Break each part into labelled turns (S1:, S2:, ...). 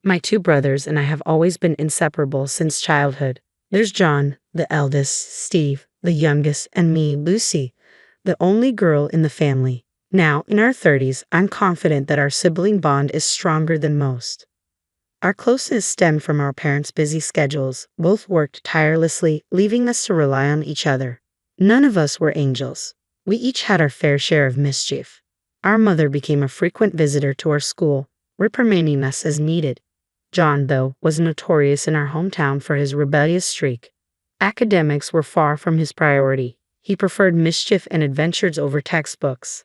S1: My two brothers and I have always been inseparable since childhood. There's John, the eldest, Steve, the youngest, and me, Lucy, the only girl in the family. Now, in our 30s, I'm confident that our sibling bond is stronger than most. Our closeness stemmed from our parents' busy schedules. Both worked tirelessly, leaving us to rely on each other. None of us were angels. We each had our fair share of mischief. Our mother became a frequent visitor to our school, reprimanding us as needed. John, though, was notorious in our hometown for his rebellious streak. Academics were far from his priority. He preferred mischief and adventures over textbooks.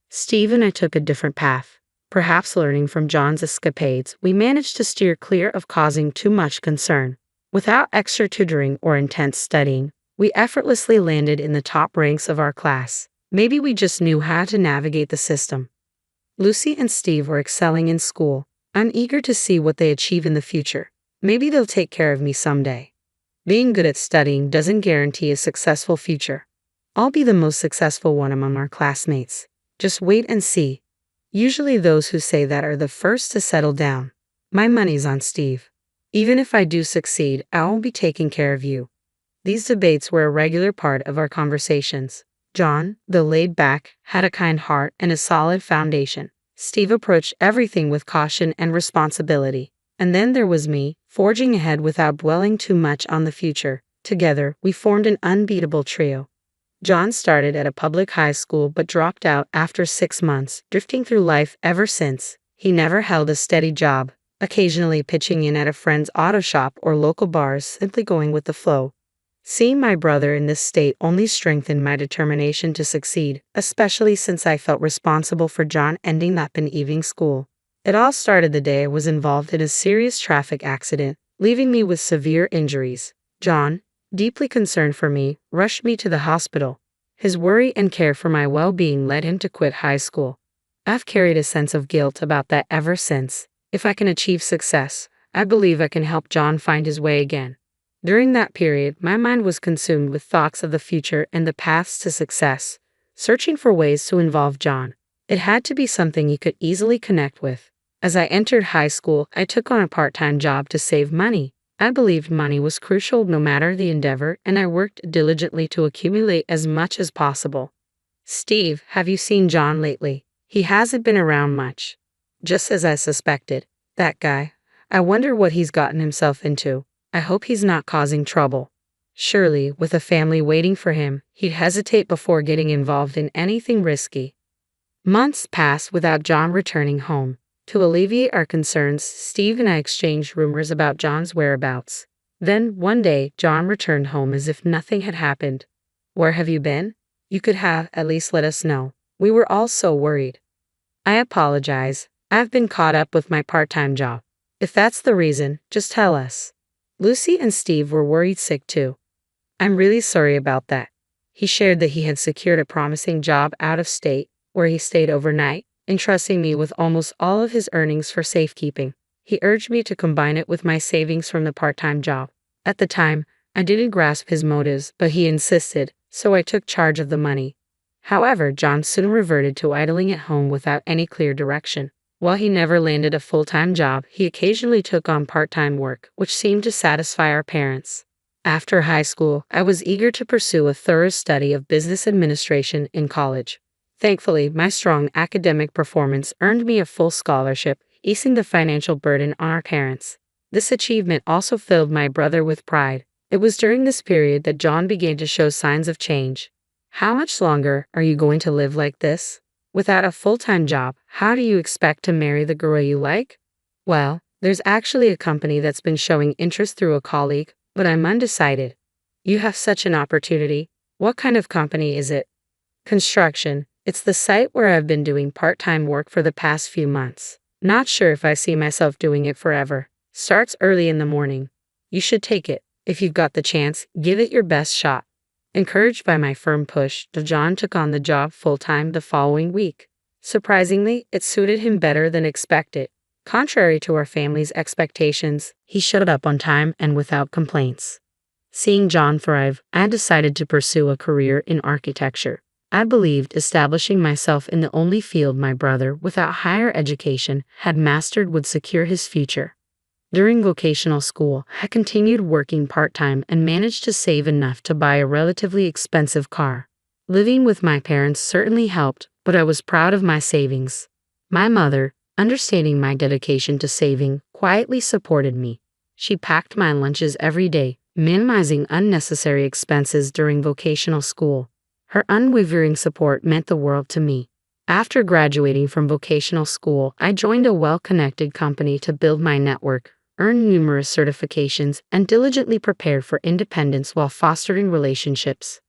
S1: Steve and I took a different path. Perhaps learning from John's escapades, we managed to steer clear of causing too much concern. Without extra tutoring or intense studying, we effortlessly landed in the top ranks of our class. Maybe we just knew how to navigate the system. Lucy and Steve were excelling in school. I'm eager to see what they achieve in the future. Maybe they'll take care of me someday. Being good at studying doesn't guarantee a successful future. I'll be the most successful one among our classmates. Just wait and see. Usually those who say that are the first to settle down. My money's on Steve. Even if I do succeed, I won't be taking care of you. These debates were a regular part of our conversations. John, though laid back, had a kind heart and a solid foundation. Steve approached everything with caution and responsibility. And then there was me, forging ahead without dwelling too much on the future. Together, we formed an unbeatable trio. John started at a public high school but dropped out after 6 months, drifting through life ever since. He never held a steady job, occasionally pitching in at a friend's auto shop or local bars, simply going with the flow. Seeing my brother in this state only strengthened my determination to succeed, especially since I felt responsible for John ending up in evening school. It all started the day I was involved in a serious traffic accident, leaving me with severe injuries. John, deeply concerned for me, rushed me to the hospital. His worry and care for my well-being led him to quit high school. I've carried a sense of guilt about that ever since. If I can achieve success, I believe I can help John find his way again. During that period, my mind was consumed with thoughts of the future and the paths to success, searching for ways to involve John. It had to be something he could easily connect with. As I entered high school, I took on a part-time job to save money. I believed money was crucial no matter the endeavor, and I worked diligently to accumulate as much as possible. Steve, have you seen John lately? He hasn't been around much. Just as I suspected. That guy. I wonder what he's gotten himself into. I hope he's not causing trouble. Surely, with a family waiting for him, he'd hesitate before getting involved in anything risky. Months passed without John returning home. To alleviate our concerns, Steve and I exchanged rumors about John's whereabouts. Then, one day, John returned home as if nothing had happened. Where have you been? You could have at least let us know. We were all so worried. I apologize. I've been caught up with my part-time job. If that's the reason, just tell us. Lucy and Steve were worried sick too. I'm really sorry about that. He shared that he had secured a promising job out of state, where he stayed overnight, entrusting me with almost all of his earnings for safekeeping. He urged me to combine it with my savings from the part-time job. At the time, I didn't grasp his motives, but he insisted, so I took charge of the money. However, John soon reverted to idling at home without any clear direction. While he never landed a full-time job, he occasionally took on part-time work, which seemed to satisfy our parents. After high school, I was eager to pursue a thorough study of business administration in college. Thankfully, my strong academic performance earned me a full scholarship, easing the financial burden on our parents. This achievement also filled my brother with pride. It was during this period that John began to show signs of change. How much longer are you going to live like this? Without a full-time job, how do you expect to marry the girl you like? Well, there's actually a company that's been showing interest through a colleague, but I'm undecided. You have such an opportunity. What kind of company is it? Construction. It's the site where I've been doing part-time work for the past few months. Not sure if I see myself doing it forever. Starts early in the morning. You should take it. If you've got the chance, give it your best shot. Encouraged by my firm push, John took on the job full-time the following week. Surprisingly, it suited him better than expected. Contrary to our family's expectations, he showed up on time and without complaints. Seeing John thrive, I decided to pursue a career in architecture. I believed establishing myself in the only field my brother, without higher education, had mastered would secure his future. During vocational school, I continued working part-time and managed to save enough to buy a relatively expensive car. Living with my parents certainly helped, but I was proud of my savings. My mother, understanding my dedication to saving, quietly supported me. She packed my lunches every day, minimizing unnecessary expenses during vocational school. Her unwavering support meant the world to me. After graduating from vocational school, I joined a well-connected company to build my network, earned numerous certifications, and diligently prepared for independence while fostering relationships.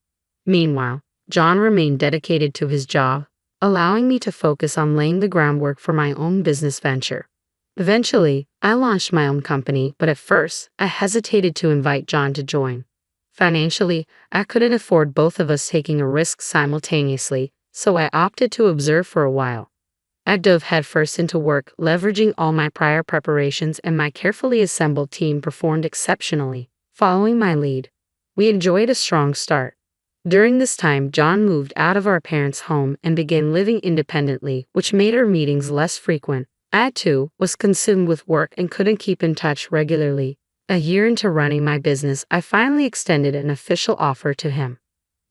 S1: Meanwhile, John remained dedicated to his job, allowing me to focus on laying the groundwork for my own business venture. Eventually, I launched my own company, but at first, I hesitated to invite John to join. Financially, I couldn't afford both of us taking a risk simultaneously, so I opted to observe for a while. I dove headfirst into work, leveraging all my prior preparations, and my carefully assembled team performed exceptionally, following my lead. We enjoyed a strong start. During this time, John moved out of our parents' home and began living independently, which made our meetings less frequent. I, too, was consumed with work and couldn't keep in touch regularly. A year into running my business, I finally extended an official offer to him.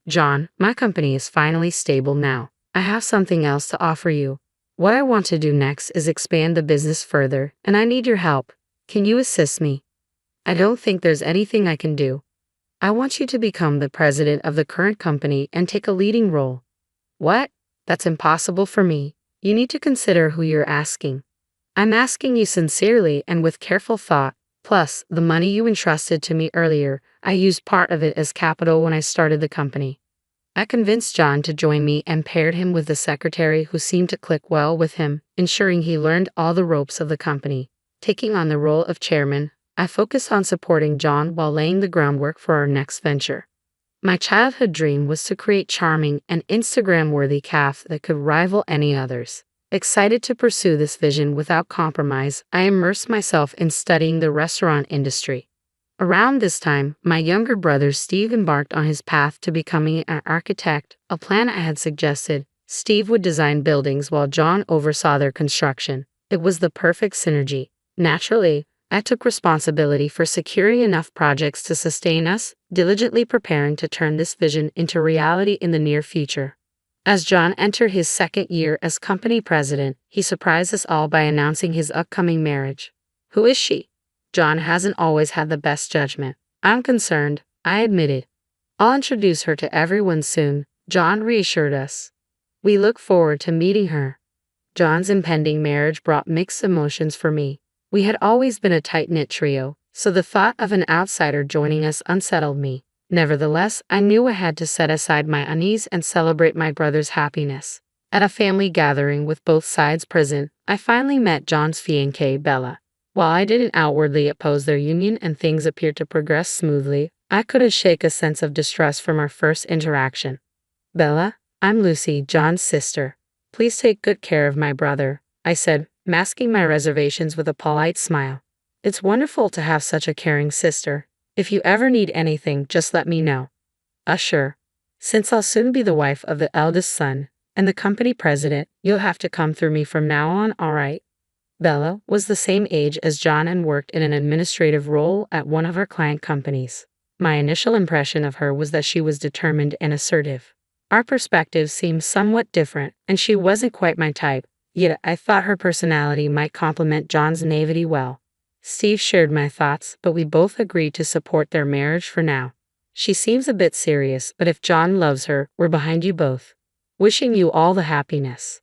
S1: John, my company is finally stable now. I have something else to offer you. What I want to do next is expand the business further, and I need your help. Can you assist me? I don't think there's anything I can do. I want you to become the president of the current company and take a leading role. What? That's impossible for me. You need to consider who you're asking. I'm asking you sincerely and with careful thought. Plus, the money you entrusted to me earlier, I used part of it as capital when I started the company. I convinced John to join me and paired him with the secretary who seemed to click well with him, ensuring he learned all the ropes of the company. Taking on the role of chairman, I focused on supporting John while laying the groundwork for our next venture. My childhood dream was to create charming and Instagram-worthy cafes that could rival any others. Excited to pursue this vision without compromise, I immersed myself in studying the restaurant industry. Around this time, my younger brother Steve embarked on his path to becoming an architect, a plan I had suggested. Steve would design buildings while John oversaw their construction. It was the perfect synergy. Naturally, I took responsibility for securing enough projects to sustain us, diligently preparing to turn this vision into reality in the near future. As John entered his second year as company president, he surprised us all by announcing his upcoming marriage. Who is she? John hasn't always had the best judgment. I'm concerned, I admitted. I'll introduce her to everyone soon, John reassured us. We look forward to meeting her. John's impending marriage brought mixed emotions for me. We had always been a tight-knit trio, so the thought of an outsider joining us unsettled me. Nevertheless, I knew I had to set aside my unease and celebrate my brother's happiness. At a family gathering with both sides present, I finally met John's fiancée, Bella. While I didn't outwardly oppose their union and things appeared to progress smoothly, I couldn't shake a sense of distrust from our first interaction. Bella, I'm Lucy, John's sister. Please take good care of my brother, I said, masking my reservations with a polite smile. It's wonderful to have such a caring sister. If you ever need anything, just let me know. Sure. Since I'll soon be the wife of the eldest son and the company president, you'll have to come through me from now on, all right? Bella was the same age as John and worked in an administrative role at one of our client companies. My initial impression of her was that she was determined and assertive. Our perspectives seemed somewhat different, and she wasn't quite my type, yet I thought her personality might complement John's naivety well. Steve shared my thoughts, but we both agreed to support their marriage for now. She seems a bit serious, but if John loves her, we're behind you both. Wishing you all the happiness.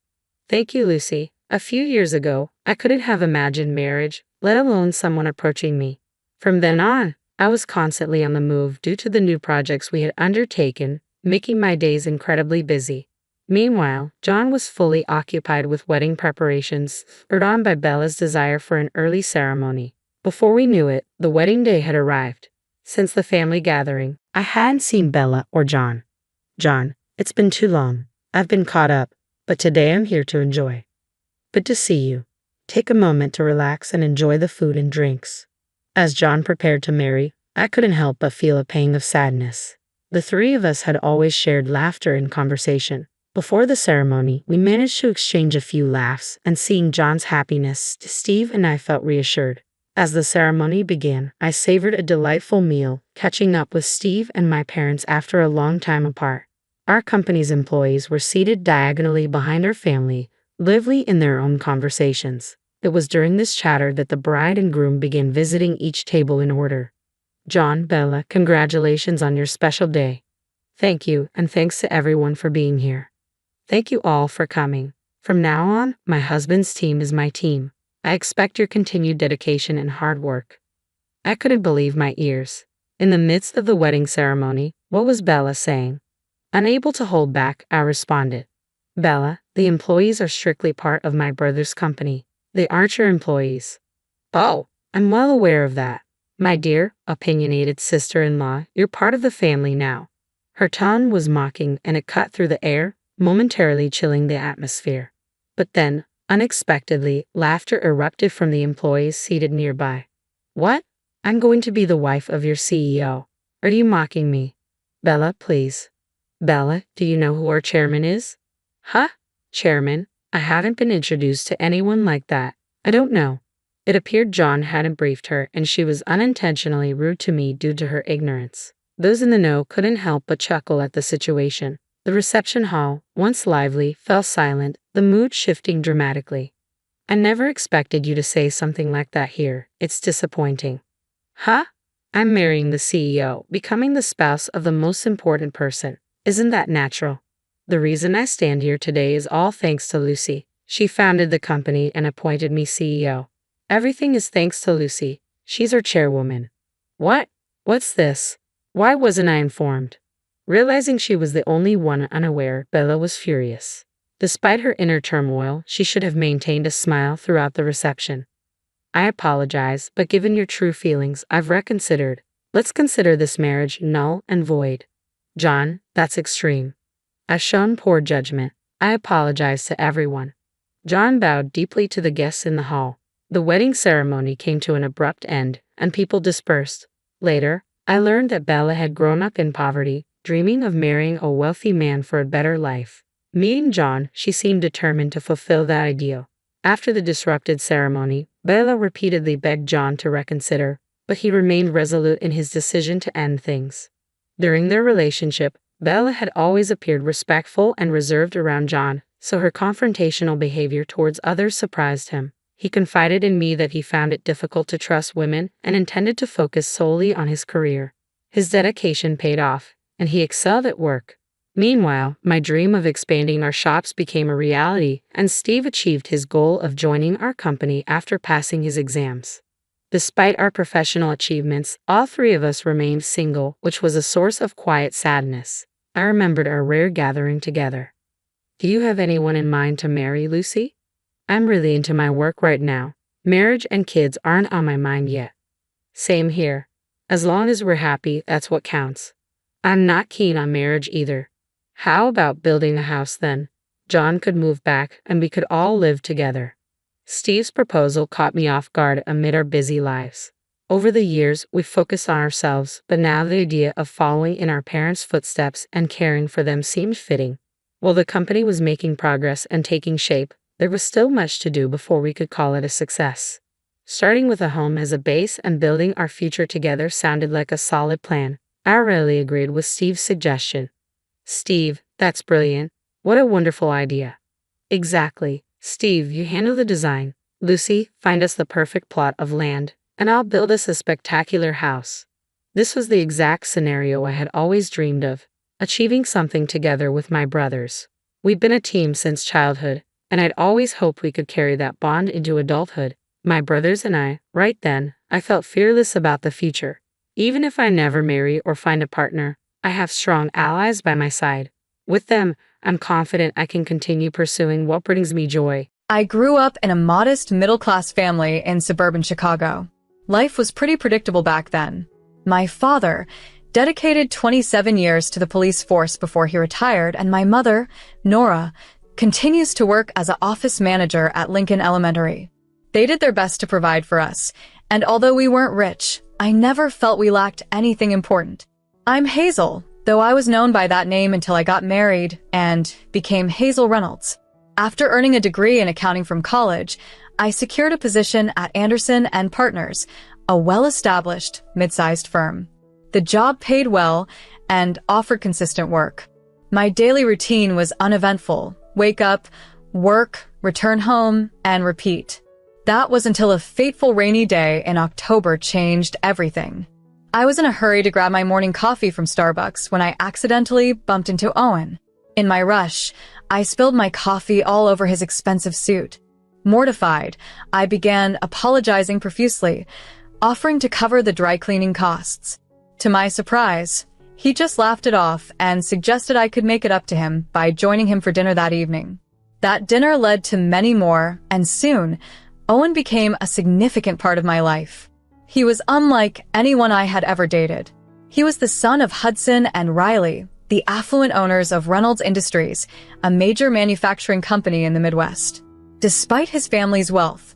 S1: Thank you, Lucy. A few years ago, I couldn't have imagined marriage, let alone someone approaching me. From then on, I was constantly on the move due to the new projects we had undertaken, making my days incredibly busy. Meanwhile, John was fully occupied with wedding preparations, spurred on by Bella's desire for an early ceremony. Before we knew it, the wedding day had arrived. Since the family gathering, I hadn't seen Bella or John. John, it's been too long. I've been caught up, but today I'm here to enjoy. Good to see you. Take a moment to relax and enjoy the food and drinks. As John prepared to marry, I couldn't help but feel a pang of sadness. The three of us had always shared laughter and conversation. Before the ceremony, we managed to exchange a few laughs, and seeing John's happiness, Steve and I felt reassured. As the ceremony began, I savored a delightful meal, catching up with Steve and my parents after a long time apart. Our company's employees were seated diagonally behind our family, lively in their own conversations. It was during this chatter that the bride and groom began visiting each table in order. John, Bella, congratulations on your special day. Thank you, and thanks to everyone for being here. Thank you all for coming. From now on, my husband's team is my team. I expect your continued dedication and hard work. I couldn't believe my ears. In the midst of the wedding ceremony, what was Bella saying? Unable to hold back, I responded. Bella, the employees are strictly part of my brother's company. They aren't your employees. Oh, I'm well aware of that. My dear, opinionated sister-in-law, you're part of the family now. Her tone was mocking and it cut through the air, momentarily chilling the atmosphere. But then, unexpectedly, laughter erupted from the employees seated nearby. What? I'm going to be the wife of your CEO. Are you mocking me? Bella, please. Bella, do you know who our chairman is? Huh? Chairman? I haven't been introduced to anyone like that. I don't know. It appeared John hadn't briefed her and she was unintentionally rude to me due to her ignorance. Those in the know couldn't help but chuckle at the situation. The reception hall, once lively, fell silent, the mood shifting dramatically. I never expected you to say something like that here. It's disappointing. Huh? I'm marrying the CEO, becoming the spouse of the most important person. Isn't that natural? The reason I stand here today is all thanks to Lucy. She founded the company and appointed me CEO. Everything is thanks to Lucy. She's our chairwoman. What? What's this? Why wasn't I informed? Realizing she was the only one unaware, Bella was furious. Despite her inner turmoil, she should have maintained a smile throughout the reception. I apologize, but given your true feelings, I've reconsidered. Let's consider this marriage null and void. John, that's extreme. I've shown poor judgment. I apologize to everyone. John bowed deeply to the guests in the hall. The wedding ceremony came to an abrupt end, and people dispersed. Later, I learned that Bella had grown up in poverty, dreaming of marrying a wealthy man for a better life. Meeting John, she seemed determined to fulfill that ideal. After the disrupted ceremony, Bella repeatedly begged John to reconsider, but he remained resolute in his decision to end things. During their relationship, Bella had always appeared respectful and reserved around John, so her confrontational behavior towards others surprised him. He confided in me that he found it difficult to trust women and intended to focus solely on his career. His dedication paid off, and he excelled at work. Meanwhile, my dream of expanding our shops became a reality, and Steve achieved his goal of joining our company after passing his exams. Despite our professional achievements, all three of us remained single, which was a source of quiet sadness. I remembered our rare gathering together. Do you have anyone in mind to marry, Lucy? I'm really into my work right now. Marriage and kids aren't on my mind yet. Same here. As long as we're happy, that's what counts. I'm not keen on marriage either. How about building a house then? John could move back and we could all live together. Steve's proposal caught me off guard amid our busy lives. Over the years, we've focused on ourselves, but now the idea of following in our parents' footsteps and caring for them seemed fitting. While the company was making progress and taking shape, there was still much to do before we could call it a success. Starting with a home as a base and building our future together sounded like a solid plan. I rarely agreed with Steve's suggestion. Steve, that's brilliant. What a wonderful idea. Exactly. Steve, you handle the design. Lucy, find us the perfect plot of land, and I'll build us a spectacular house. This was the exact scenario I had always dreamed of, achieving something together with my brothers. We'd been a team since childhood, and I'd always hoped we could carry that bond into adulthood. My brothers and I, right then, I felt fearless about the future. Even if I never marry or find a partner, I have strong allies by my side. With them, I'm confident I can continue pursuing what brings me joy.
S2: I grew up in a modest middle-class family in suburban Chicago. Life was pretty predictable back then. My father dedicated 27 years to the police force before he retired, and my mother, Nora, continues to work as an office manager at Lincoln Elementary. They did their best to provide for us, and although we weren't rich, I never felt we lacked anything important. I'm Hazel, though I was known by that name until I got married and became Hazel Reynolds. After earning a degree in accounting from college, I secured a position at Anderson and Partners, a well-established, mid-sized firm. The job paid well and offered consistent work. My daily routine was uneventful: wake up, work, return home, and repeat. That was until a fateful rainy day in October changed everything. I was in a hurry to grab my morning coffee from Starbucks when I accidentally bumped into Owen. In my rush, I spilled my coffee all over his expensive suit. Mortified, I began apologizing profusely, offering to cover the dry cleaning costs. To my surprise, he just laughed it off and suggested I could make it up to him by joining him for dinner that evening. That dinner led to many more, and soon, Owen became a significant part of my life. He was unlike anyone I had ever dated. He was the son of Hudson and Riley, the affluent owners of Reynolds Industries, a major manufacturing company in the Midwest. Despite his family's wealth,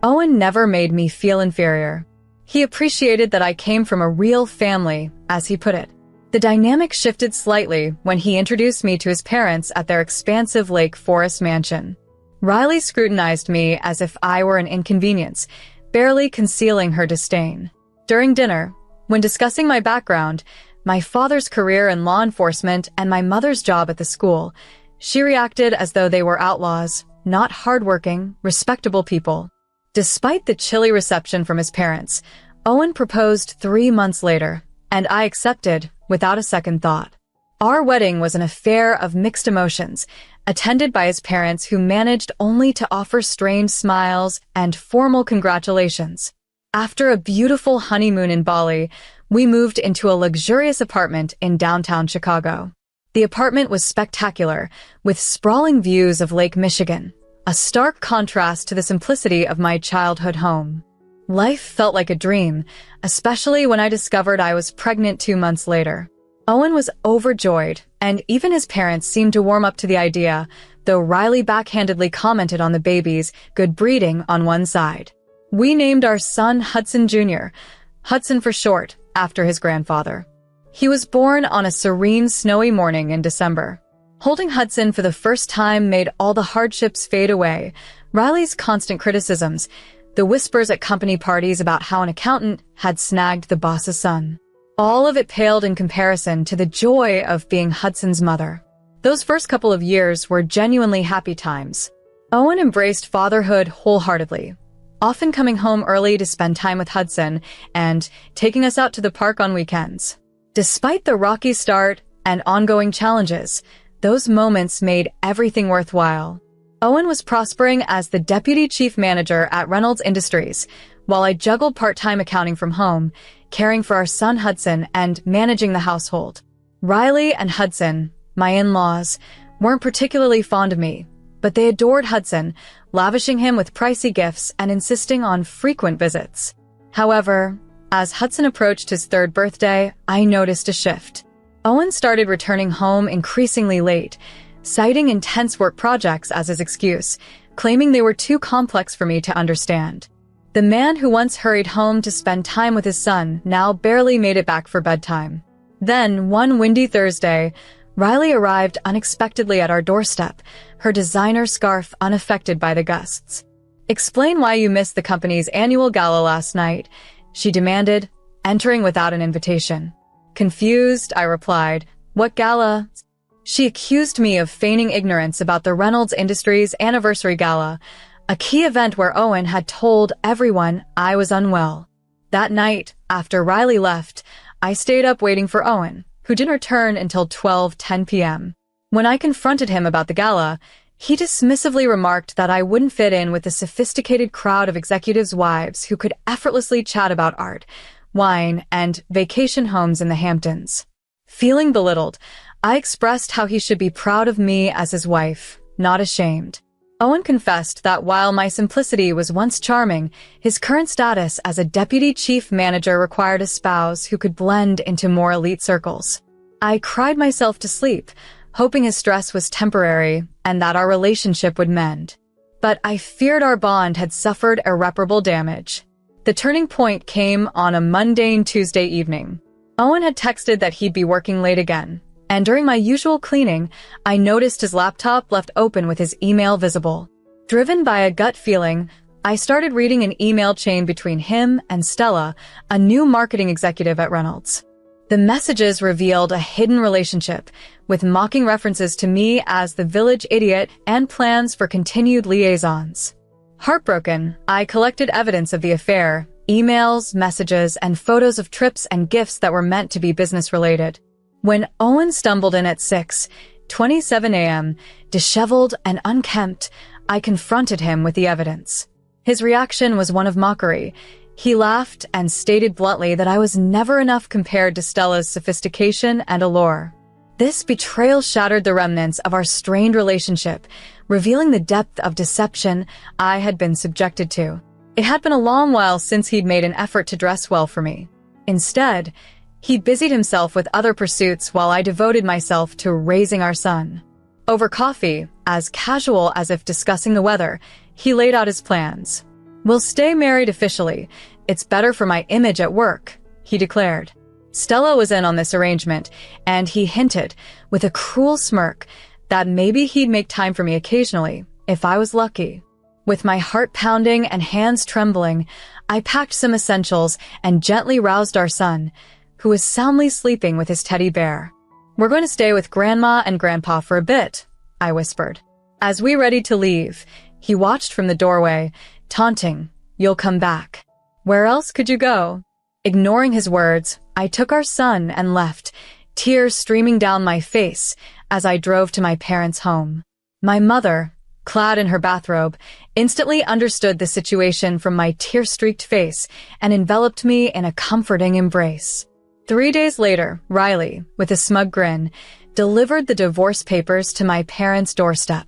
S2: Owen never made me feel inferior. He appreciated that I came from a real family, as he put it. The dynamic shifted slightly when he introduced me to his parents at their expansive Lake Forest mansion. Riley scrutinized me as if I were an inconvenience, barely concealing her disdain. During dinner, when discussing my background, my father's career in law enforcement, and my mother's job at the school, she reacted as though they were outlaws, not hardworking, respectable people. Despite the chilly reception from his parents, Owen proposed 3 months later, and I accepted without a second thought. Our wedding was an affair of mixed emotions, attended by his parents who managed only to offer strained smiles and formal congratulations. After a beautiful honeymoon in Bali, we moved into a luxurious apartment in downtown Chicago. The apartment was spectacular, with sprawling views of Lake Michigan, a stark contrast to the simplicity of my childhood home. Life felt like a dream, especially when I discovered I was pregnant 2 months later. Owen was overjoyed, and even his parents seemed to warm up to the idea, though Riley backhandedly commented on the baby's good breeding on one side. We named our son Hudson Jr., Hudson for short, after his grandfather. He was born on a serene, snowy morning in December. Holding Hudson for the first time made all the hardships fade away. Riley's constant criticisms, the whispers at company parties about how an accountant had snagged the boss's son. All of it paled in comparison to the joy of being Hudson's mother. Those first couple of years were genuinely happy times. Owen embraced fatherhood wholeheartedly, often coming home early to spend time with Hudson and taking us out to the park on weekends. Despite the rocky start and ongoing challenges, those moments made everything worthwhile. Owen was prospering as the deputy chief manager at Reynolds Industries, while I juggled part-time accounting from home, caring for our son Hudson and managing the household. Riley and Hudson, my in-laws, weren't particularly fond of me, but they adored Hudson, lavishing him with pricey gifts and insisting on frequent visits. However, as Hudson approached his 3rd birthday, I noticed a shift. Owen started returning home increasingly late, citing intense work projects as his excuse, claiming they were too complex for me to understand. The man who once hurried home to spend time with his son now barely made it back for bedtime. Then, one windy Thursday, Riley arrived unexpectedly at our doorstep, her designer scarf unaffected by the gusts. "Explain why you missed the company's annual gala last night," she demanded, entering without an invitation. Confused, I replied, "What gala?" She accused me of feigning ignorance about the Reynolds Industries Anniversary Gala, a key event where Owen had told everyone I was unwell. That night, after Riley left, I stayed up waiting for Owen, who didn't return until 12:10 p.m. When I confronted him about the gala, he dismissively remarked that I wouldn't fit in with the sophisticated crowd of executives' wives who could effortlessly chat about art, wine, and vacation homes in the Hamptons. Feeling belittled, I expressed how he should be proud of me as his wife, not ashamed. Owen confessed that while my simplicity was once charming, his current status as a deputy chief manager required a spouse who could blend into more elite circles. I cried myself to sleep, hoping his stress was temporary and that our relationship would mend. But I feared our bond had suffered irreparable damage. The turning point came on a mundane Tuesday evening. Owen had texted that he'd be working late again, and during my usual cleaning, I noticed his laptop left open with his email visible. Driven by a gut feeling, I started reading an email chain between him and Stella, a new marketing executive at Reynolds. The messages revealed a hidden relationship, with mocking references to me as the village idiot and plans for continued liaisons. Heartbroken, I collected evidence of the affair, emails, messages, and photos of trips and gifts that were meant to be business-related. When Owen stumbled in at 6:27 a.m., disheveled and unkempt, I confronted him with the evidence. His reaction was one of mockery. He laughed and stated bluntly that I was never enough compared to Stella's sophistication and allure. This betrayal shattered the remnants of our strained relationship, revealing the depth of deception I had been subjected to. It had been a long while since he'd made an effort to dress well for me. Instead, he busied himself with other pursuits while I devoted myself to raising our son. Over coffee, as casual as if discussing the weather, he laid out his plans. "We'll stay married officially. It's better for my image at work," he declared. Stella was in on this arrangement, and he hinted, with a cruel smirk, that maybe he'd make time for me occasionally, if I was lucky. With my heart pounding and hands trembling, I packed some essentials and gently roused our son, who was soundly sleeping with his teddy bear. "We're going to stay with Grandma and Grandpa for a bit," I whispered. As we readied to leave, he watched from the doorway, taunting, "You'll come back. Where else could you go?" Ignoring his words, I took our son and left, tears streaming down my face as I drove to my parents' home. My mother, clad in her bathrobe, instantly understood the situation from my tear-streaked face and enveloped me in a comforting embrace. 3 days later, Riley, with a smug grin, delivered the divorce papers to my parents' doorstep.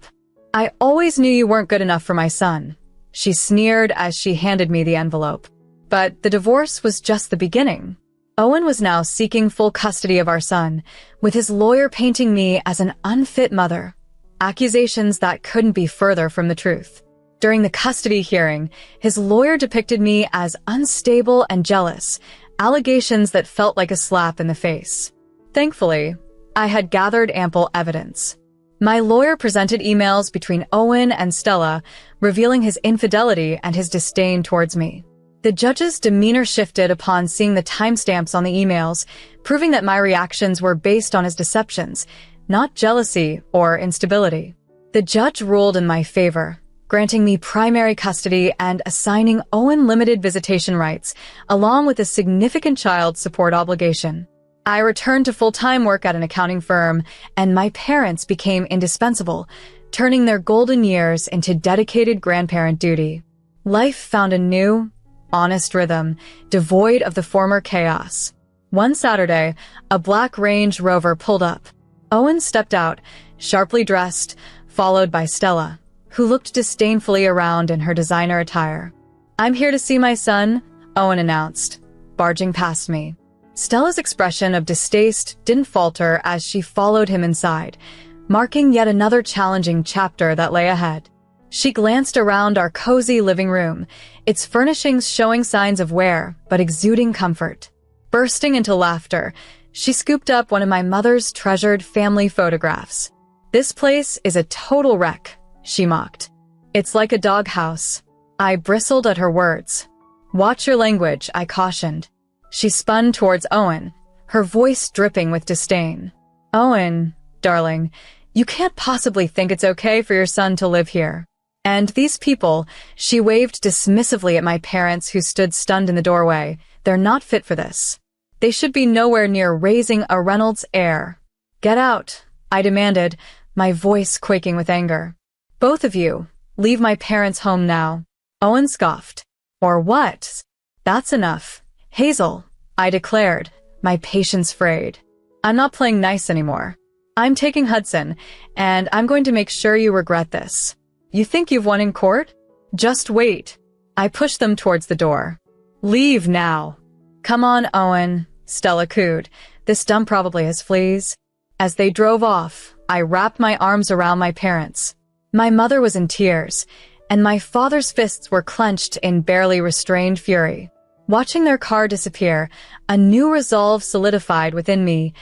S2: "I always knew you weren't good enough for my son," she sneered as she handed me the envelope. But the divorce was just the beginning. Owen was now seeking full custody of our son, with his lawyer painting me as an unfit mother, accusations that couldn't be further from the truth. During the custody hearing, his lawyer depicted me as unstable and jealous, allegations that felt like a slap in the face. Thankfully, I had gathered ample evidence. My lawyer presented emails between Owen and Stella, revealing his infidelity and his disdain towards me. The judge's demeanor shifted upon seeing the timestamps on the emails, proving that my reactions were based on his deceptions, not jealousy or instability. The judge ruled in my favor, granting me primary custody and assigning Owen limited visitation rights, along with a significant child support obligation. I returned to full-time work at an accounting firm, and my parents became indispensable, turning their golden years into dedicated grandparent duty. Life found a new, honest rhythm, devoid of the former chaos. One Saturday, a black Range Rover pulled up. Owen stepped out, sharply dressed, followed by Stella, who looked disdainfully around in her designer attire. "I'm here to see my son," Owen announced, barging past me. Stella's expression of distaste didn't falter as she followed him inside, marking yet another challenging chapter that lay ahead. She glanced around our cozy living room, its furnishings showing signs of wear but exuding comfort. Bursting into laughter, she scooped up one of my mother's treasured family photographs. "This place is a total wreck," she mocked. "It's like a doghouse." I bristled at her words. "Watch your language," I cautioned. She spun towards Owen, her voice dripping with disdain. "Owen, darling, you can't possibly think it's okay for your son to live here. And these people," she waved dismissively at my parents who stood stunned in the doorway, "they're not fit for this. They should be nowhere near raising a Reynolds heir." "Get out," I demanded, my voice quaking with anger. "Both of you, leave my parents' home now." Owen scoffed. "Or what?" "That's enough. Hazel," I declared, my patience frayed. "I'm not playing nice anymore. I'm taking Hudson, and I'm going to make sure you regret this. You think you've won in court? Just wait." I pushed them towards the door. "Leave now." "Come on, Owen," Stella cooed. "This dump probably has fleas." As they drove off, I wrapped my arms around my parents. My mother was in tears, and my father's fists were clenched in barely restrained fury. Watching their car disappear, a new resolve solidified within me.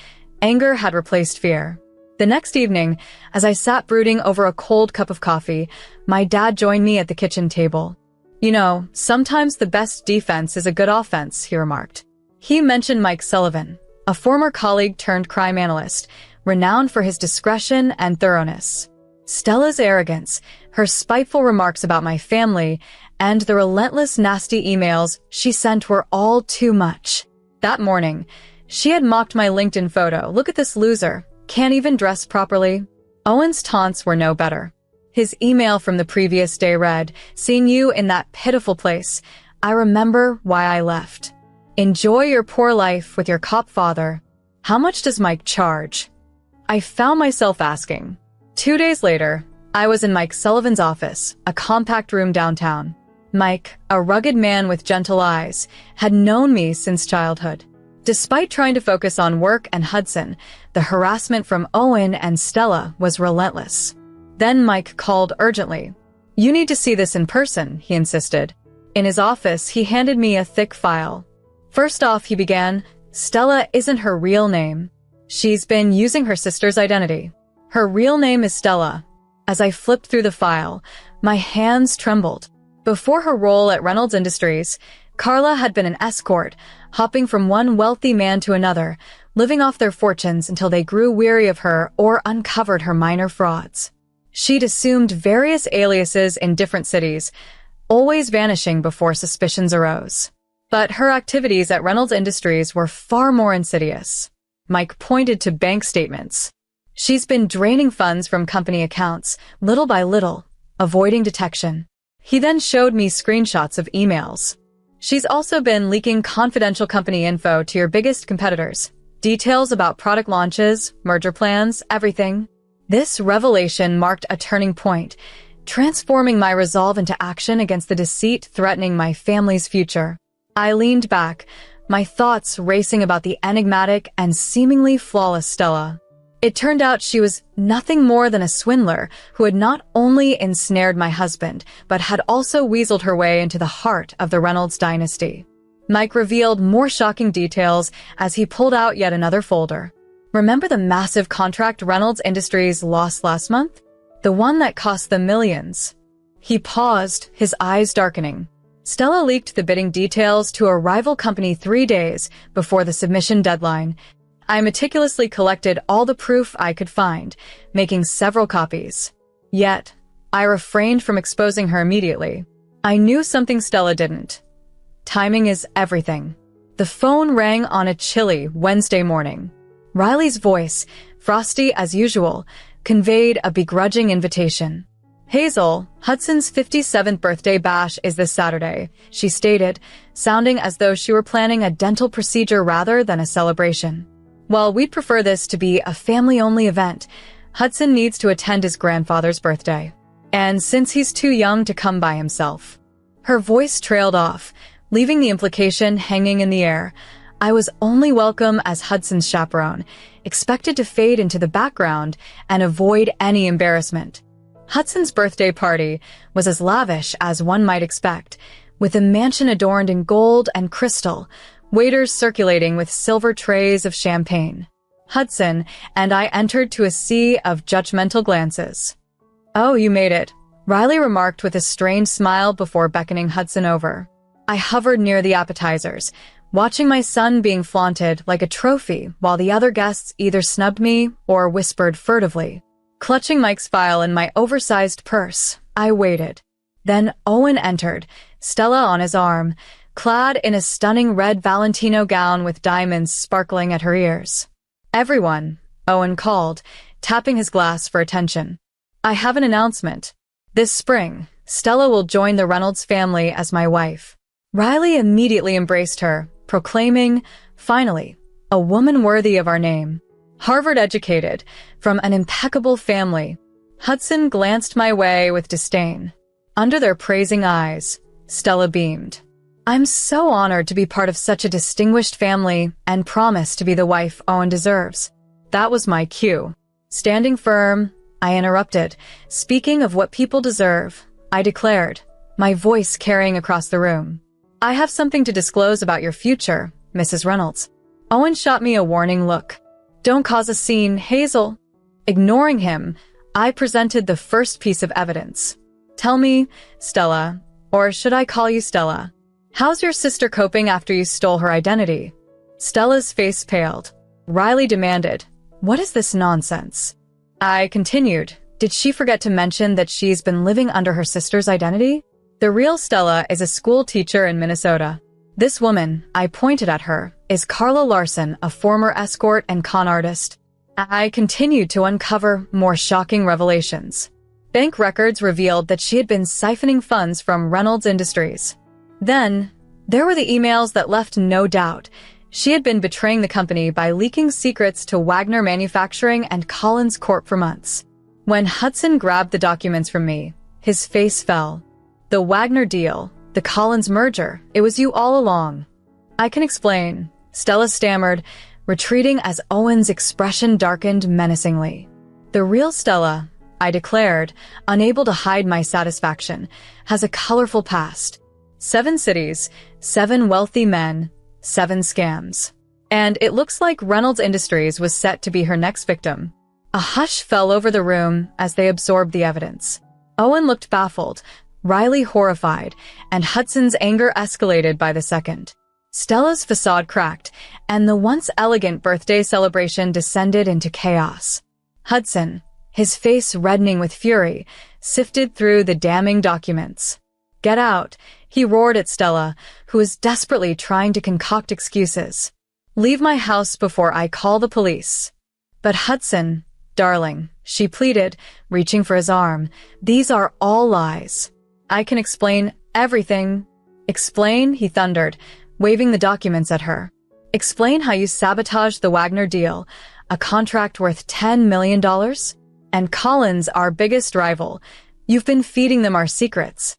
S2: Anger had replaced fear. The next evening, as I sat brooding over a cold cup of coffee, my dad joined me at the kitchen table. You know, sometimes the best defense is a good offense, he remarked. He mentioned Mike Sullivan, a former colleague turned crime analyst, renowned for his discretion and thoroughness. Stella's arrogance, her spiteful remarks about my family, and the relentless nasty emails she sent were all too much. That morning, she had mocked my LinkedIn photo. Look at this loser. Can't even dress properly. Owen's taunts were no better. His email from the previous day read, "Seeing you in that pitiful place, I remember why I left. Enjoy your poor life with your cop father. How much does Mike charge?" I found myself asking. 2 days later, I was in Mike Sullivan's office, a compact room downtown. Mike, a rugged man with gentle eyes, had known me since childhood. Despite trying to focus on work and Hudson, the harassment from Owen and Stella was relentless. Then Mike called urgently. "You need to see this in person," he insisted. In his office, he handed me a thick file. First off, he began, "Stella isn't her real name. She's been using her sister's identity. Her real name is Stella." As I flipped through the file, my hands trembled. Before her role at Reynolds Industries, Carla had been an escort, hopping from one wealthy man to another, living off their fortunes until they grew weary of her or uncovered her minor frauds. She'd assumed various aliases in different cities, always vanishing before suspicions arose. But her activities at Reynolds Industries were far more insidious. Mike pointed to bank statements. She's been draining funds from company accounts, little by little, avoiding detection. He then showed me screenshots of emails. She's also been leaking confidential company info to your biggest competitors. Details about product launches, merger plans, everything. This revelation marked a turning point, transforming my resolve into action against the deceit threatening my family's future. I leaned back, my thoughts racing about the enigmatic and seemingly flawless Stella. It turned out she was nothing more than a swindler who had not only ensnared my husband, but had also weaseled her way into the heart of the Reynolds dynasty. Mike revealed more shocking details as he pulled out yet another folder. Remember the massive contract Reynolds Industries lost last month? The one that cost them millions. He paused, his eyes darkening. Stella leaked the bidding details to a rival company 3 days before the submission deadline. I meticulously collected all the proof I could find, making several copies. Yet, I refrained from exposing her immediately. I knew something Stella didn't. Timing is everything. The phone rang on a chilly Wednesday morning. Riley's voice, frosty as usual, conveyed a begrudging invitation. "Hazel, Hudson's 57th birthday bash is this Saturday," she stated, sounding as though she were planning a dental procedure rather than a celebration. "While we'd prefer this to be a family-only event, Hudson needs to attend his grandfather's birthday. And since he's too young to come by himself." Her voice trailed off, leaving the implication hanging in the air. I was only welcome as Hudson's chaperone, expected to fade into the background and avoid any embarrassment. Hudson's birthday party was as lavish as one might expect, with a mansion adorned in gold and crystal, waiters circulating with silver trays of champagne. Hudson and I entered to a sea of judgmental glances. "Oh, you made it," Riley remarked with a strained smile before beckoning Hudson over. I hovered near the appetizers, watching my son being flaunted like a trophy while the other guests either snubbed me or whispered furtively. Clutching Mike's file in my oversized purse, I waited. Then Owen entered, Stella on his arm, clad in a stunning red Valentino gown with diamonds sparkling at her ears. "Everyone," Owen called, tapping his glass for attention. "I have an announcement. This spring, Stella will join the Reynolds family as my wife." Riley immediately embraced her, proclaiming, "Finally, a woman worthy of our name. Harvard-educated, from an impeccable family." Hudson glanced my way with disdain. Under their praising eyes, Stella beamed. "I'm so honored to be part of such a distinguished family and promise to be the wife Owen deserves." That was my cue. Standing firm, I interrupted. "Speaking of what people deserve," I declared, my voice carrying across the room. "I have something to disclose about your future, Mrs. Reynolds." Owen shot me a warning look. "Don't cause a scene, Hazel." Ignoring him, I presented the first piece of evidence. "Tell me, Stella, Or should I call you Stella? How's your sister coping after you stole her identity? Stella's face paled. Riley demanded, "What is this nonsense?" I continued, "Did she forget to mention that she's been living under her sister's identity? The real Stella is a school teacher in Minnesota. This woman," I pointed at her, "is Carla Larson, a former escort and con artist." I continued to uncover more shocking revelations. Bank records revealed that she had been siphoning funds from Reynolds Industries. Then, there were the emails that left no doubt. She had been betraying the company by leaking secrets to Wagner Manufacturing and Collins Corp for months. When Hudson grabbed the documents from me, his face fell. "The Wagner deal, the Collins merger, it was you all along." "I can explain," Stella stammered, retreating as Owen's expression darkened menacingly. "The real Stella," I declared, unable to hide my satisfaction, "has a colorful past. 7 cities, 7 wealthy men, 7 scams. And it looks like Reynolds Industries was set to be her next victim." A hush fell over the room as they absorbed the evidence. Owen looked baffled, Riley horrified, and Hudson's anger escalated by the second. Stella's facade cracked, and the once elegant birthday celebration descended into chaos. Hudson, his face reddening with fury, sifted through the damning documents. "Get out," he roared at Stella, who was desperately trying to concoct excuses. "Leave my house before I call the police." "But Hudson, darling," she pleaded, reaching for his arm, "these are all lies. I can explain everything." "Explain," he thundered, waving the documents at her. "Explain how you sabotaged the Wagner deal, a contract worth $10 million? And Collins, our biggest rival. You've been feeding them our secrets."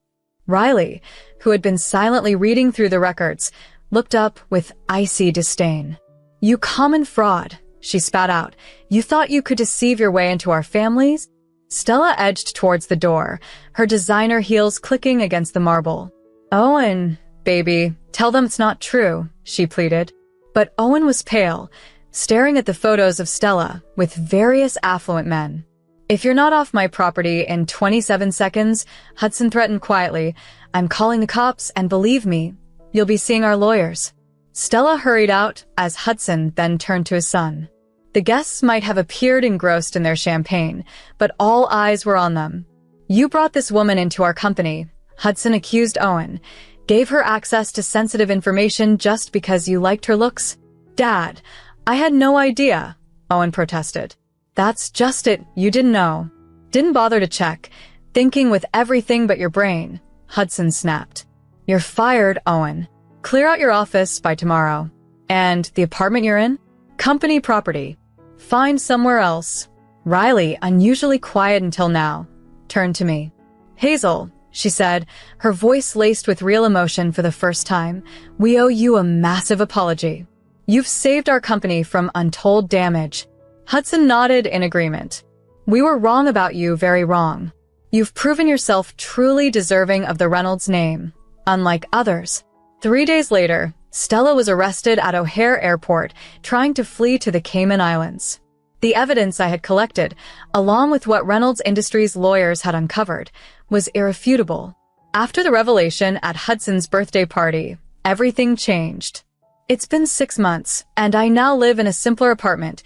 S2: Riley, who had been silently reading through the records, looked up with icy disdain. "You common fraud," she spat out. "You thought you could deceive your way into our families?" Stella edged towards the door, her designer heels clicking against the marble. "Owen, baby, tell them it's not true," she pleaded. But Owen was pale, staring at the photos of Stella with various affluent men. "If you're not off my property in 27 seconds, Hudson threatened quietly, "I'm calling the cops, and believe me, you'll be seeing our lawyers." Stella hurried out as Hudson then turned to his son. The guests might have appeared engrossed in their champagne, but all eyes were on them. "You brought this woman into our company," Hudson accused Owen, "gave her access to sensitive information just because you liked her looks." "Dad, I had no idea," Owen protested. "That's just it, you didn't know. Didn't bother to check, thinking with everything but your brain," Hudson snapped. "You're fired, Owen. Clear out your office by tomorrow. And the apartment you're in? Company property. Find somewhere else." Riley, unusually quiet until now, turned to me. "Hazel," she said, her voice laced with real emotion for the first time, "we owe you a massive apology. You've saved our company from untold damage." Hudson nodded in agreement. "We were wrong about you, very wrong. You've proven yourself truly deserving of the Reynolds name, unlike others." 3 days later, Stella was arrested at O'Hare Airport, trying to flee to the Cayman Islands. The evidence I had collected, along with what Reynolds Industries lawyers had uncovered, was irrefutable. After the revelation at Hudson's birthday party, everything changed. It's been 6 months, and I now live in a simpler apartment,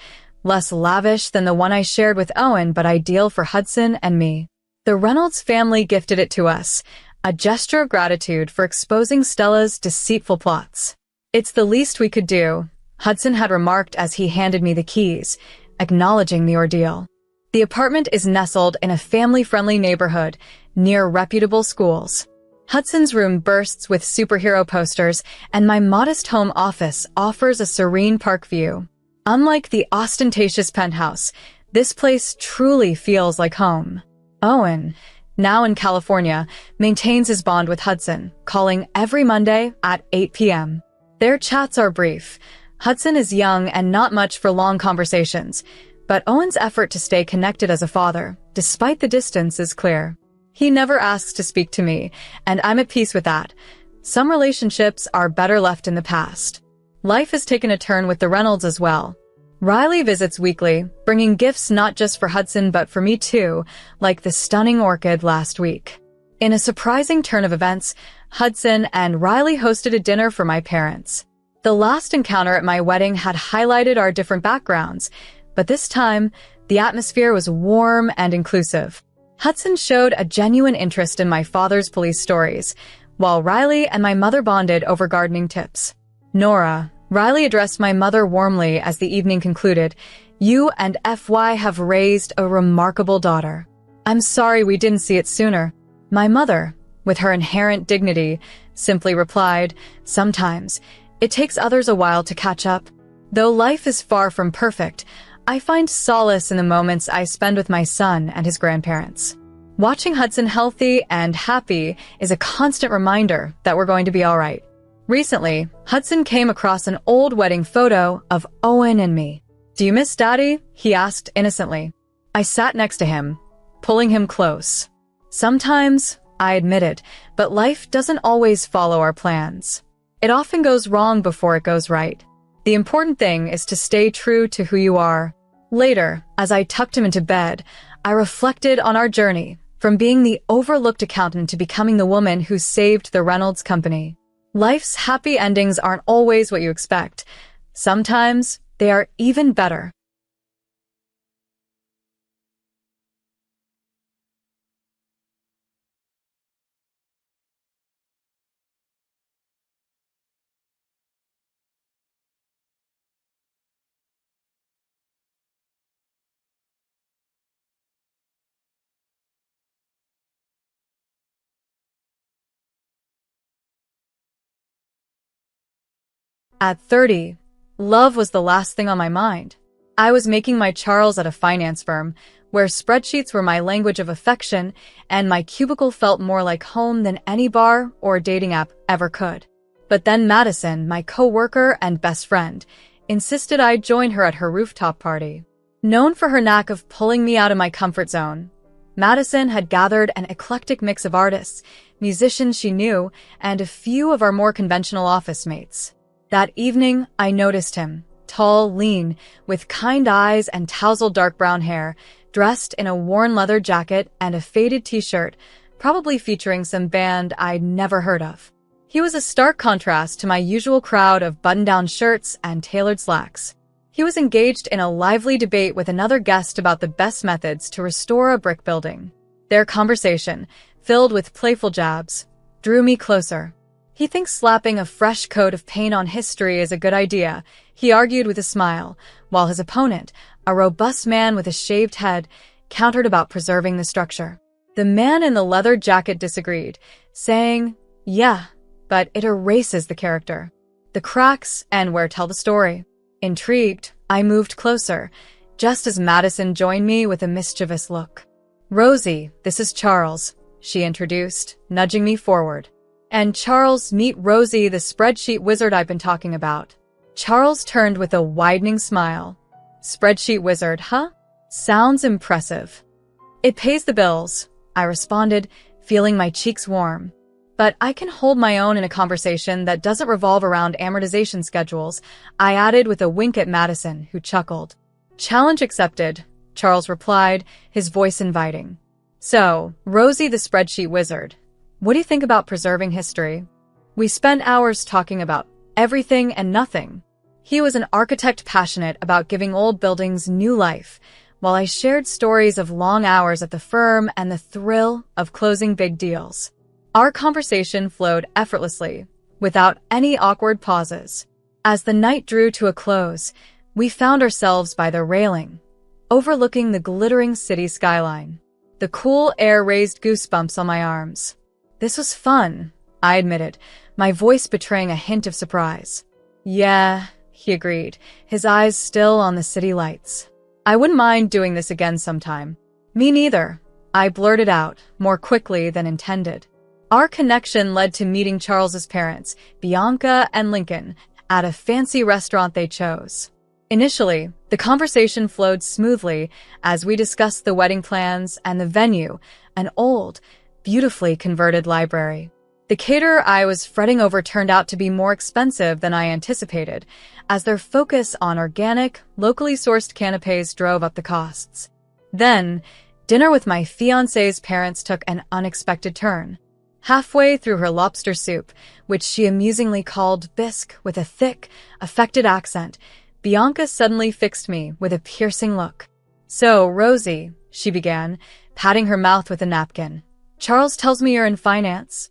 S2: less lavish than the one I shared with Owen, but ideal for Hudson and me. The Reynolds family gifted it to us, a gesture of gratitude for exposing Stella's deceitful plots. "It's the least we could do," Hudson had remarked as he handed me the keys, acknowledging the ordeal. The apartment is nestled in a family-friendly neighborhood near reputable schools. Hudson's room bursts with superhero posters, and my modest home office offers a serene park view. Unlike the ostentatious penthouse, this place truly feels like home. Owen, now in California, maintains his bond with Hudson, calling every Monday at 8 p.m. Their chats are brief. Hudson is young and not much for long conversations, but Owen's effort to stay connected as a father, despite the distance, is clear. He never asks to speak to me, and I'm at peace with that. Some relationships are better left in the past. Life has taken a turn with the Reynolds as well. Riley visits weekly, bringing gifts not just for Hudson but for me too, like the stunning orchid last week. In a surprising turn of events, Hudson and Riley hosted a dinner for my parents. The last encounter at my wedding had highlighted our different backgrounds, but this time, the atmosphere was warm and inclusive. Hudson showed a genuine interest in my father's police stories, while Riley and my mother bonded over gardening tips. Nora, Riley addressed my mother warmly as the evening concluded. "You and FY have raised a remarkable daughter. I'm sorry we didn't see it sooner." My mother, with her inherent dignity, simply replied, "Sometimes, it takes others a while to catch up. Though life is far from perfect, I find solace in the moments I spend with my son and his grandparents. Watching Hudson healthy and happy is a constant reminder that we're going to be all right." Recently, Hudson came across an old wedding photo of Owen and me. "Do you miss Daddy?" he asked innocently. I sat next to him, pulling him close. "Sometimes," I admitted, "but life doesn't always follow our plans. It often goes wrong before it goes right. The important thing is to stay true to who you are." Later, as I tucked him into bed, I reflected on our journey, from being the overlooked accountant to becoming the woman who saved the Reynolds Company. Life's happy endings aren't always what you expect. Sometimes, they are even better. At 30, love was the last thing on my mind. I was making my Charles at a finance firm, where spreadsheets were my language of affection, and my cubicle felt more like home than any bar or dating app ever could. But then Madison, my co-worker and best friend, insisted I join her at her rooftop party. Known for her knack of pulling me out of my comfort zone, Madison had gathered an eclectic mix of artists, musicians she knew, and a few of our more conventional office mates. That evening, I noticed him, tall, lean, with kind eyes and tousled dark brown hair, dressed in a worn leather jacket and a faded t-shirt, probably featuring some band I'd never heard of. He was a stark contrast to my usual crowd of button-down shirts and tailored slacks. He was engaged in a lively debate with another guest about the best methods to restore a brick building. Their conversation, filled with playful jabs, drew me closer. "He thinks slapping a fresh coat of paint on history is a good idea," he argued with a smile, while his opponent, a robust man with a shaved head, countered about preserving the structure. The man in the leather jacket disagreed, saying, "Yeah, but it erases the character, the cracks, and where tell the story." Intrigued, I moved closer, just as Madison joined me with a mischievous look. "Rosie, this is Charles," she introduced, nudging me forward. "And Charles, meet Rosie, the spreadsheet wizard I've been talking about." Charles turned with a widening smile. "Spreadsheet wizard, huh? Sounds impressive." "It pays the bills," I responded, feeling my cheeks warm. "But I can hold my own in a conversation that doesn't revolve around amortization schedules," I added with a wink at Madison, who chuckled. "Challenge accepted," Charles replied, his voice inviting. "So, Rosie the spreadsheet wizard, what do you think about preserving history?" We spent hours talking about everything and nothing. He was an architect passionate about giving old buildings new life, while I shared stories of long hours at the firm and the thrill of closing big deals. Our conversation flowed effortlessly, without any awkward pauses. As the night drew to a close, we found ourselves by the railing, overlooking the glittering city skyline. The cool air raised goosebumps on my arms. "This was fun," I admitted, my voice betraying a hint of surprise. "Yeah," he agreed, his eyes still on the city lights. "I wouldn't mind doing this again sometime." "Me neither," I blurted out, more quickly than intended. Our connection led to meeting Charles's parents, Bianca and Lincoln, at a fancy restaurant they chose. Initially, the conversation flowed smoothly as we discussed the wedding plans and the venue, an old, beautifully converted library. The caterer I was fretting over turned out to be more expensive than I anticipated, as their focus on organic, locally sourced canapes drove up the costs. Then, Dinner with my fiancé's parents took an unexpected turn. Halfway through her lobster soup, which she amusingly called bisque with a thick, affected accent, Bianca suddenly fixed me with a piercing look. "So, Rosie," she began, patting her mouth with a napkin. "Charles tells me you're in finance."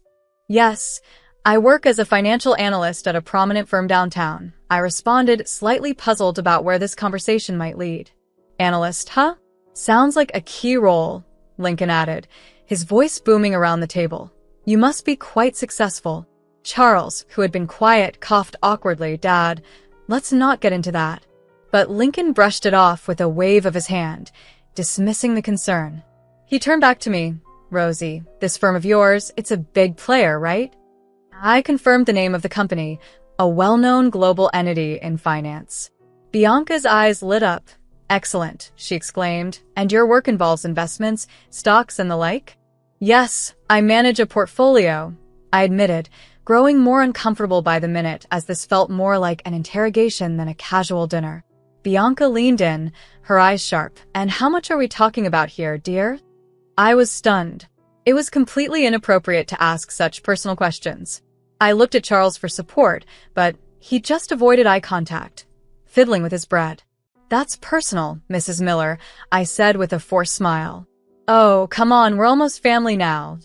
S2: "Yes, I work as a financial analyst at a prominent firm downtown," I responded, slightly puzzled about where this conversation might lead. "Analyst, huh? Sounds like a key role," Lincoln added, his voice booming around the table. "You must be quite successful." Charles, who had been quiet, coughed awkwardly. "Dad, let's not get into that." But Lincoln brushed it off with a wave of his hand, dismissing the concern. He turned back to me. "Rosie, this firm of yours, it's a big player, right?" I confirmed the name of the company, a well-known global entity in finance. Bianca's eyes lit up. "Excellent," she exclaimed. "And your work involves investments, stocks, and the like?" "Yes, I manage a portfolio," I admitted, growing more uncomfortable by the minute as this felt more like an interrogation than a casual dinner. Bianca leaned in, her eyes sharp. "And how much are we talking about here, dear?" I was stunned. It was completely inappropriate to ask such personal questions. I looked at Charles for support, but he just avoided eye contact, fiddling with his bread. "That's personal, Mrs. Miller," I said with a forced smile. "Oh, come on, we're almost family now,"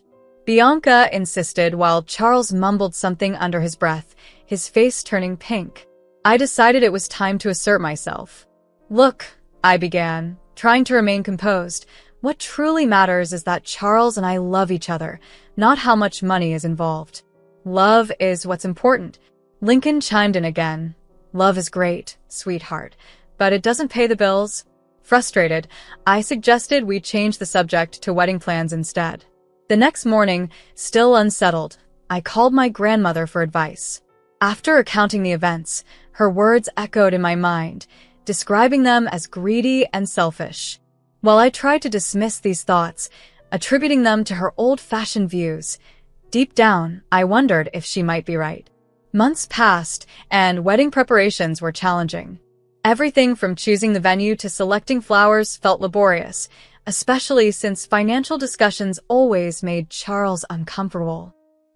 S2: Bianca insisted while Charles mumbled something under his breath, his face turning pink. I decided it was time to assert myself. "Look," I began, trying to remain composed, "what truly matters is that Charles and I love each other, not how much money is involved." "Love is what's important," Lincoln chimed in again. "Love is great, sweetheart, but it doesn't pay the bills." Frustrated, I suggested we change the subject to wedding plans instead. The next morning, still unsettled, I called my grandmother for advice. After recounting the events, her words echoed in my mind, describing them as greedy and selfish. While I tried to dismiss these thoughts, attributing them to her old-fashioned views, deep down, I wondered if she might be right. Months passed, and wedding preparations were challenging. Everything from choosing the venue to selecting flowers felt laborious, especially since financial discussions always made Charles uncomfortable.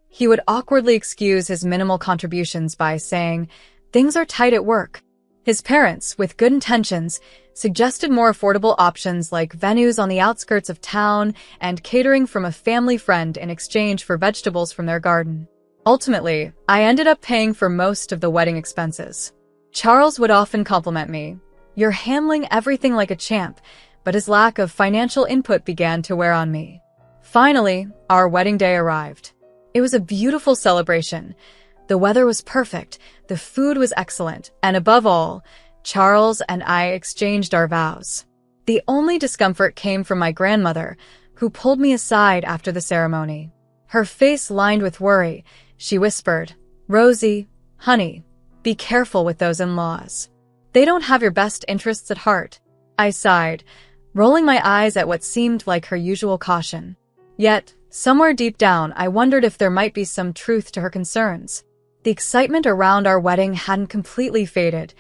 S2: He would awkwardly excuse his minimal contributions by saying, "Things are tight at work." His parents, with good intentions, suggested more affordable options like venues on the outskirts of town and catering from a family friend in exchange for vegetables from their garden. Ultimately, I ended up paying for most of the wedding expenses. Charles would often compliment me, "You're handling everything like a champ," but his lack of financial input began to wear on me. Finally, our wedding day arrived. It was a beautiful celebration. The weather was perfect, the food was excellent, and above all, Charles and I exchanged our vows. The only discomfort came from my grandmother, who pulled me aside after the ceremony. Her face lined with worry, she whispered, "Rosie, honey, be careful with those in-laws. They don't have your best interests at heart." I sighed, rolling my eyes at what seemed like her usual caution. Yet, somewhere deep down, I wondered if there might be some truth to her concerns. The excitement around our wedding hadn't completely faded.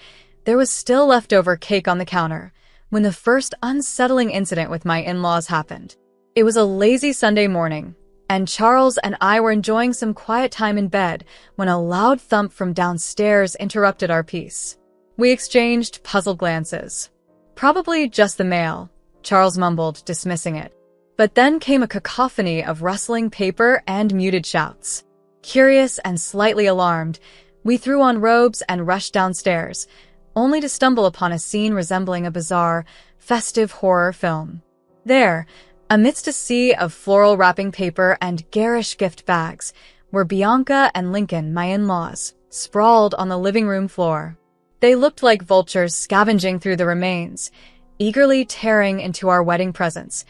S2: There was still leftover cake on the counter when the first unsettling incident with my in-laws happened. It was a lazy Sunday morning, and Charles and I were enjoying some quiet time in bed when a loud thump from downstairs interrupted our peace. We exchanged puzzled glances. "Probably just the mail," Charles mumbled, dismissing it. But then came a cacophony of rustling paper and muted shouts. Curious and slightly alarmed, we threw on robes and rushed downstairs, only to stumble upon a scene resembling a bizarre, festive horror film. There, amidst a sea of floral wrapping paper and garish gift bags, were Bianca and Lincoln, my in-laws, sprawled on the living room floor. They looked like vultures scavenging through the remains, eagerly tearing into our wedding presents,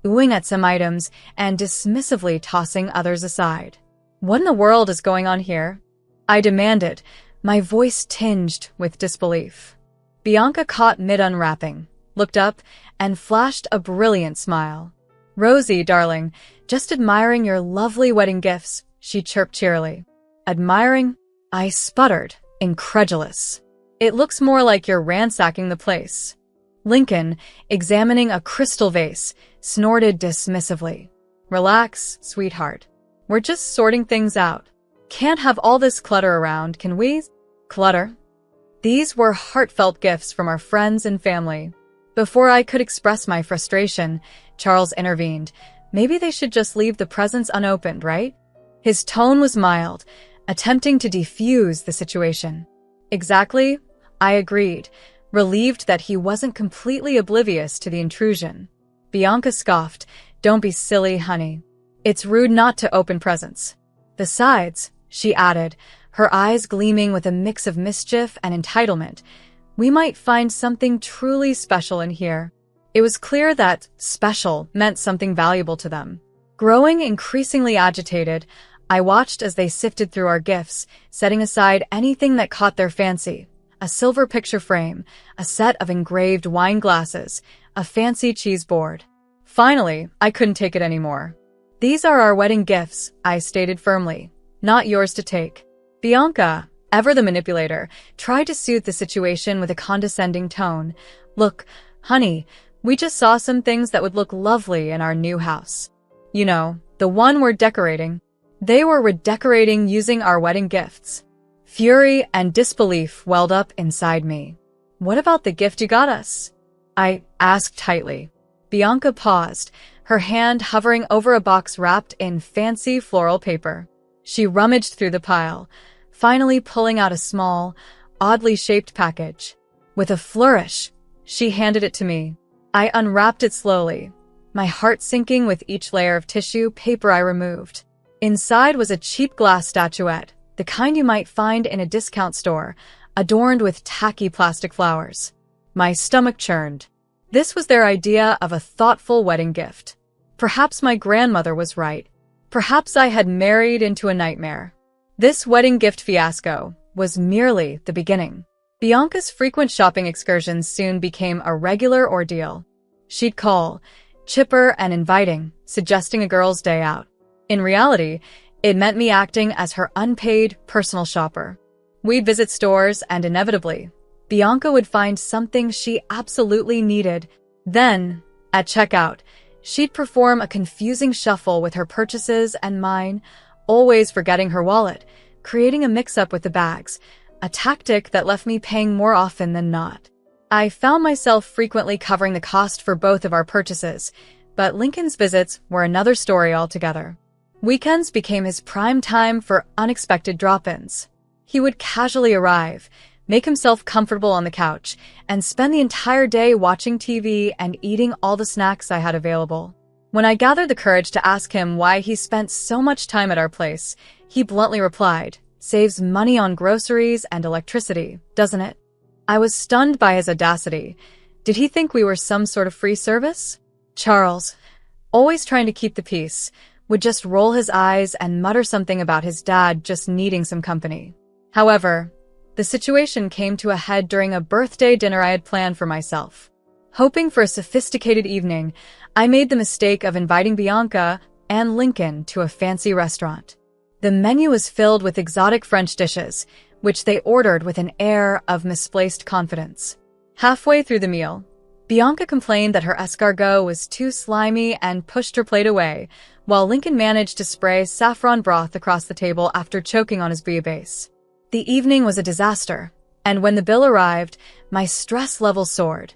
S2: oohing at some items and dismissively tossing others aside. "What in the world is going on here?" I demanded, my voice tinged with disbelief. Bianca caught mid-unwrapping, looked up, and flashed a brilliant smile. "Rosie, darling, just admiring your lovely wedding gifts," she chirped cheerily. "Admiring?" I sputtered, incredulous. "It looks more like you're ransacking the place." Lincoln, examining a crystal vase, snorted dismissively. Relax, sweetheart. We're just sorting things out. Can't have all this clutter around, can we? Clutter? These were heartfelt gifts from our friends and family. Before I could express my frustration, Charles intervened. Maybe they should just leave the presents unopened, right? His tone was mild, attempting to defuse the situation. Exactly, I agreed, relieved that he wasn't completely oblivious to the intrusion. Bianca scoffed. Don't be silly, honey. It's rude not to open presents. Besides, she added, her eyes gleaming with a mix of mischief and entitlement, we might find something truly special in here. It was clear that special meant something valuable to them. Growing increasingly agitated, I watched as they sifted through our gifts, setting aside anything that caught their fancy. A silver picture frame, a set of engraved wine glasses, a fancy cheese board. Finally, I couldn't take it anymore. These are our wedding gifts, I stated firmly. Not yours to take. Bianca, ever the manipulator, tried to soothe the situation with a condescending tone. Look, honey, we just saw some things that would look lovely in our new house. You know, the one we're decorating. They were redecorating using our wedding gifts. Fury and disbelief welled up inside me. What about the gift you got us? I asked tightly. Bianca paused, her hand hovering over a box wrapped in fancy floral paper. She rummaged through the pile, finally pulling out a small, oddly shaped package. With a flourish, she handed it to me. I unwrapped it slowly, my heart sinking with each layer of tissue paper I removed. Inside was a cheap glass statuette, the kind you might find in a discount store, adorned with tacky plastic flowers. My stomach churned. This was their idea of a thoughtful wedding gift. Perhaps my grandmother was right. Perhaps I had married into a nightmare. This wedding gift fiasco was merely the beginning. Bianca's frequent shopping excursions soon became a regular ordeal. She'd call, chipper and inviting, suggesting a girl's day out. In reality, it meant me acting as her unpaid personal shopper. We'd visit stores and inevitably, Bianca would find something she absolutely needed. Then, at checkout, she'd perform a confusing shuffle with her purchases and mine, always forgetting her wallet, creating a mix-up with the bags, a tactic that left me paying more often than not. I found myself frequently covering the cost for both of our purchases, but Lincoln's visits were another story altogether. Weekends became his prime time for unexpected drop-ins. He would casually arrive, make himself comfortable on the couch, and spend the entire day watching TV and eating all the snacks I had available. When I gathered the courage to ask him why he spent so much time at our place, he bluntly replied, "Saves money on groceries and electricity, doesn't it?" I was stunned by his audacity. Did he think we were some sort of free service? Charles, always trying to keep the peace, would just roll his eyes and mutter something about his dad just needing some company. However, the situation came to a head during a birthday dinner I had planned for myself. Hoping for a sophisticated evening, I made the mistake of inviting Bianca and Lincoln to a fancy restaurant. The menu was filled with exotic French dishes, which they ordered with an air of misplaced confidence. Halfway through the meal, Bianca complained that her escargot was too slimy and pushed her plate away, while Lincoln managed to spray saffron broth across the table after choking on his bouillabaisse. The evening was a disaster, and when the bill arrived, my stress level soared.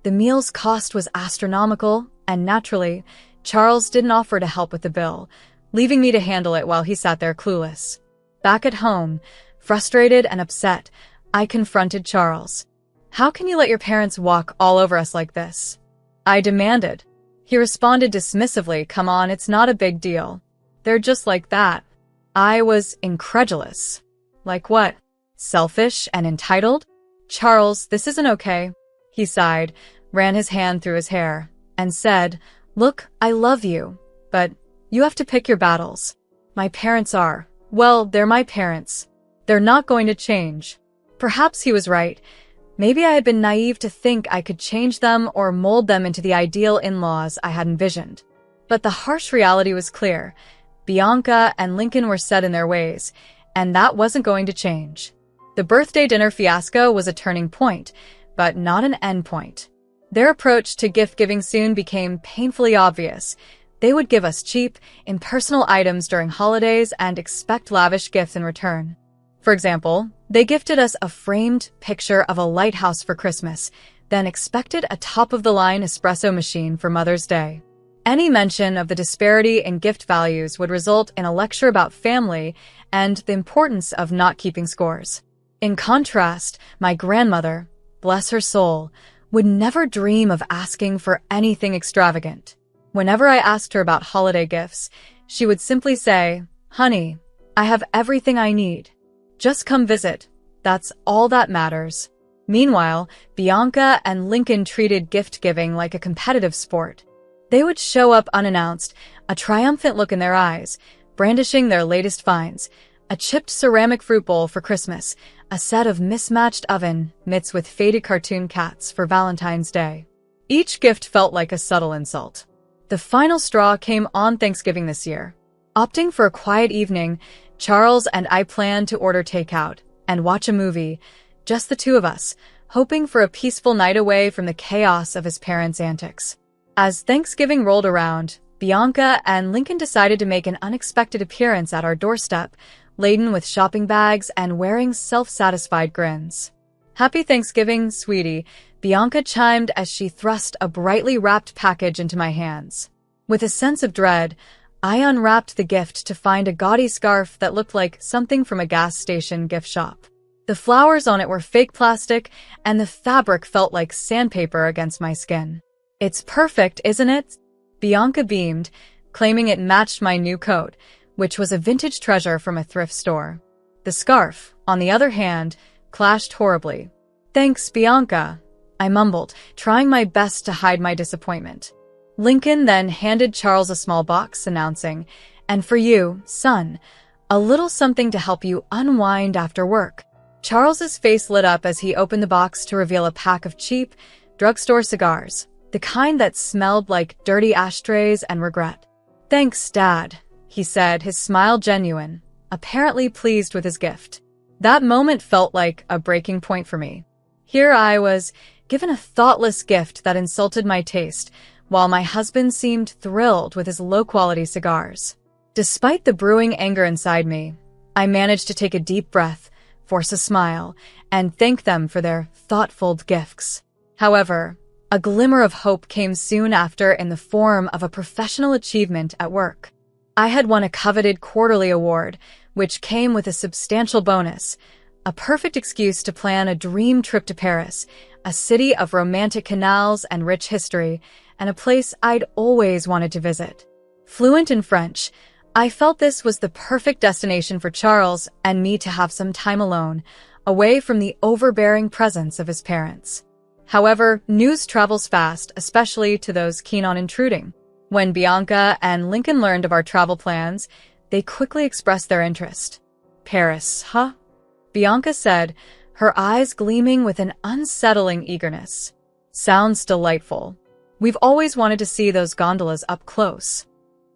S2: The meal's cost was astronomical, and naturally, Charles didn't offer to help with the bill, leaving me to handle it while he sat there clueless. Back at home, frustrated and upset, I confronted Charles. "How can you let your parents walk all over us like this?" I demanded. He responded dismissively, "Come on, it's not a big deal. They're just like that." I was incredulous. Like what? Selfish and entitled? "Charles, this isn't okay." He sighed, ran his hand through his hair, and said, "Look, I love you, but you have to pick your battles. My parents are, well, they're my parents. They're not going to change." Perhaps he was right. Maybe I had been naive to think I could change them or mold them into the ideal in-laws I had envisioned. But the harsh reality was clear. Bianca and Lincoln were set in their ways, and that wasn't going to change. The birthday dinner fiasco was a turning point, but not an end point. Their approach to gift-giving soon became painfully obvious. They would give us cheap, impersonal items during holidays and expect lavish gifts in return. For example, they gifted us a framed picture of a lighthouse for Christmas, then expected a top-of-the-line espresso machine for Mother's Day. Any mention of the disparity in gift values would result in a lecture about family and the importance of not keeping scores. In contrast, my grandmother, bless her soul, would never dream of asking for anything extravagant. Whenever I asked her about holiday gifts, she would simply say, "Honey, I have everything I need. Just come visit. That's all that matters." Meanwhile, Bianca and Lincoln treated gift-giving like a competitive sport. They would show up unannounced, a triumphant look in their eyes, brandishing their latest finds: a chipped ceramic fruit bowl for Christmas, a set of mismatched oven mitts with faded cartoon cats for Valentine's Day. Each gift felt like a subtle insult. The final straw came on Thanksgiving this year. Opting for a quiet evening, Charles and I planned to order takeout and watch a movie, just the two of us, hoping for a peaceful night away from the chaos of his parents' antics. As Thanksgiving rolled around, Bianca and Lincoln decided to make an unexpected appearance at our doorstep, laden with shopping bags and wearing self-satisfied grins. "Happy Thanksgiving, sweetie," Bianca chimed as she thrust a brightly wrapped package into my hands. With a sense of dread, I unwrapped the gift to find a gaudy scarf that looked like something from a gas station gift shop. The flowers on it were fake plastic, and the fabric felt like sandpaper against my skin. "It's perfect, isn't it?" Bianca beamed, claiming it matched my new coat, which was a vintage treasure from a thrift store. The scarf, on the other hand, clashed horribly. "Thanks, Bianca," I mumbled, trying my best to hide my disappointment. Lincoln then handed Charles a small box, announcing, "And for you, son, a little something to help you unwind after work." Charles's face lit up as he opened the box to reveal a pack of cheap, drugstore cigars, the kind that smelled like dirty ashtrays and regret. "Thanks, Dad," he said, his smile genuine, apparently pleased with his gift. That moment felt like a breaking point for me. Here I was, given a thoughtless gift that insulted my taste, while my husband seemed thrilled with his low-quality cigars. Despite the brewing anger inside me, I managed to take a deep breath, force a smile, and thank them for their thoughtful gifts. However, a glimmer of hope came soon after in the form of a professional achievement at work. I had won a coveted quarterly award, which came with a substantial bonus, a perfect excuse to plan a dream trip to Paris, a city of romantic canals and rich history, and a place I'd always wanted to visit. Fluent in French, I felt this was the perfect destination for Charles and me to have some time alone, away from the overbearing presence of his parents. However, news travels fast, especially to those keen on intruding. When Bianca and Lincoln learned of our travel plans, they quickly expressed their interest. "Paris, huh?" Bianca said, her eyes gleaming with an unsettling eagerness. "Sounds delightful. We've always wanted to see those gondolas up close."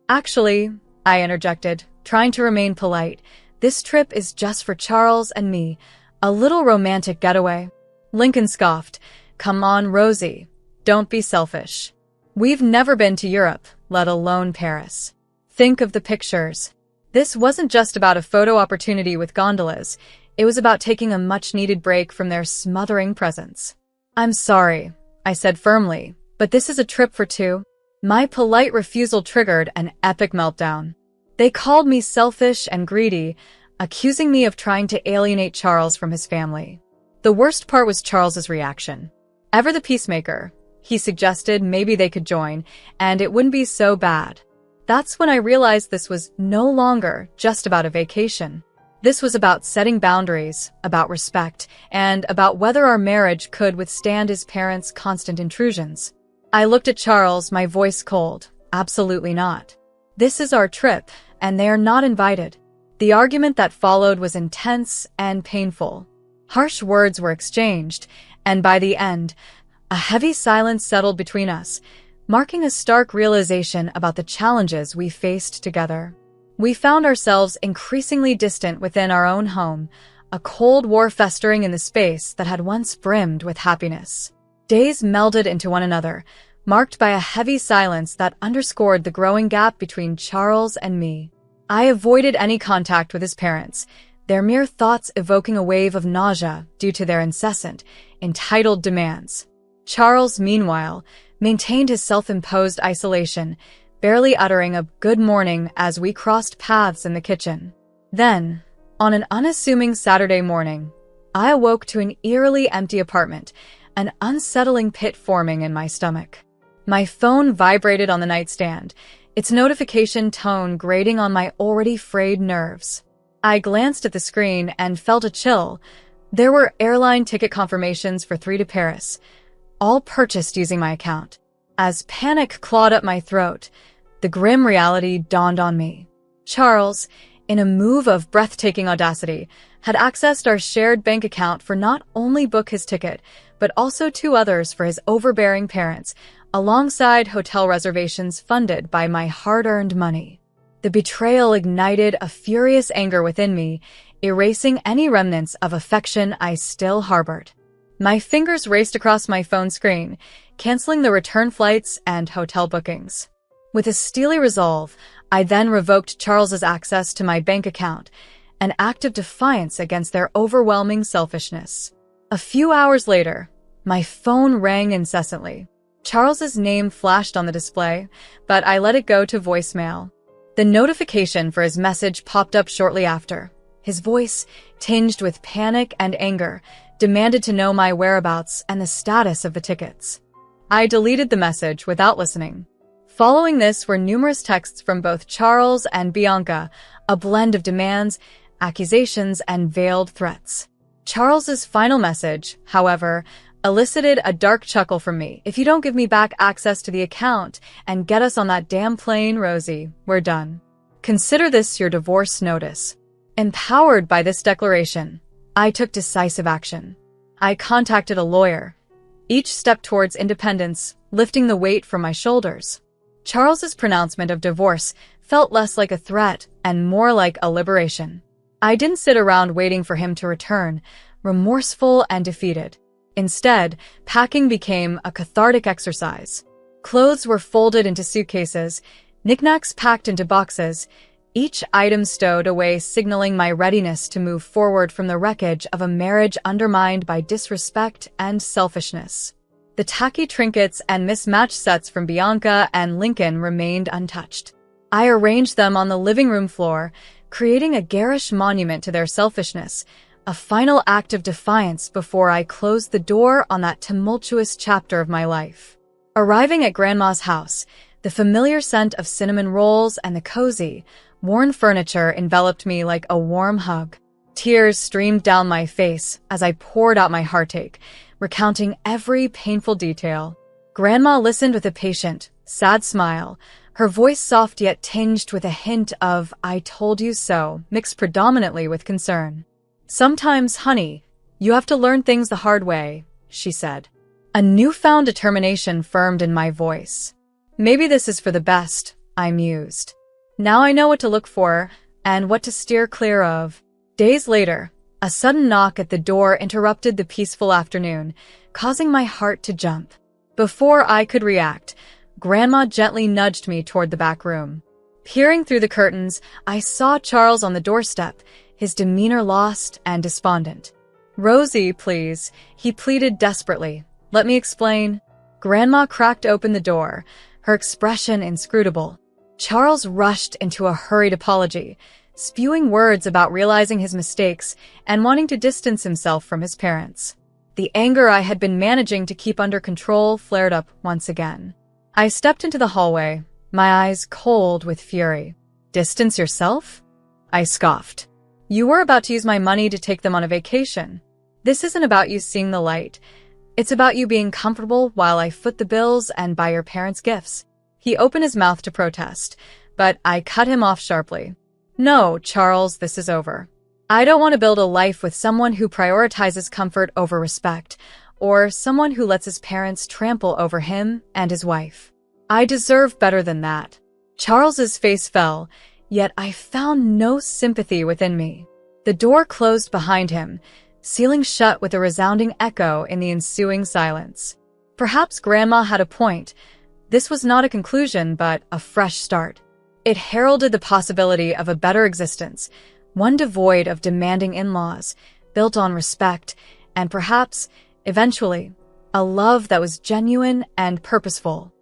S2: "Actually," I interjected, trying to remain polite, "this trip is just for Charles and me, a little romantic getaway." Lincoln scoffed, "Come on, Rosie. Don't be selfish. We've never been to Europe, let alone Paris. Think of the pictures." This wasn't just about a photo opportunity with gondolas. It was about taking a much-needed break from their smothering presence. "I'm sorry," I said firmly, "but this is a trip for two." My polite refusal triggered an epic meltdown. They called me selfish and greedy, accusing me of trying to alienate Charles from his family. The worst part was Charles's reaction. Ever the peacemaker, he suggested maybe they could join, and it wouldn't be so bad. That's when I realized this was no longer just about a vacation. This was about setting boundaries, about respect, and about whether our marriage could withstand his parents' constant intrusions. I looked at Charles, my voice cold. "Absolutely not. This is our trip, and they are not invited." The argument that followed was intense and painful. Harsh words were exchanged, and by the end, a heavy silence settled between us, marking a stark realization about the challenges we faced together. We found ourselves increasingly distant within our own home, a cold war festering in the space that had once brimmed with happiness. Days melded into one another, marked by a heavy silence that underscored the growing gap between Charles and me. I avoided any contact with his parents, their mere thoughts evoking a wave of nausea due to their incessant, entitled demands. Charles, meanwhile, maintained his self-imposed isolation, barely uttering a good morning as we crossed paths in the kitchen. Then, on an unassuming Saturday morning, I awoke to an eerily empty apartment, an unsettling pit forming in my stomach. My phone vibrated on the nightstand, its notification tone grating on my already frayed nerves. I glanced at the screen and felt a chill. There were airline ticket confirmations for 3 to Paris, all purchased using my account. As panic clawed up my throat, the grim reality dawned on me. Charles, in a move of breathtaking audacity, had accessed our shared bank account for not only book his ticket, but also 2 others for his overbearing parents, alongside hotel reservations funded by my hard-earned money. The betrayal ignited a furious anger within me, erasing any remnants of affection I still harbored. My fingers raced across my phone screen, canceling the return flights and hotel bookings. With a steely resolve, I then revoked Charles's access to my bank account, an act of defiance against their overwhelming selfishness. A few hours later, my phone rang incessantly. Charles's name flashed on the display, but I let it go to voicemail. The notification for his message popped up shortly after. His voice, tinged with panic and anger, demanded to know my whereabouts and the status of the tickets. I deleted the message without listening. Following this were numerous texts from both Charles and Bianca, a blend of demands, accusations, and veiled threats. Charles's final message, however, elicited a dark chuckle from me. "If you don't give me back access to the account and get us on that damn plane, Rosie, we're done. Consider this your divorce notice." Empowered by this declaration, I took decisive action. I contacted a lawyer, each step towards independence, lifting the weight from my shoulders. Charles's pronouncement of divorce felt less like a threat and more like a liberation. I didn't sit around waiting for him to return, remorseful and defeated. Instead, packing became a cathartic exercise. Clothes were folded into suitcases, knickknacks packed into boxes, each item stowed away, signaling my readiness to move forward from the wreckage of a marriage undermined by disrespect and selfishness. The tacky trinkets and mismatched sets from Bianca and Lincoln remained untouched. I arranged them on the living room floor, creating a garish monument to their selfishness, a final act of defiance before I closed the door on that tumultuous chapter of my life. Arriving at Grandma's house, the familiar scent of cinnamon rolls and the cozy, worn furniture enveloped me like a warm hug. Tears streamed down my face as I poured out my heartache, recounting every painful detail. Grandma listened with a patient, sad smile, her voice soft yet tinged with a hint of "I told you so," mixed predominantly with concern. "Sometimes, honey, you have to learn things the hard way," she said. A newfound determination firmed in my voice. "Maybe this is for the best," I mused. "Now I know what to look for and what to steer clear of." Days later, a sudden knock at the door interrupted the peaceful afternoon, causing my heart to jump. Before I could react, Grandma gently nudged me toward the back room. Peering through the curtains, I saw Charles on the doorstep, his demeanor lost and despondent. "Rosie, please," he pleaded desperately. "Let me explain." Grandma cracked open the door, her expression inscrutable. Charles rushed into a hurried apology, spewing words about realizing his mistakes and wanting to distance himself from his parents. The anger I had been managing to keep under control flared up once again. I stepped into the hallway, my eyes cold with fury. "Distance yourself?" I scoffed. "You were about to use my money to take them on a vacation. This isn't about you seeing the light. It's about you being comfortable while I foot the bills and buy your parents gifts." He opened his mouth to protest, but I cut him off sharply. "No, Charles, this is over. I don't want to build a life with someone who prioritizes comfort over respect, or someone who lets his parents trample over him and his wife. I deserve better than that." Charles's face fell, yet I found no sympathy within me. The door closed behind him, sealing shut with a resounding echo in the ensuing silence. Perhaps Grandma had a point. This was not a conclusion, but a fresh start. It heralded the possibility of a better existence, one devoid of demanding in-laws, built on respect, and perhaps, eventually, a love that was genuine and purposeful.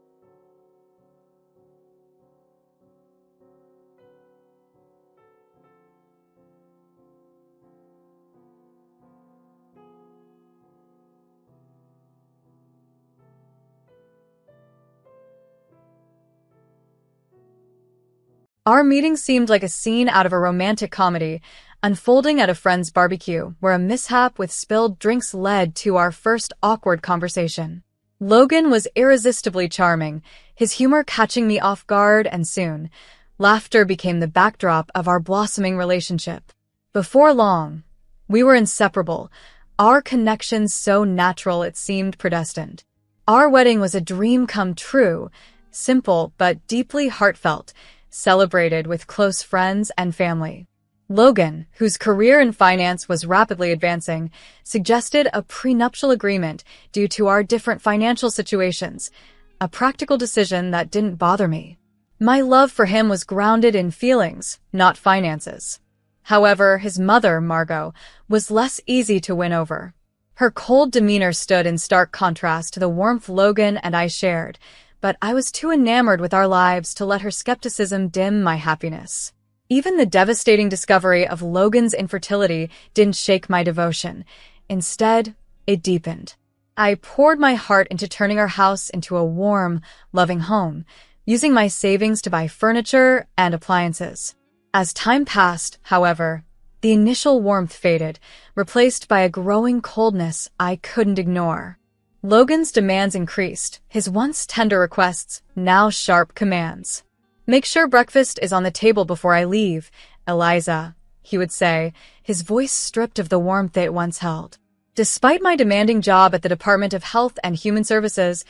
S2: Our meeting seemed like a scene out of a romantic comedy, unfolding at a friend's barbecue, where a mishap with spilled drinks led to our first awkward conversation. Logan was irresistibly charming, his humor catching me off guard, and soon, laughter became the backdrop of our blossoming relationship. Before long, we were inseparable, our connection so natural it seemed predestined. Our wedding was a dream come true, simple but deeply heartfelt, celebrated with close friends and family. Logan, whose career in finance was rapidly advancing, suggested a prenuptial agreement due to our different financial situations, a practical decision that didn't bother me. My love for him was grounded in feelings, not finances. However, his mother, Margot, was less easy to win over. Her cold demeanor stood in stark contrast to the warmth Logan and I shared, but I was too enamored with our lives to let her skepticism dim my happiness. Even the devastating discovery of Logan's infertility didn't shake my devotion. Instead, it deepened. I poured my heart into turning our house into a warm, loving home, using my savings to buy furniture and appliances. As time passed, however, the initial warmth faded, replaced by a growing coldness I couldn't ignore. Logan's demands increased, his once tender requests now sharp commands. "Make sure breakfast is on the table before I leave, Eliza," he would say, his voice stripped of the warmth it once held. Despite my demanding job at the Department of Health and Human Services,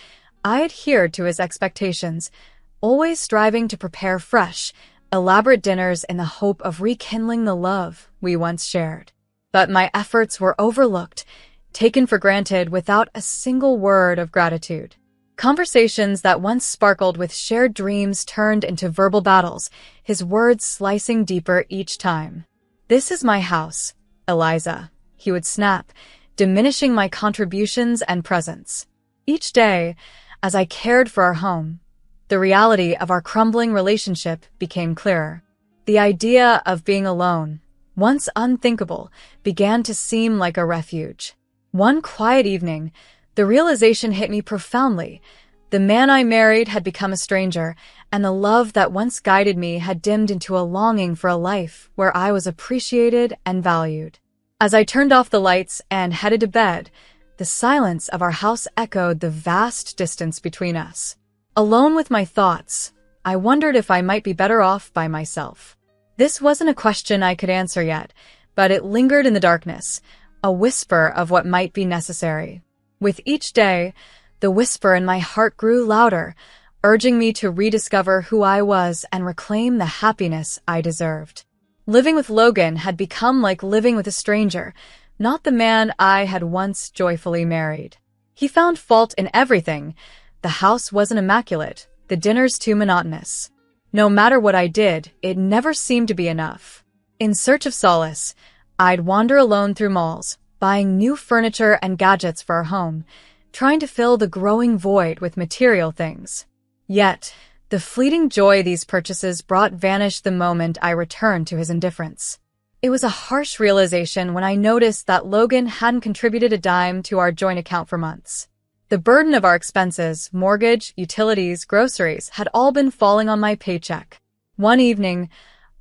S2: I adhered to his expectations, always striving to prepare fresh, elaborate dinners in the hope of rekindling the love we once shared. But my efforts were overlooked, taken for granted without a single word of gratitude. Conversations that once sparkled with shared dreams turned into verbal battles, his words slicing deeper each time. "This is my house, Eliza," he would snap, diminishing my contributions and presence. Each day, as I cared for our home, the reality of our crumbling relationship became clearer. The idea of being alone, once unthinkable, began to seem like a refuge. One quiet evening, the realization hit me profoundly. The man I married had become a stranger, and the love that once guided me had dimmed into a longing for a life where I was appreciated and valued. As I turned off the lights and headed to bed, the silence of our house echoed the vast distance between us. Alone with my thoughts, I wondered if I might be better off by myself. This wasn't a question I could answer yet, but it lingered in the darkness, a whisper of what might be necessary. With each day, the whisper in my heart grew louder, urging me to rediscover who I was and reclaim the happiness I deserved. Living with Logan had become like living with a stranger, not the man I had once joyfully married. He found fault in everything. The house wasn't immaculate, the dinners too monotonous. No matter what I did, it never seemed to be enough. In search of solace, I'd wander alone through malls, buying new furniture and gadgets for our home, trying to fill the growing void with material things. Yet, the fleeting joy these purchases brought vanished the moment I returned to his indifference. It was a harsh realization when I noticed that Logan hadn't contributed a dime to our joint account for months. The burden of our expenses, mortgage, utilities, groceries, had all been falling on my paycheck. One evening,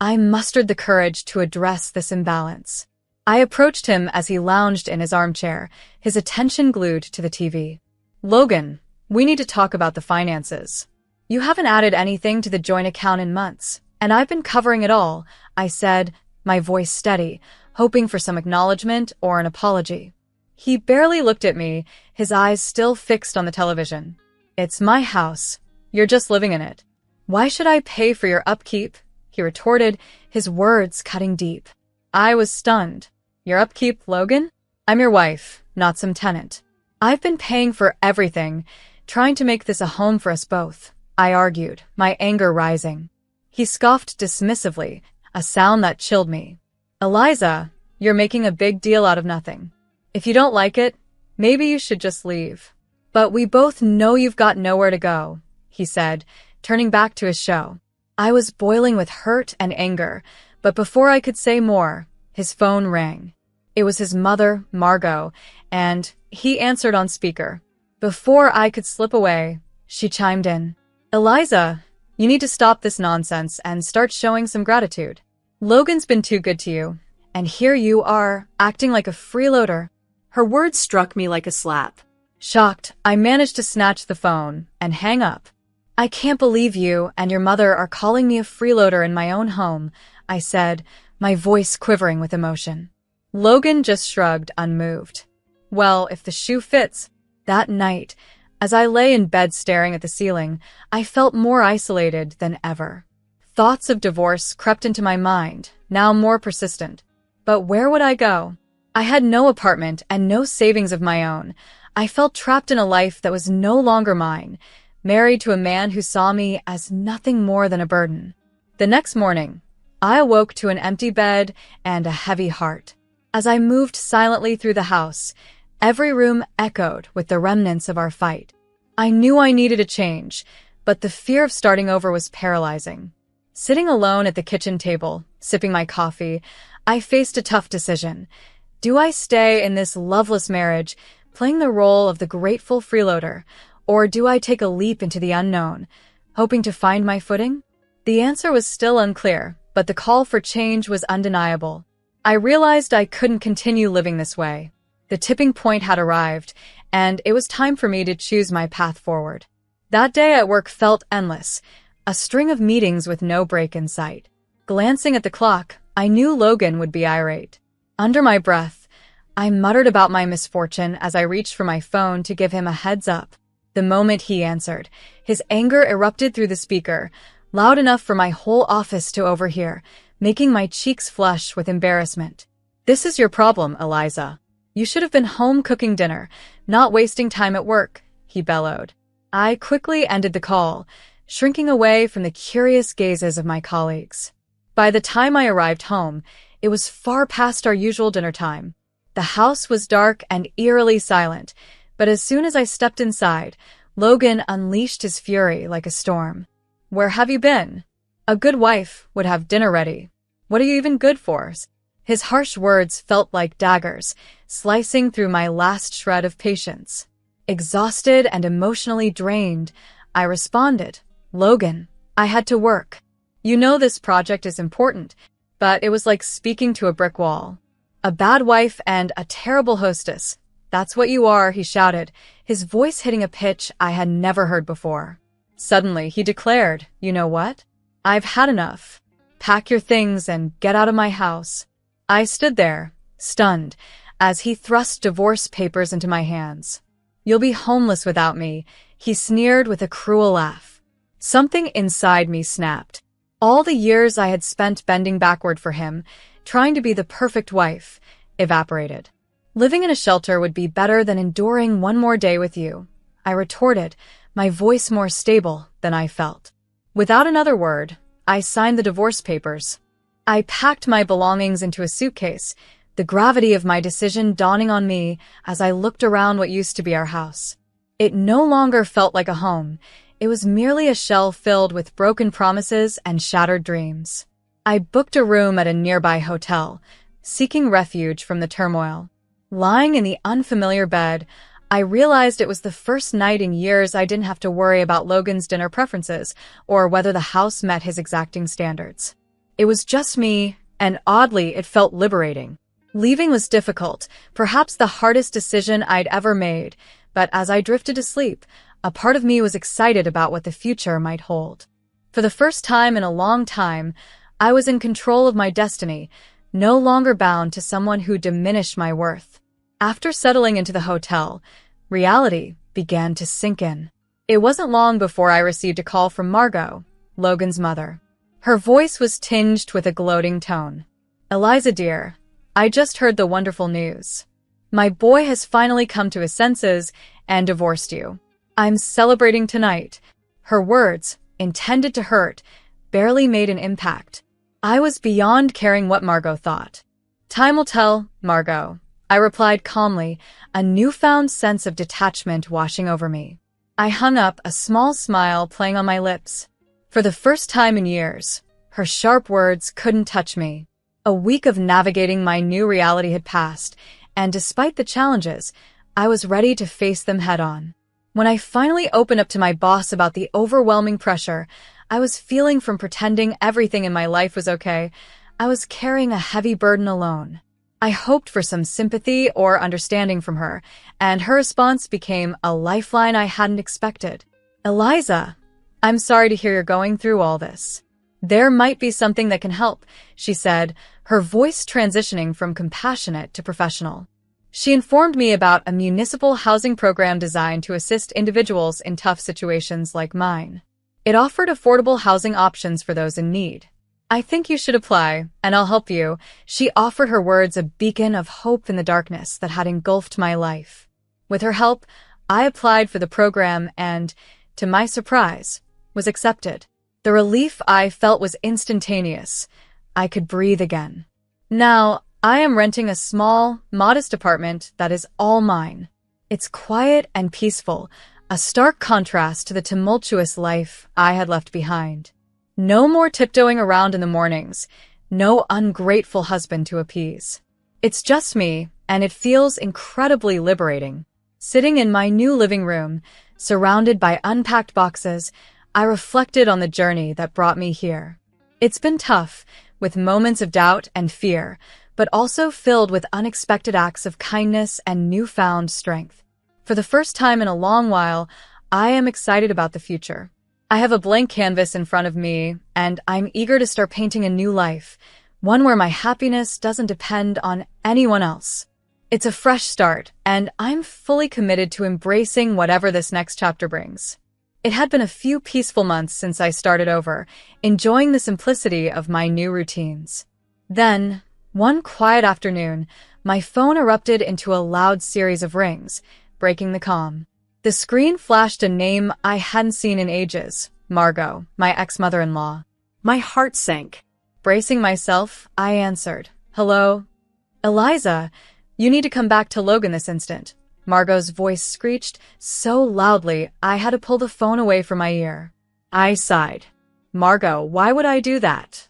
S2: I mustered the courage to address this imbalance. I approached him as he lounged in his armchair, his attention glued to the TV. "Logan, we need to talk about the finances. You haven't added anything to the joint account in months, and I've been covering it all," I said, my voice steady, hoping for some acknowledgement or an apology. He barely looked at me, his eyes still fixed on the television. "It's my house. You're just living in it. Why should I pay for your upkeep?" he retorted, his words cutting deep. I was stunned. "Your upkeep, Logan? I'm your wife, not some tenant. I've been paying for everything, trying to make this a home for us both, I argued, my anger rising. He scoffed dismissively, a sound that chilled me. Eliza, you're making a big deal out of nothing. If you don't like it, maybe you should just leave. But we both know you've got nowhere to go, he said, turning back to his show. I was boiling with hurt and anger, but before I could say more, his phone rang. It was his mother, Margot, and he answered on speaker. Before I could slip away, she chimed in. Eliza, you need to stop this nonsense and start showing some gratitude. Logan's been too good to you, and here you are, acting like a freeloader.
S3: Her words struck me like a slap.
S2: Shocked, I managed to snatch the phone and hang up. I can't believe you and your mother are calling me a freeloader in my own home, I said, my voice quivering with emotion. Logan just shrugged, unmoved. Well, if the shoe fits. That night, as I lay in bed staring at the ceiling, I felt more isolated than ever. Thoughts of divorce crept into my mind, now more persistent. But where would I go? I had no apartment and no savings of my own. I felt trapped in a life that was no longer mine, married to a man who saw me as nothing more than a burden. The next morning, I awoke to an empty bed and a heavy heart. As I moved silently through the house, every room echoed with the remnants of our fight. I knew I needed a change, but the fear of starting over was paralyzing. Sitting alone at the kitchen table, sipping my coffee, I faced a tough decision. Do I stay in this loveless marriage, playing the role of the grateful freeloader, or do I take a leap into the unknown, hoping to find my footing? The answer was still unclear, but the call for change was undeniable. I realized I couldn't continue living this way. The tipping point had arrived, and it was time for me to choose my path forward. That day at work felt endless, a string of meetings with no break in sight. Glancing at the clock, I knew Logan would be irate. Under my breath, I muttered about my misfortune as I reached for my phone to give him a heads up. The moment he answered, his anger erupted through the speaker, loud enough for my whole office to overhear, making my cheeks flush with embarrassment. This is your problem, Eliza. You should have been home cooking dinner, not wasting time at work, he bellowed. I quickly ended the call, shrinking away from the curious gazes of my colleagues. By the time I arrived home, it was far past our usual dinner time. The house was dark and eerily silent, but as soon as I stepped inside, Logan unleashed his fury like a storm. Where have you been? A good wife would have dinner ready. What are you even good for? His harsh words felt like daggers, slicing through my last shred of patience. Exhausted and emotionally drained, I responded, Logan, I had to work. You know this project is important, but it was like speaking to a brick wall. A bad wife and a terrible hostess. That's what you are, he shouted, his voice hitting a pitch I had never heard before. Suddenly, he declared, you know what? I've had enough. Pack your things and get out of my house. I stood there, stunned, as he thrust divorce papers into my hands. You'll be homeless without me, he sneered with a cruel laugh. Something inside me snapped. All the years I had spent bending backward for him, trying to be the perfect wife, evaporated. Living in a shelter would be better than enduring one more day with you, I retorted, my voice more stable than I felt. Without another word, I signed the divorce papers. I packed my belongings into a suitcase, the gravity of my decision dawning on me as I looked around what used to be our house. It no longer felt like a home. It was merely a shell filled with broken promises and shattered dreams. I booked a room at a nearby hotel, seeking refuge from the turmoil. Lying in the unfamiliar bed, I realized it was the first night in years I didn't have to worry about Logan's dinner preferences or whether the house met his exacting standards. It was just me, and oddly, it felt liberating. Leaving was difficult, perhaps the hardest decision I'd ever made, but as I drifted to sleep, a part of me was excited about what the future might hold. For the first time in a long time, I was in control of my destiny, no longer bound to someone who diminished my worth. After settling into the hotel, reality began to sink in. It wasn't long before I received a call from Margot, Logan's mother. Her voice was tinged with a gloating tone. Eliza dear, I just heard the wonderful news. My boy has finally come to his senses and divorced you. I'm celebrating tonight." Her words, intended to hurt, barely made an impact. I was beyond caring what Margot thought. "Time will tell, Margot," I replied calmly, a newfound sense of detachment washing over me. I hung up, a small smile playing on my lips. For the first time in years, her sharp words couldn't touch me. A week of navigating my new reality had passed, and despite the challenges, I was ready to face them head-on. When I finally opened up to my boss about the overwhelming pressure I was feeling from pretending everything in my life was okay, I was carrying a heavy burden alone. I hoped for some sympathy or understanding from her, and her response became a lifeline I hadn't expected. "Eliza, I'm sorry to hear you're going through all this. There might be something that can help," she said, her voice transitioning from compassionate to professional. She informed me about a municipal housing program designed to assist individuals in tough situations like mine. It offered affordable housing options for those in need. "I think you should apply, and I'll help you," she offered, her words a beacon of hope in the darkness that had engulfed my life. With her help, I applied for the program and, to my surprise, was accepted. The relief I felt was instantaneous. I could breathe again. Now, I am renting a small, modest apartment that is all mine. It's quiet and peaceful, a stark contrast to the tumultuous life I had left behind. No more tiptoeing around in the mornings, no ungrateful husband to appease. It's just me, and it feels incredibly liberating. Sitting in my new living room, surrounded by unpacked boxes, I reflected on the journey that brought me here. It's been tough, with moments of doubt and fear, but also filled with unexpected acts of kindness and newfound strength. For the first time in a long while, I am excited about the future. I have a blank canvas in front of me, and I'm eager to start painting a new life, one where my happiness doesn't depend on anyone else. It's a fresh start, and I'm fully committed to embracing whatever this next chapter brings. It had been a few peaceful months since I started over, enjoying the simplicity of my new routines. Then, one quiet afternoon, my phone erupted into a loud series of rings, breaking the calm. The screen flashed a name I hadn't seen in ages, Margot, my ex-mother-in-law.
S3: My heart sank.
S2: Bracing myself, I answered, "Hello?" "Eliza, you need to come back to Logan this instant." Margot's voice screeched so loudly I had to pull the phone away from my ear. I sighed. "Margot, why would I do that?"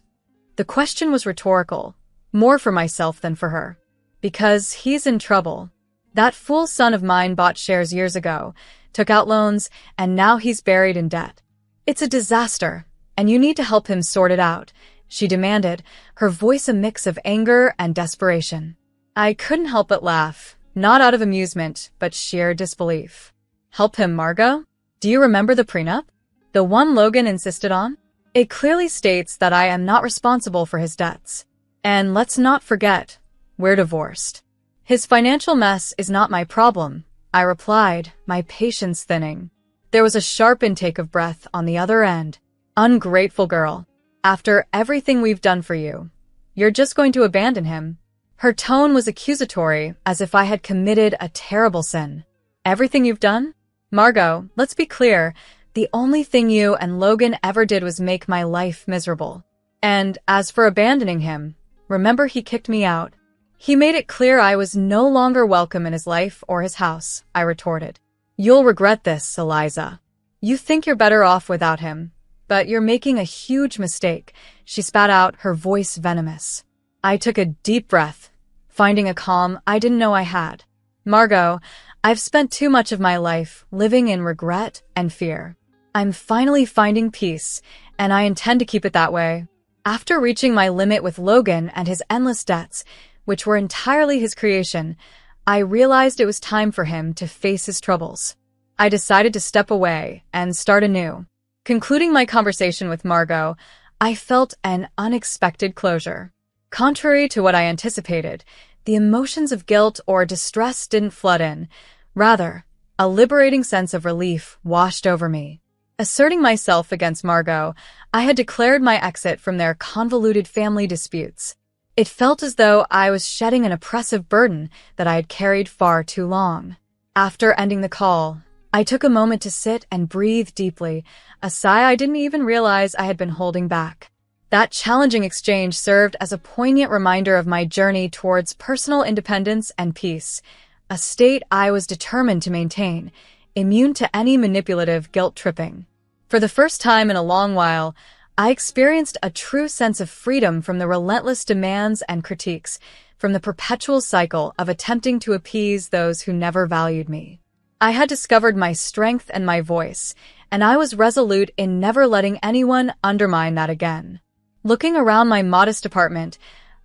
S2: The question was rhetorical, more for myself than for her. "Because he's in trouble. That fool son of mine bought shares years ago, took out loans, and now he's buried in debt. It's a disaster, and you need to help him sort it out," she demanded, her voice a mix of anger and desperation. I couldn't help but laugh, not out of amusement, but sheer disbelief. "Help him, Margot? Do you remember the prenup? The one Logan insisted on? It clearly states that I am not responsible for his debts. And let's not forget, we're divorced. His financial mess is not my problem," I replied, my patience thinning. There was a sharp intake of breath on the other end. "Ungrateful girl. After everything we've done for you, you're just going to abandon him?" Her tone was accusatory, as if I had committed a terrible sin. "Everything you've done? Margot, let's be clear. The only thing you and Logan ever did was make my life miserable. And as for abandoning him, remember he kicked me out. He made it clear I was no longer welcome in his life or his house," I retorted. "You'll regret this, Eliza. You think you're better off without him, but you're making a huge mistake," she spat out, her voice venomous. I took a deep breath, finding a calm I didn't know I had. "Margot, I've spent too much of my life living in regret and fear. I'm finally finding peace, and I intend to keep it that way. After reaching my limit with Logan and his endless debts, which were entirely his creation, I realized it was time for him to face his troubles. I decided to step away and start anew." Concluding my conversation with Margot, I felt an unexpected closure. Contrary to what I anticipated, the emotions of guilt or distress didn't flood in. Rather, a liberating sense of relief washed over me. Asserting myself against Margot, I had declared my exit from their convoluted family disputes. It felt as though I was shedding an oppressive burden that I had carried far too long. After ending the call, I took a moment to sit and breathe deeply, a sigh I didn't even realize I had been holding back. That challenging exchange served as a poignant reminder of my journey towards personal independence and peace, a state I was determined to maintain, immune to any manipulative guilt-tripping. For the first time in a long while, I experienced a true sense of freedom from the relentless demands and critiques, from the perpetual cycle of attempting to appease those who never valued me. I had discovered my strength and my voice, and I was resolute in never letting anyone undermine that again. Looking around my modest apartment,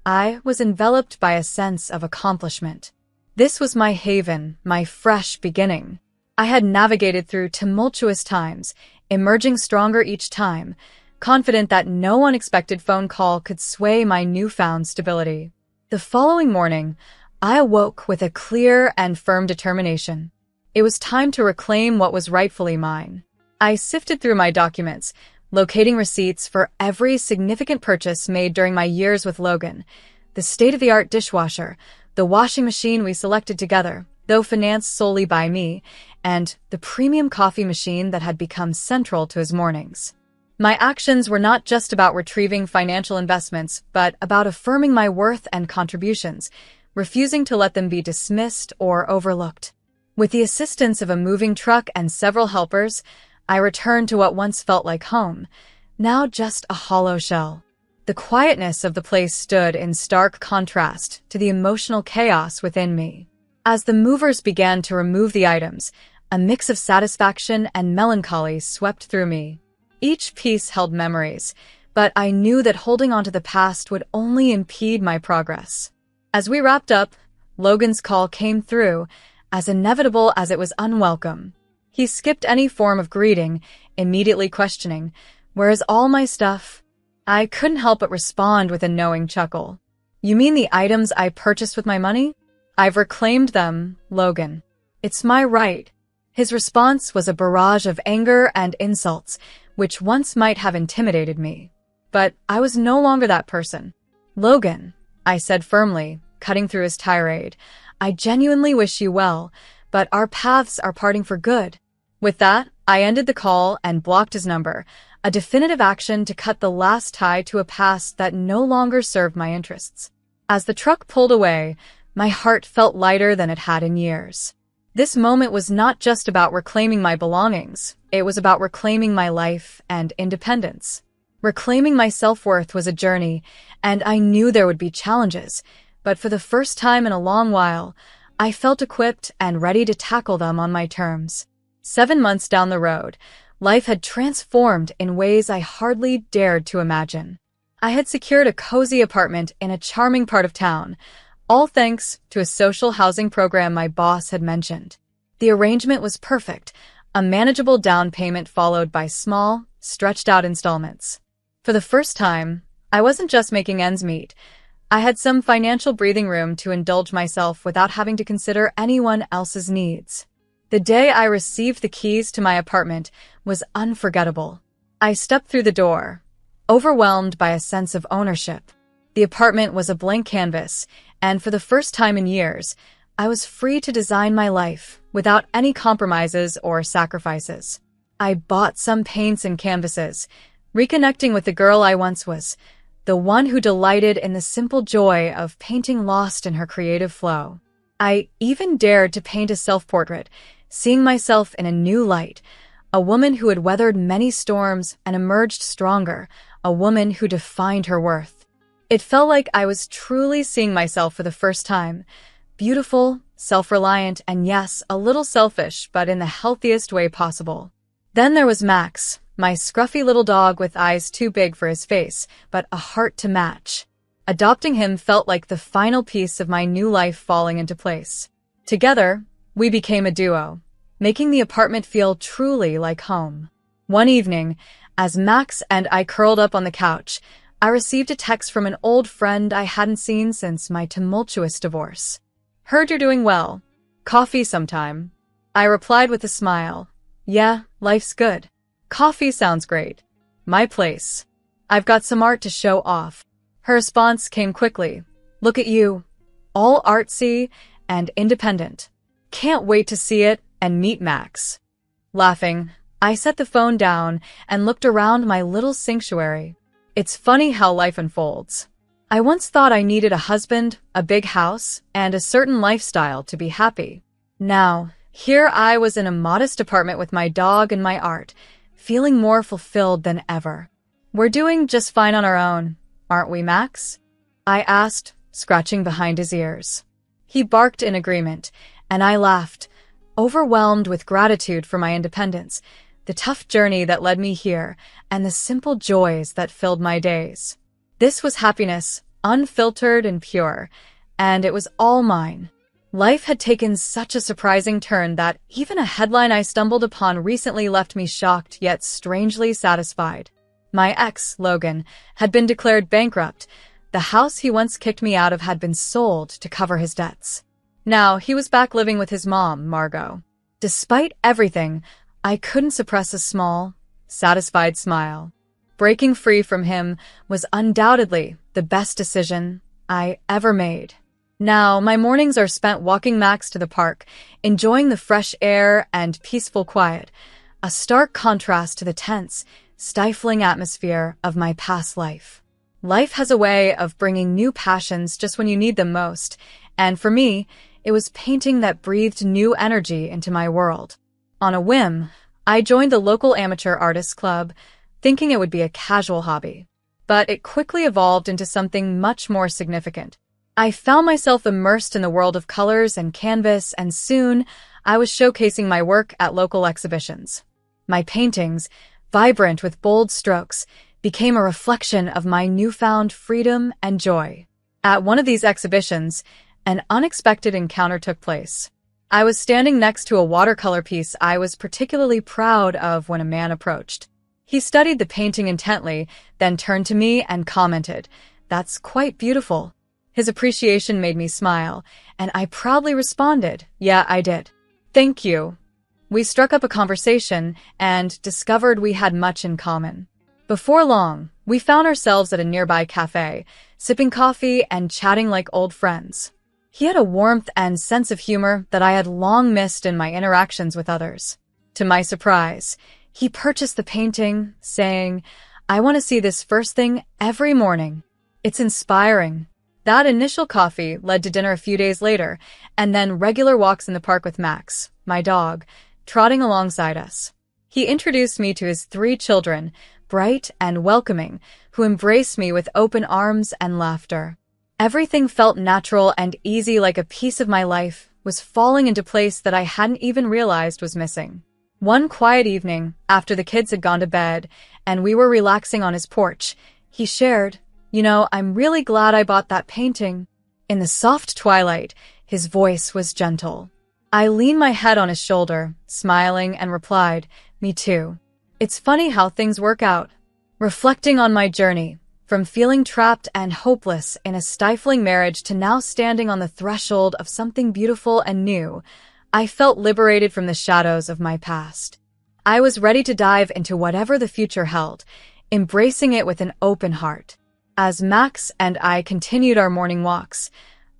S2: I was enveloped by a sense of accomplishment. This was my haven, my fresh beginning. I had navigated through tumultuous times, emerging stronger each time, confident that no unexpected phone call could sway my newfound stability. The following morning, I awoke with a clear and firm determination. It was time to reclaim what was rightfully mine. I sifted through my documents, locating receipts for every significant purchase made during my years with Logan: the state-of-the-art dishwasher, the washing machine we selected together, though financed solely by me, and the premium coffee machine that had become central to his mornings. My actions were not just about retrieving financial investments, but about affirming my worth and contributions, refusing to let them be dismissed or overlooked. With the assistance of a moving truck and several helpers, I returned to what once felt like home, now just a hollow shell. The quietness of the place stood in stark contrast to the emotional chaos within me. As the movers began to remove the items, a mix of satisfaction and melancholy swept through me. Each piece held memories, but I knew that holding onto the past would only impede my progress. As we wrapped up, Logan's call came through, as inevitable as it was unwelcome. He skipped any form of greeting, immediately questioning, "Where is all my stuff?" I couldn't help but respond with a knowing chuckle. "You mean the items I purchased with my money? I've reclaimed them, Logan. It's my right." His response was a barrage of anger and insults, which once might have intimidated me. But I was no longer that person. "Logan," I said firmly, cutting through his tirade, "I genuinely wish you well, but our paths are parting for good." With that, I ended the call and blocked his number, a definitive action to cut the last tie to a past that no longer served my interests. As the truck pulled away, my heart felt lighter than it had in years. This moment was not just about reclaiming my belongings, it was about reclaiming my life and independence. Reclaiming my self-worth was a journey, and I knew there would be challenges, but for the first time in a long while, I felt equipped and ready to tackle them on my terms. 7 months down the road, life had transformed in ways I hardly dared to imagine. I had secured a cozy apartment in a charming part of town, all thanks to a social housing program my boss had mentioned. The arrangement was perfect, a manageable down payment followed by small, stretched-out installments. For the first time, I wasn't just making ends meet. I had some financial breathing room to indulge myself without having to consider anyone else's needs. The day I received the keys to my apartment was unforgettable. I stepped through the door, overwhelmed by a sense of ownership. The apartment was a blank canvas, and for the first time in years, I was free to design my life without any compromises or sacrifices. I bought some paints and canvases, reconnecting with the girl I once was, the one who delighted in the simple joy of painting lost in her creative flow. I even dared to paint a self-portrait, seeing myself in a new light, a woman who had weathered many storms and emerged stronger, a woman who defined her worth. It felt like I was truly seeing myself for the first time, beautiful, self-reliant, and yes, a little selfish, but in the healthiest way possible. Then there was Max, my scruffy little dog with eyes too big for his face, but a heart to match. Adopting him felt like the final piece of my new life falling into place. Together, we became a duo, making the apartment feel truly like home. One evening, as Max and I curled up on the couch, I received a text from an old friend I hadn't seen since my tumultuous divorce. "Heard you're doing well. Coffee sometime." I replied with a smile. "Yeah, life's good. Coffee sounds great. My place. I've got some art to show off." Her response came quickly. "Look at you. All artsy and independent. Can't wait to see it and meet Max." Laughing, I set the phone down and looked around my little sanctuary. It's funny how life unfolds. I once thought I needed a husband, a big house, and a certain lifestyle to be happy. Now, here I was in a modest apartment with my dog and my art, feeling more fulfilled than ever. "We're doing just fine on our own, aren't we, Max?" I asked, scratching behind his ears. He barked in agreement, and I laughed, overwhelmed with gratitude for my independence, the tough journey that led me here, and the simple joys that filled my days. This was happiness, unfiltered and pure, and it was all mine. Life had taken such a surprising turn that even a headline I stumbled upon recently left me shocked yet strangely satisfied. My ex, Logan, had been declared bankrupt. The house he once kicked me out of had been sold to cover his debts. Now he was back living with his mom, Margot. Despite everything, I couldn't suppress a small, satisfied smile. Breaking free from him was undoubtedly the best decision I ever made. Now, my mornings are spent walking Max to the park, enjoying the fresh air and peaceful quiet, a stark contrast to the tense, stifling atmosphere of my past life. Life has a way of bringing new passions just when you need them most, and for me, it was painting that breathed new energy into my world. On a whim, I joined the local amateur artists club, thinking it would be a casual hobby. But it quickly evolved into something much more significant. I found myself immersed in the world of colors and canvas, and soon I was showcasing my work at local exhibitions. My paintings, vibrant with bold strokes, became a reflection of my newfound freedom and joy. At one of these exhibitions, an unexpected encounter took place. I was standing next to a watercolor piece I was particularly proud of when a man approached. He studied the painting intently, then turned to me and commented, "That's quite beautiful." His appreciation made me smile, and I proudly responded, "Yeah, I did. Thank you." We struck up a conversation and discovered we had much in common. Before long, we found ourselves at a nearby cafe, sipping coffee and chatting like old friends. He had a warmth and sense of humor that I had long missed in my interactions with others. To my surprise, he purchased the painting, saying, "I want to see this first thing every morning. It's inspiring." That initial coffee led to dinner a few days later, and then regular walks in the park with Max, my dog, trotting alongside us. He introduced me to his 3 children, bright and welcoming, who embraced me with open arms and laughter. Everything felt natural and easy, like a piece of my life was falling into place that I hadn't even realized was missing. One quiet evening, after the kids had gone to bed and we were relaxing on his porch, he shared, "I'm really glad I bought that painting." In the soft twilight, his voice was gentle. I leaned my head on his shoulder, smiling, and replied, "Me too." It's funny how things work out. Reflecting on my journey, from feeling trapped and hopeless in a stifling marriage to now standing on the threshold of something beautiful and new, I felt liberated from the shadows of my past. I was ready to dive into whatever the future held, embracing it with an open heart. As Max and I continued our morning walks,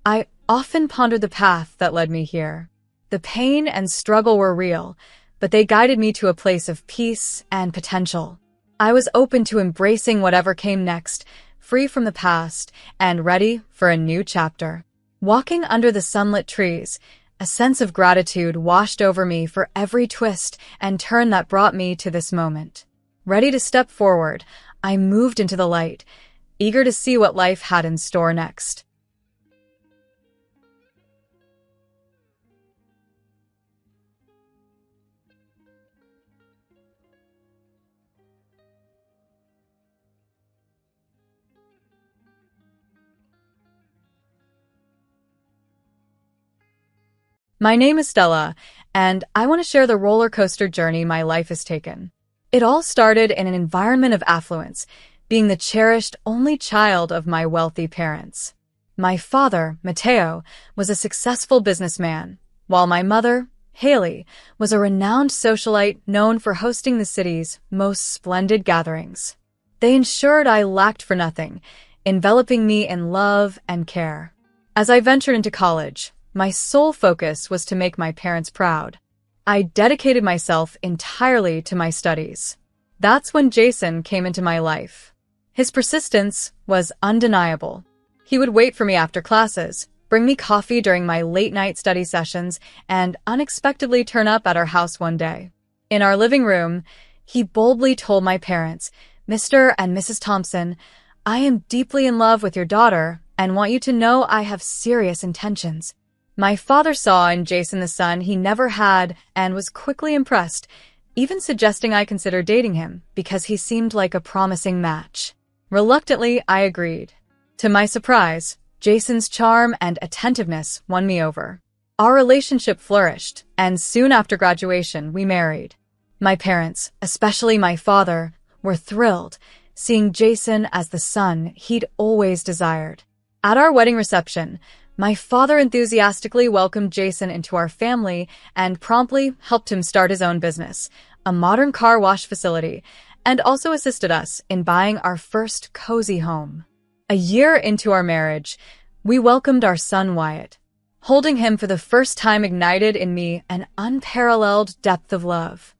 S2: I often pondered the path that led me here. The pain and struggle were real, but they guided me to a place of peace and potential. I was open to embracing whatever came next, free from the past and ready for a new chapter. Walking under the sunlit trees, a sense of gratitude washed over me for every twist and turn that brought me to this moment. Ready to step forward, I moved into the light, eager to see what life had in store next. My name is Stella, and I want to share the roller coaster journey my life has taken. It all started in an environment of affluence, being the cherished only child of my wealthy parents. My father, Matteo, was a successful businessman, while my mother, Haley, was a renowned socialite known for hosting the city's most splendid gatherings. They ensured I lacked for nothing, enveloping me in love and care. As I ventured into college, my sole focus was to make my parents proud. I dedicated myself entirely to my studies. That's when Jason came into my life. His persistence was undeniable. He would wait for me after classes, bring me coffee during my late-night study sessions, and unexpectedly turn up at our house one day. In our living room, he boldly told my parents, "Mr. and Mrs. Thompson, I am deeply in love with your daughter and want you to know I have serious intentions." My father saw in Jason the son he never had and was quickly impressed, even suggesting I consider dating him because he seemed like a promising match. Reluctantly, I agreed. To my surprise, Jason's charm and attentiveness won me over. Our relationship flourished, and soon after graduation, we married. My parents, especially my father, were thrilled, seeing Jason as the son he'd always desired. At our wedding reception, my father enthusiastically welcomed Jason into our family and promptly helped him start his own business, a modern car wash facility, and also assisted us in buying our first cozy home. A year into our marriage, we welcomed our son Wyatt. Holding him for the first time ignited in me an unparalleled depth of love.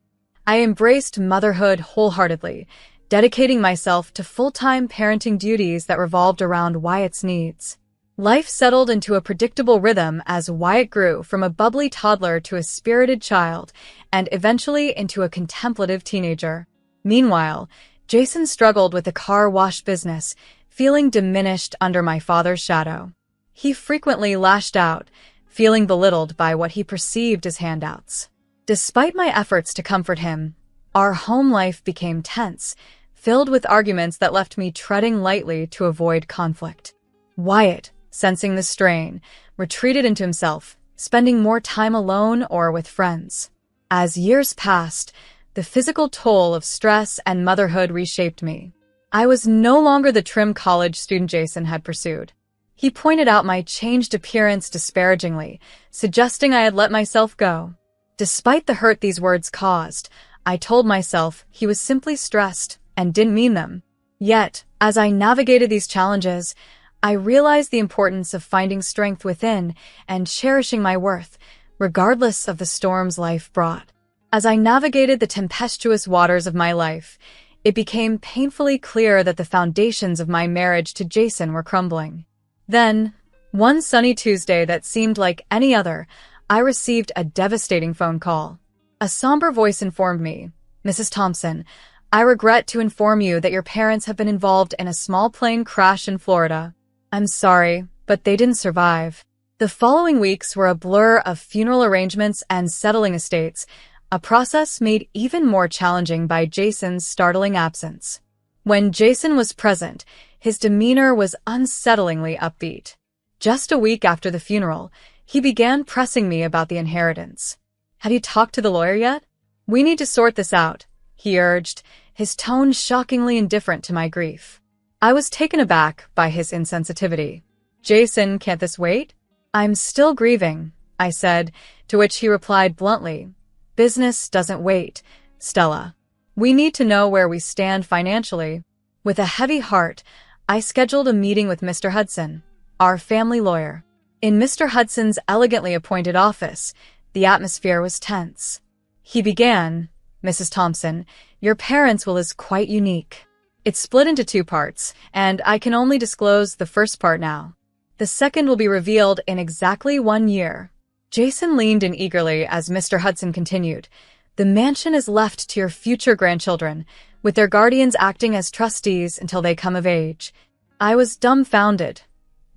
S2: I embraced motherhood wholeheartedly, dedicating myself to full-time parenting duties that revolved around Wyatt's needs. Life settled into a predictable rhythm as Wyatt grew from a bubbly toddler to a spirited child, and eventually into a contemplative teenager. Meanwhile, Jason struggled with the car wash business, feeling diminished under my father's shadow. He frequently lashed out, feeling belittled by what he perceived as handouts. Despite my efforts to comfort him, our home life became tense, filled with arguments that left me treading lightly to avoid conflict. Wyatt, sensing the strain, retreated into himself, spending more time alone or with friends. As years passed, the physical toll of stress and motherhood reshaped me. I was no longer the trim college student Jason had pursued. He pointed out my changed appearance disparagingly, suggesting I had let myself go. Despite the hurt these words caused, I told myself he was simply stressed and didn't mean them. Yet, as I navigated these challenges, I realized the importance of finding strength within and cherishing my worth, regardless of the storms life brought. As I navigated the tempestuous waters of my life, it became painfully clear that the foundations of my marriage to Jason were crumbling. Then, one sunny Tuesday that seemed like any other, I received a devastating phone call. A somber voice informed me, "Mrs. Thompson, I regret to inform you that your parents have been involved in a small plane crash in Florida. I'm sorry, but they didn't survive." The following weeks were a blur of funeral arrangements and settling estates, a process made even more challenging by Jason's startling absence. When Jason was present, his demeanor was unsettlingly upbeat. Just a week after the funeral, he began pressing me about the inheritance. "Have you talked to the lawyer yet? We need to sort this out," he urged, his tone shockingly indifferent to my grief. I was taken aback by his insensitivity. "Jason, can't this wait?" "I'm still grieving," I said, to which he replied bluntly, "Business doesn't wait, Stella. We need to know where we stand financially." With a heavy heart, I scheduled a meeting with Mr. Hudson, our family lawyer. In Mr. Hudson's elegantly appointed office, the atmosphere was tense. He began, "Mrs. Thompson, your parents' will is quite unique. It's split into two parts, and I can only disclose the first part now. The second will be revealed in exactly 1 year." Jason leaned in eagerly as Mr. Hudson continued, "The mansion is left to your future grandchildren, with their guardians acting as trustees until they come of age." I was dumbfounded.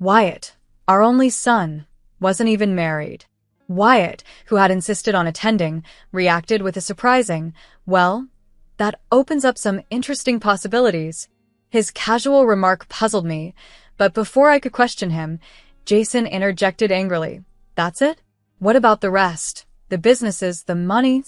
S2: Wyatt, our only son, wasn't even married. Wyatt, who had insisted on attending, reacted with a surprising, "Well, that opens up some interesting possibilities." His casual remark puzzled me, but before I could question him, Jason interjected angrily, "That's it? What about the rest? The businesses, the money?"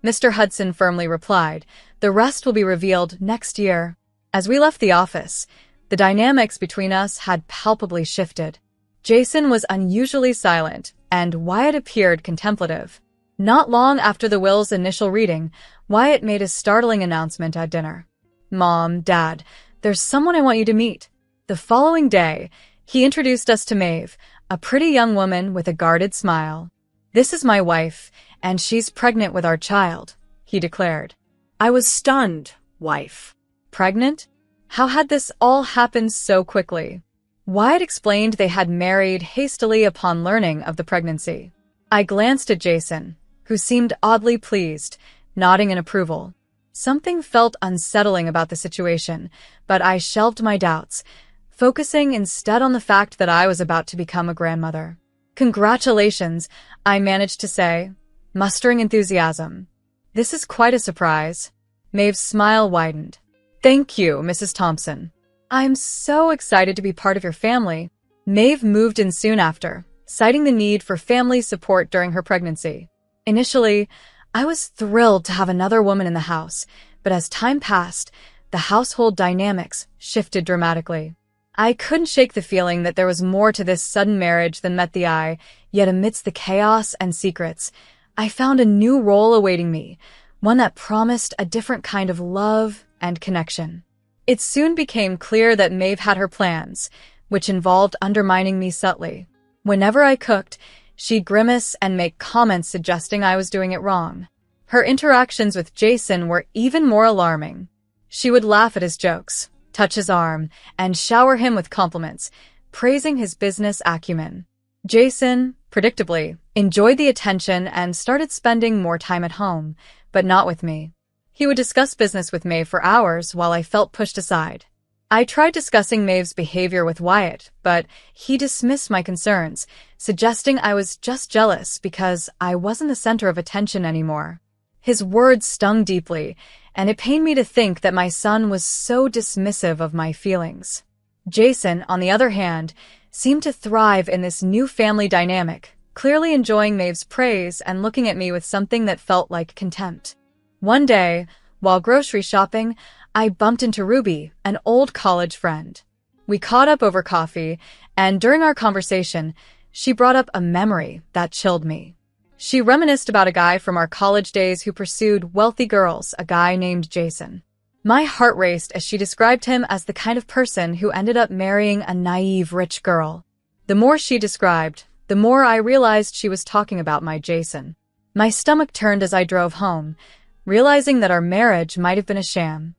S2: Mr. Hudson firmly replied, "The rest will be revealed next year." As we left the office, the dynamics between us had palpably shifted. Jason was unusually silent, and Wyatt appeared contemplative. Not long after the will's initial reading, Wyatt made a startling announcement at dinner. "Mom, Dad, there's someone I want you to meet." The following day, he introduced us to Maeve, a pretty young woman with a guarded smile. "This is my wife, and she's pregnant with our child," he declared.
S3: I was stunned, wife.
S2: Pregnant? How had this all happened so quickly? Wyatt explained they had married hastily upon learning of the pregnancy. I glanced at Jason, who seemed oddly pleased, nodding in approval. Something felt unsettling about the situation, but I shelved my doubts, focusing instead on the fact that I was about to become a grandmother. "Congratulations," I managed to say, mustering enthusiasm. "This is quite a surprise." Maeve's smile widened. "Thank you, Mrs. Thompson. I'm so excited to be part of your family." Maeve moved in soon after, citing the need for family support during her pregnancy. Initially, I was thrilled to have another woman in the house, but as time passed, the household dynamics shifted dramatically. I couldn't shake the feeling that there was more to this sudden marriage than met the eye, yet amidst the chaos and secrets, I found a new role awaiting me, one that promised a different kind of love and connection. It soon became clear that Maeve had her plans, which involved undermining me subtly. Whenever I cooked, she'd grimace and make comments suggesting I was doing it wrong. Her interactions with Jason were even more alarming. She would laugh at his jokes, touch his arm, and shower him with compliments, praising his business acumen. Jason, predictably, enjoyed the attention and started spending more time at home, but not with me. He would discuss business with Maeve for hours while I felt pushed aside. I tried discussing Maeve's behavior with Wyatt, but he dismissed my concerns, suggesting I was just jealous because I wasn't the center of attention anymore. His words stung deeply, and it pained me to think that my son was so dismissive of my feelings. Jason, on the other hand, seemed to thrive in this new family dynamic, clearly enjoying Maeve's praise and looking at me with something that felt like contempt. One day, while grocery shopping, I bumped into Ruby, an old college friend. We caught up over coffee, and during our conversation, she brought up a memory that chilled me. She reminisced about a guy from our college days who pursued wealthy girls, a guy named Jason. My heart raced as she described him as the kind of person who ended up marrying a naive rich girl. The more she described, the more I realized she was talking about my Jason. My stomach turned as I drove home, realizing that our marriage might have been a sham.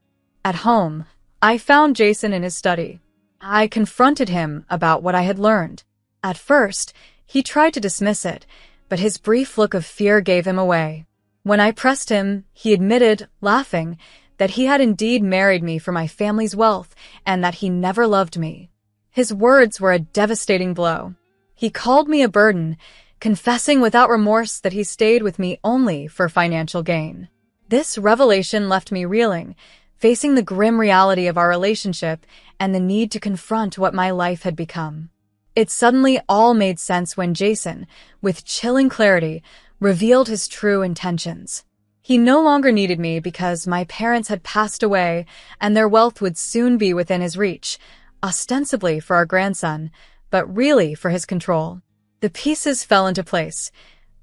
S2: At home, I found Jason in his study. I confronted him about what I had learned. At first, he tried to dismiss it, but his brief look of fear gave him away. When I pressed him, he admitted, laughing, that he had indeed married me for my family's wealth and that he never loved me. His words were a devastating blow. He called me a burden, confessing without remorse that he stayed with me only for financial gain. This revelation left me reeling, facing the grim reality of our relationship and the need to confront what my life had become. It suddenly all made sense when Jason, with chilling clarity, revealed his true intentions. He no longer needed me because my parents had passed away and their wealth would soon be within his reach, ostensibly for our grandson, but really for his control. The pieces fell into place.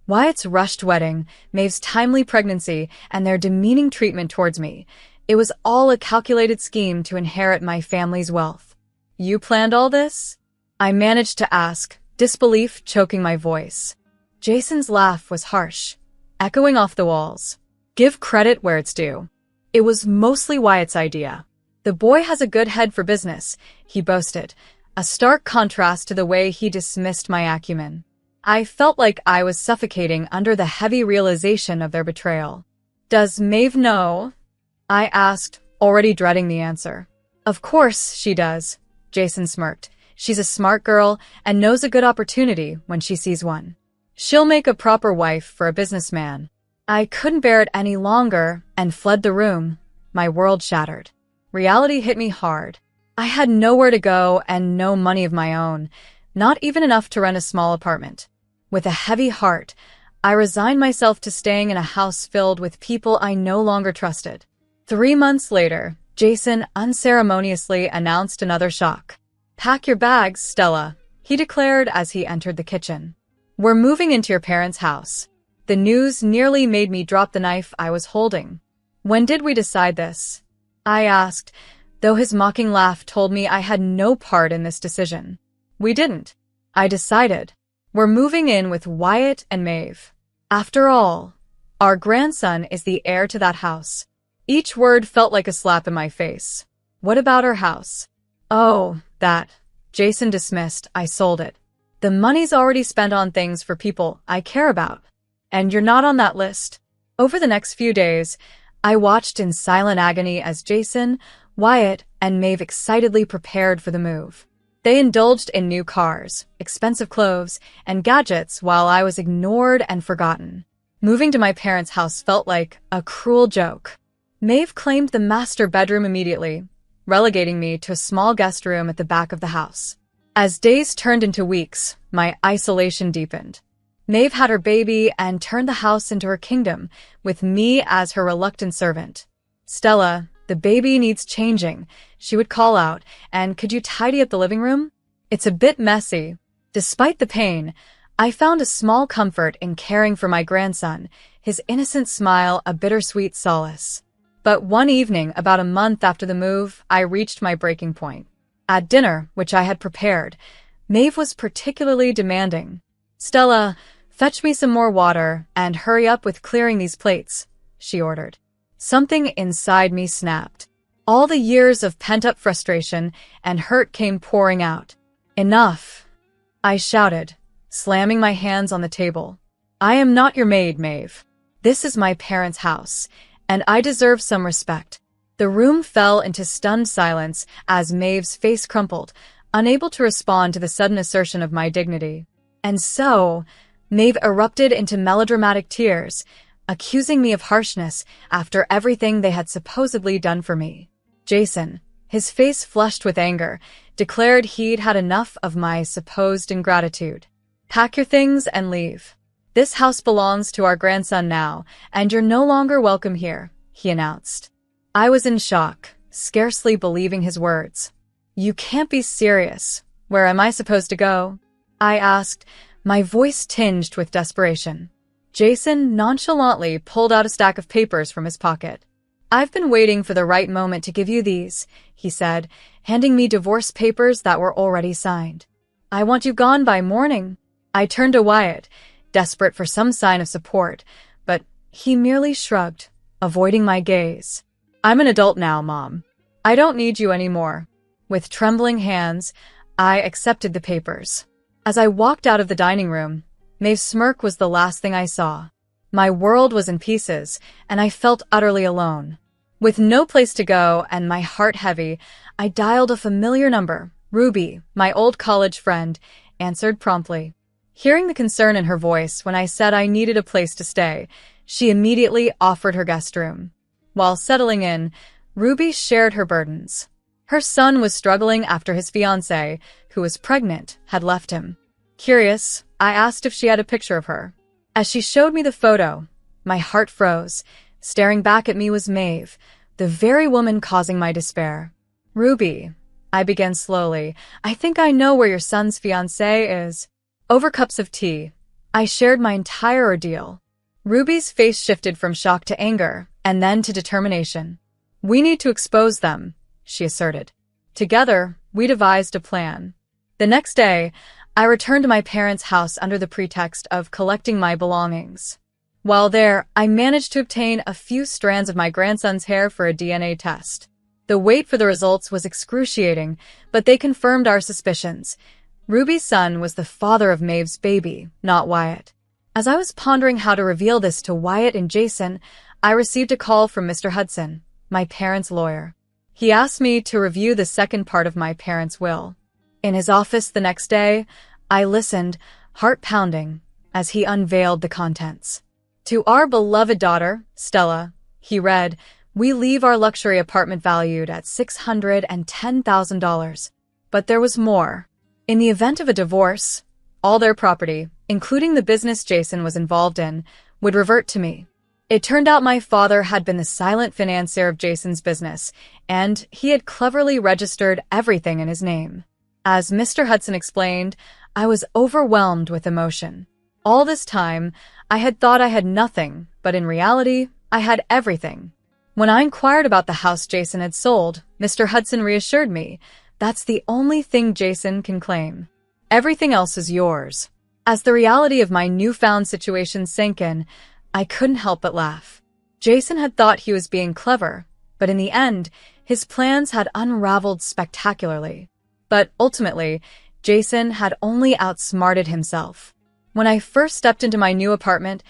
S2: Wyatt's rushed wedding, Maeve's timely pregnancy, and their demeaning treatment towards me. It was all a calculated scheme to inherit my family's wealth. "You planned all this?" I managed to ask, disbelief choking my voice. Jason's laugh was harsh, echoing off the walls. "Give credit where it's due. It was mostly Wyatt's idea. The boy has a good head for business," he boasted, a stark contrast to the way he dismissed my acumen. I felt like I was suffocating under the heavy realization of their betrayal. "Does Maeve know?" I asked, already dreading the answer. "Of course she does," Jason smirked. "She's a smart girl and knows a good opportunity when she sees one. She'll make a proper wife for a businessman." I couldn't bear it any longer and fled the room, my world shattered. Reality hit me hard. I had nowhere to go and no money of my own, not even enough to rent a small apartment. With a heavy heart, I resigned myself to staying in a house filled with people I no longer trusted. 3 months later, Jason unceremoniously announced another shock. "Pack your bags, Stella," he declared as he entered the kitchen. "We're moving into your parents' house." The news nearly made me drop the knife I was holding. "When did we decide this?" I asked, though his mocking laugh told me I had no part in this decision. We didn't. I decided. We're moving in with Wyatt and Maeve. After all, our grandson is the heir to that house. Each word felt like a slap in my face. What about our house? Oh, that. Jason dismissed. I sold it. The money's already spent on things for people I care about. And you're not on that list. Over the next few days, I watched in silent agony as Jason, Wyatt, and Maeve excitedly prepared for the move. They indulged in new cars, expensive clothes, and gadgets while I was ignored and forgotten. Moving to my parents' house felt like a cruel joke. Maeve claimed the master bedroom immediately, relegating me to a small guest room at the back of the house. As days turned into weeks, my isolation deepened. Maeve had her baby and turned the house into her kingdom, with me as her reluctant servant. Stella, the baby needs changing, she would call out, and could you tidy up the living room? It's a bit messy. Despite the pain, I found a small comfort in caring for my grandson, his innocent smile a bittersweet solace. But one evening, about a month after the move, I reached my breaking point. At dinner, which I had prepared, Maeve was particularly demanding. Stella, fetch me some more water and hurry up with clearing these plates, she ordered. Something inside me snapped. All the years of pent-up frustration and hurt came pouring out. Enough, I shouted, slamming my hands on the table. I am not your maid, Maeve. This is my parents' house, and I deserve some respect. The room fell into stunned silence as Maeve's face crumpled, unable to respond to the sudden assertion of my dignity. And so, Maeve erupted into melodramatic tears, accusing me of harshness after everything they had supposedly done for me. Jason, his face flushed with anger, declared he'd had enough of my supposed ingratitude. Pack your things and leave. This house belongs to our grandson now, and you're no longer welcome here, he announced. I was in shock, scarcely believing his words. You can't be serious. Where am I supposed to go? I asked, my voice tinged with desperation. Jason nonchalantly pulled out a stack of papers from his pocket. I've been waiting for the right moment to give you these, he said, handing me divorce papers that were already signed. I want you gone by morning. I turned to Wyatt, desperate for some sign of support, but he merely shrugged, avoiding my gaze. I'm an adult now, Mom. I don't need you anymore. With trembling hands, I accepted the papers. As I walked out of the dining room, Maeve's smirk was the last thing I saw. My world was in pieces, and I felt utterly alone. With no place to go and my heart heavy, I dialed a familiar number. Ruby, my old college friend, answered promptly. Hearing the concern in her voice when I said I needed a place to stay, she immediately offered her guest room. While settling in, Ruby shared her burdens. Her son was struggling after his fiancée, who was pregnant, had left him. Curious, I asked if she had a picture of her. As she showed me the photo, my heart froze. Staring back at me was Maeve, the very woman causing my despair. Ruby, I began slowly, I think I know where your son's fiancée is. Over cups of tea, I shared my entire ordeal. Ruby's face shifted from shock to anger, and then to determination. We need to expose them, she asserted. Together, we devised a plan. The next day, I returned to my parents' house under the pretext of collecting my belongings. While there, I managed to obtain a few strands of my grandson's hair for a DNA test. The wait for the results was excruciating, but they confirmed our suspicions. Ruby's son was the father of Maeve's baby, not Wyatt. As I was pondering how to reveal this to Wyatt and Jason, I received a call from Mr. Hudson, my parents' lawyer. He asked me to review the second part of my parents' will. In his office the next day, I listened, heart pounding, as he unveiled the contents. To our beloved daughter, Stella, he read, we leave our luxury apartment valued at $610,000. But there was more. In the event of a divorce, all their property, including the business Jason was involved in, would revert to me. It turned out my father had been the silent financier of Jason's business, and he had cleverly registered everything in his name. As Mr. Hudson explained, I was overwhelmed with emotion. All this time, I had thought I had nothing, but in reality, I had everything. When I inquired about the house Jason had sold, Mr. Hudson reassured me. That's the only thing Jason can claim. Everything else is yours. As the reality of my newfound situation sank in, I couldn't help but laugh. Jason had thought he was being clever, but in the end, his plans had unraveled spectacularly. But ultimately, Jason had only outsmarted himself. When I first stepped into my new apartment,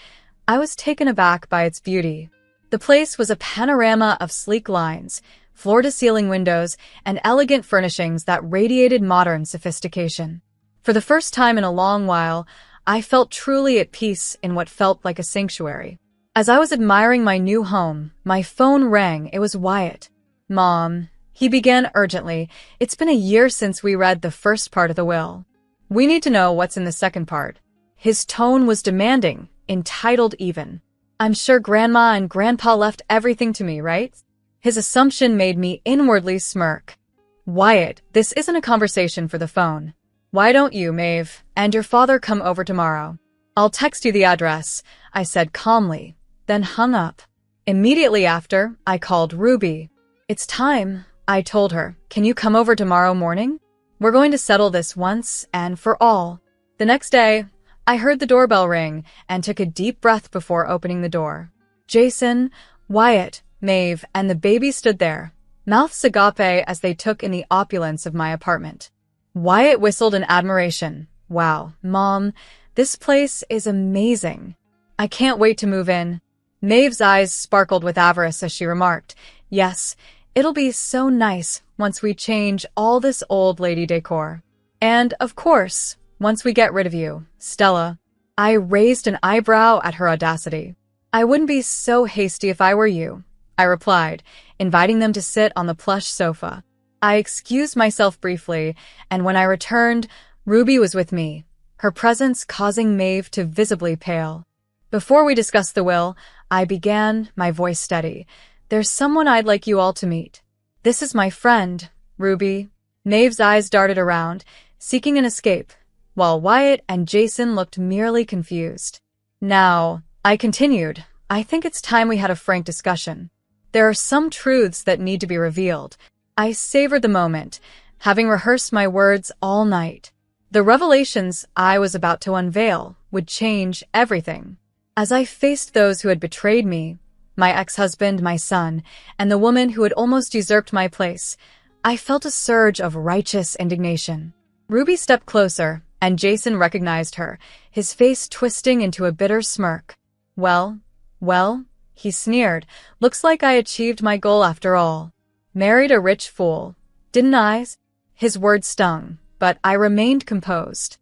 S2: I was taken aback by its beauty. The place was a panorama of sleek lines, floor-to-ceiling windows, and elegant furnishings that radiated modern sophistication. For the first time in a long while, I felt truly at peace in what felt like a sanctuary. As I was admiring my new home, my phone rang. It was Wyatt. "Mom," he began urgently, "it's been a year since we read the first part of the will. We need to know what's in the second part." His tone was demanding, entitled even. "I'm sure Grandma and Grandpa left everything to me, right?" His assumption made me inwardly smirk. "Wyatt, this isn't a conversation for the phone. Why don't you, Maeve, and your father come over tomorrow? I'll text you the address," I said calmly, then hung up. Immediately after, I called Ruby. "It's time," I told her. "Can you come over tomorrow morning? We're going to settle this once and for all." The next day, I heard the doorbell ring and took a deep breath before opening the door. Jason, Wyatt, Maeve, and the baby stood there, mouths agape as they took in the opulence of my apartment. Wyatt whistled in admiration. "Wow, Mom, this place is amazing. I can't wait to move in." Maeve's eyes sparkled with avarice as she remarked, "Yes, it'll be so nice once we change all this old lady decor. And, of course, once we get rid of you, Stella." I raised an eyebrow at her audacity. "I wouldn't be so hasty if I were you," I replied, inviting them to sit on the plush sofa. I excused myself briefly, and when I returned, Ruby was with me, her presence causing Maeve to visibly pale. Before we discussed the will, I began, my voice steady. "There's someone I'd like you all to meet. This is my friend, Ruby." Maeve's eyes darted around, seeking an escape, while Wyatt and Jason looked merely confused. "Now," I continued, "I think it's time we had a frank discussion. There are some truths that need to be revealed." I savored the moment, having rehearsed my words all night. The revelations I was about to unveil would change everything. As I faced those who had betrayed me, my ex-husband, my son, and the woman who had almost usurped my place, I felt a surge of righteous indignation. Ruby stepped closer, and Jason recognized her, his face twisting into a bitter smirk. Well, he sneered, "looks like I achieved my goal after all. Married a rich fool, didn't I?" His words stung, but I remained composed.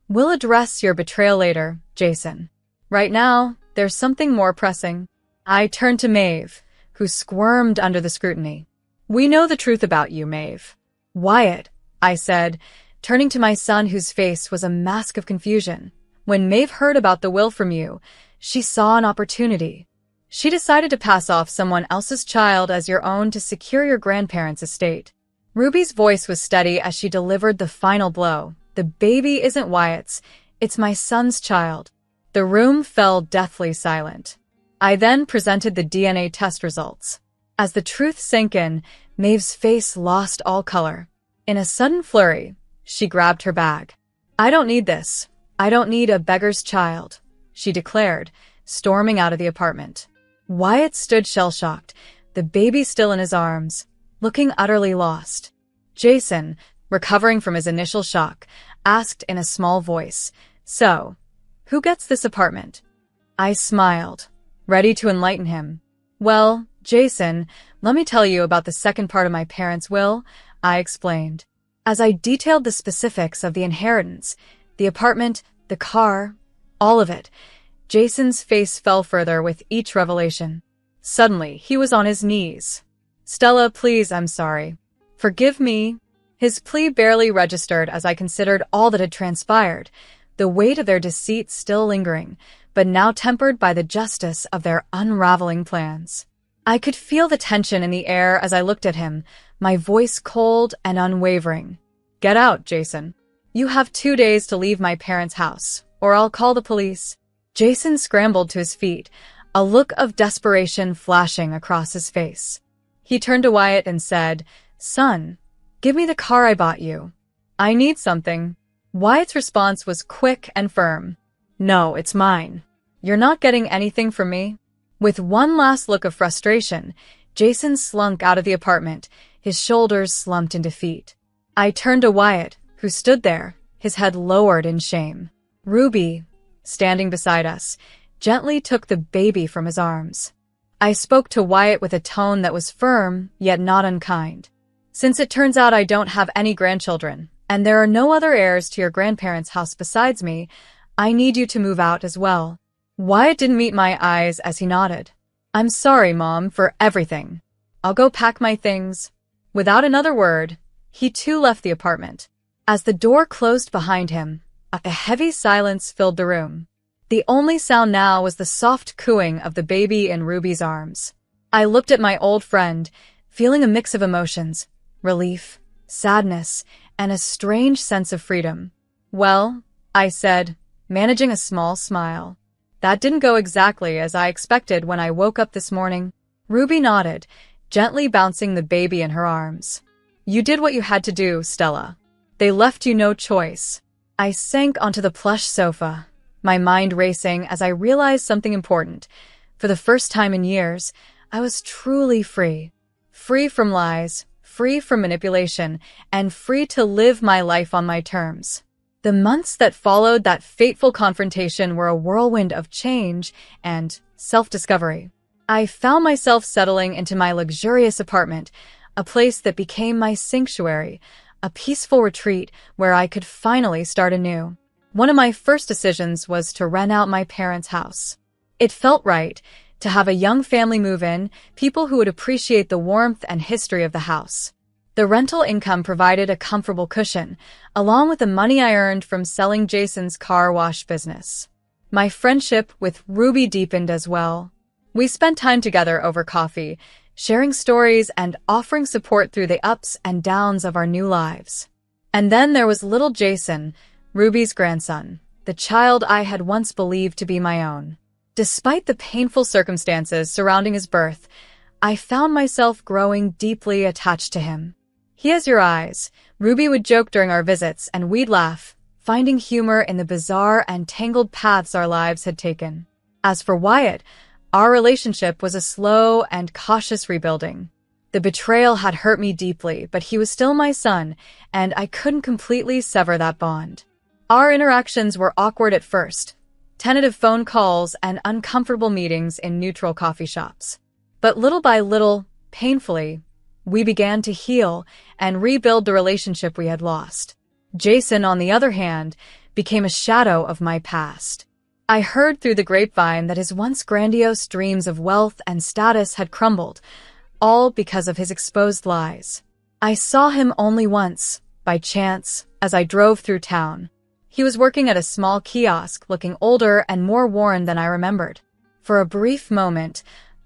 S2: "We'll address your betrayal later, Jason. Right now, there's something more pressing." I turned to Maeve, who squirmed under the scrutiny. "We know the truth about you, Maeve." "Wyatt," I said, turning to my son whose face was a mask of confusion. "When Maeve heard about the will from you, she saw an opportunity. She decided to pass off someone else's child as your own to secure your grandparents' estate." Ruby's voice was steady as she delivered the final blow. "The baby isn't Wyatt's, it's my son's child." The room fell deathly silent. I then presented the DNA test results. As the truth sank in, Maeve's face lost all color. In a sudden flurry, she grabbed her bag. "I don't need this. I don't need a beggar's child," she declared, storming out of the apartment. Wyatt stood shell-shocked, the baby still in his arms, looking utterly lost. Jason, recovering from his initial shock, asked in a small voice, "So, who gets this apartment?" I smiled, ready to enlighten him. "Well, Jason, let me tell you about the second part of my parents' will," I explained. As I detailed the specifics of the inheritance, the apartment, the car, all of it, Jason's face fell further with each revelation. Suddenly, he was on his knees. "Stella, please, I'm sorry. Forgive me." His plea barely registered as I considered all that had transpired, the weight of their deceit still lingering, but now tempered by the justice of their unraveling plans. I could feel the tension in the air as I looked at him, my voice cold and unwavering. "Get out, Jason. You have 2 days to leave my parents' house, or I'll call the police." Jason scrambled to his feet, a look of desperation flashing across his face. He turned to Wyatt and said, "Son, give me the car I bought you. I need something." Wyatt's response was quick and firm. "No, it's mine. You're not getting anything from me." With one last look of frustration, Jason slunk out of the apartment, his shoulders slumped in defeat. I turned to Wyatt, who stood there, his head lowered in shame. Ruby, standing beside us, gently took the baby from his arms. I spoke to Wyatt with a tone that was firm, yet not unkind. "Since it turns out I don't have any grandchildren, and there are no other heirs to your grandparents' house besides me, I need you to move out as well." Wyatt didn't meet my eyes as he nodded. "I'm sorry, Mom, for everything. I'll go pack my things." Without another word, he too left the apartment. As the door closed behind him, a heavy silence filled the room. The only sound now was the soft cooing of the baby in Ruby's arms. I looked at my old friend, feeling a mix of emotions, relief, sadness, and a strange sense of freedom. "Well," I said, managing a small smile. "That didn't go exactly as I expected when I woke up this morning." Ruby nodded, gently bouncing the baby in her arms. "You did what you had to do, Stella. They left you no choice." I sank onto the plush sofa, my mind racing as I realized something important. For the first time in years, I was truly free. Free from lies, free from manipulation, and free to live my life on my terms. The months that followed that fateful confrontation were a whirlwind of change and self-discovery. I found myself settling into my luxurious apartment, a place that became my sanctuary, a peaceful retreat where I could finally start anew. One of my first decisions was to rent out my parents' house. It felt right to have a young family move in, people who would appreciate the warmth and history of the house. The rental income provided a comfortable cushion, along with the money I earned from selling Jason's car wash business. My friendship with Ruby deepened as well. We spent time together over coffee, sharing stories and offering support through the ups and downs of our new lives. And then there was little Jason, Ruby's grandson, the child I had once believed to be my own. Despite the painful circumstances surrounding his birth, I found myself growing deeply attached to him. "He has your eyes," Ruby would joke during our visits, and we'd laugh, finding humor in the bizarre and tangled paths our lives had taken. As for Wyatt, our relationship was a slow and cautious rebuilding. The betrayal had hurt me deeply, but he was still my son, and I couldn't completely sever that bond. Our interactions were awkward at first, tentative phone calls and uncomfortable meetings in neutral coffee shops. But little by little, painfully, we began to heal and rebuild the relationship we had lost. Jason, on the other hand, became a shadow of my past. I heard through the grapevine that his once grandiose dreams of wealth and status had crumbled, all because of his exposed lies. I saw him only once, by chance, as I drove through town. He was working at a small kiosk, looking older and more worn than I remembered. For a brief moment,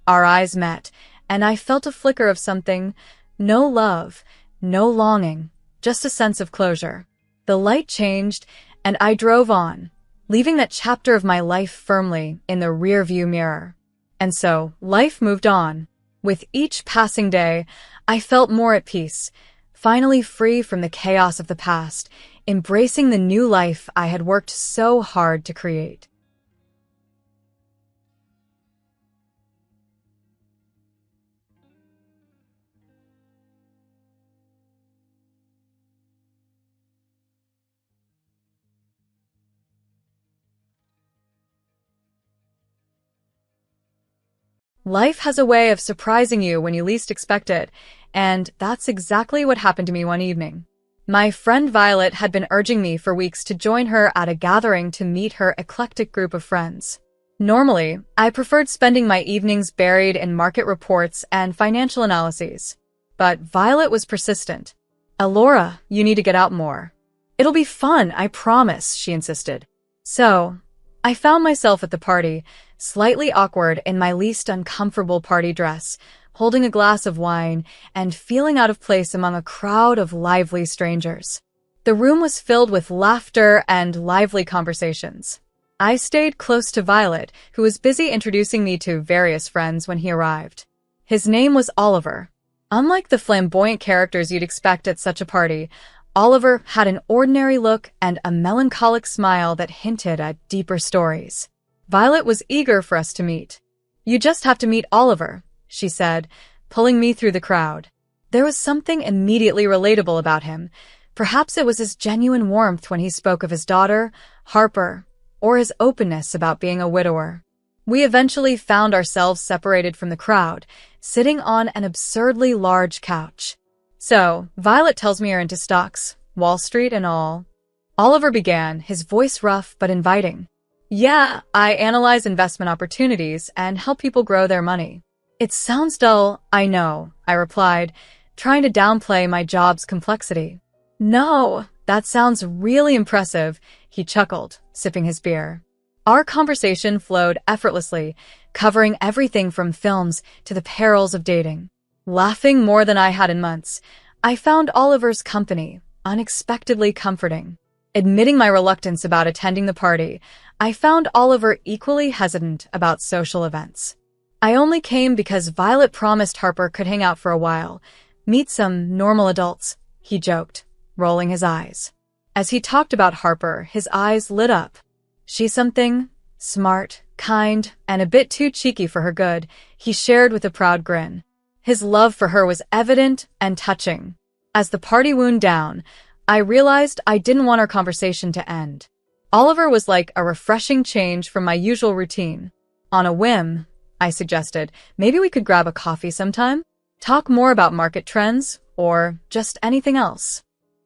S2: our eyes met, and I felt a flicker of something. No love, no longing, just a sense of closure. The light changed, and I drove on, leaving that chapter of my life firmly in the rearview mirror. And so, life moved on. With each passing day, I felt more at peace, finally free from the chaos of the past, embracing the new life I had worked so hard to create. Life has a way of surprising you when you least expect it, and that's exactly what happened to me one evening. My friend Violet had been urging me for weeks to join her at a gathering to meet her eclectic group of friends. Normally, I preferred spending my evenings buried in market reports and financial analyses. But Violet was persistent. "Elora, you need to get out more. It'll be fun, I promise," she insisted. So, I found myself at the party, slightly awkward in my least uncomfortable party dress, holding a glass of wine and feeling out of place among a crowd of lively strangers. The room was filled with laughter and lively conversations. I stayed close to Violet, who was busy introducing me to various friends when he arrived. His name was Oliver. Unlike the flamboyant characters you'd expect at such a party, Oliver had an ordinary look and a melancholic smile that hinted at deeper stories. Violet was eager for us to meet. "You just have to meet Oliver," she said, pulling me through the crowd. There was something immediately relatable about him. Perhaps it was his genuine warmth when he spoke of his daughter, Harper, or his openness about being a widower. We eventually found ourselves separated from the crowd, sitting on an absurdly large couch. "So, Violet tells me you're into stocks, Wall Street and all." Oliver began, his voice rough but inviting. "Yeah, I analyze investment opportunities and help people grow their money." "It sounds dull, I know," I replied, trying to downplay my job's complexity. "No, that sounds really impressive," he chuckled, sipping his beer. Our conversation flowed effortlessly, covering everything from films to the perils of dating. Laughing more than I had in months, I found Oliver's company unexpectedly comforting. Admitting my reluctance about attending the party, I found Oliver equally hesitant about social events. "I only came because Violet promised Harper could hang out for a while, meet some normal adults," he joked, rolling his eyes. As he talked about Harper, his eyes lit up. "She's something, smart, kind, and a bit too cheeky for her good," he shared with a proud grin. His love for her was evident and touching. As the party wound down, I realized I didn't want our conversation to end. Oliver was like a refreshing change from my usual routine. On a whim, I suggested, maybe we could grab a coffee sometime? Talk more about market trends, or just anything else.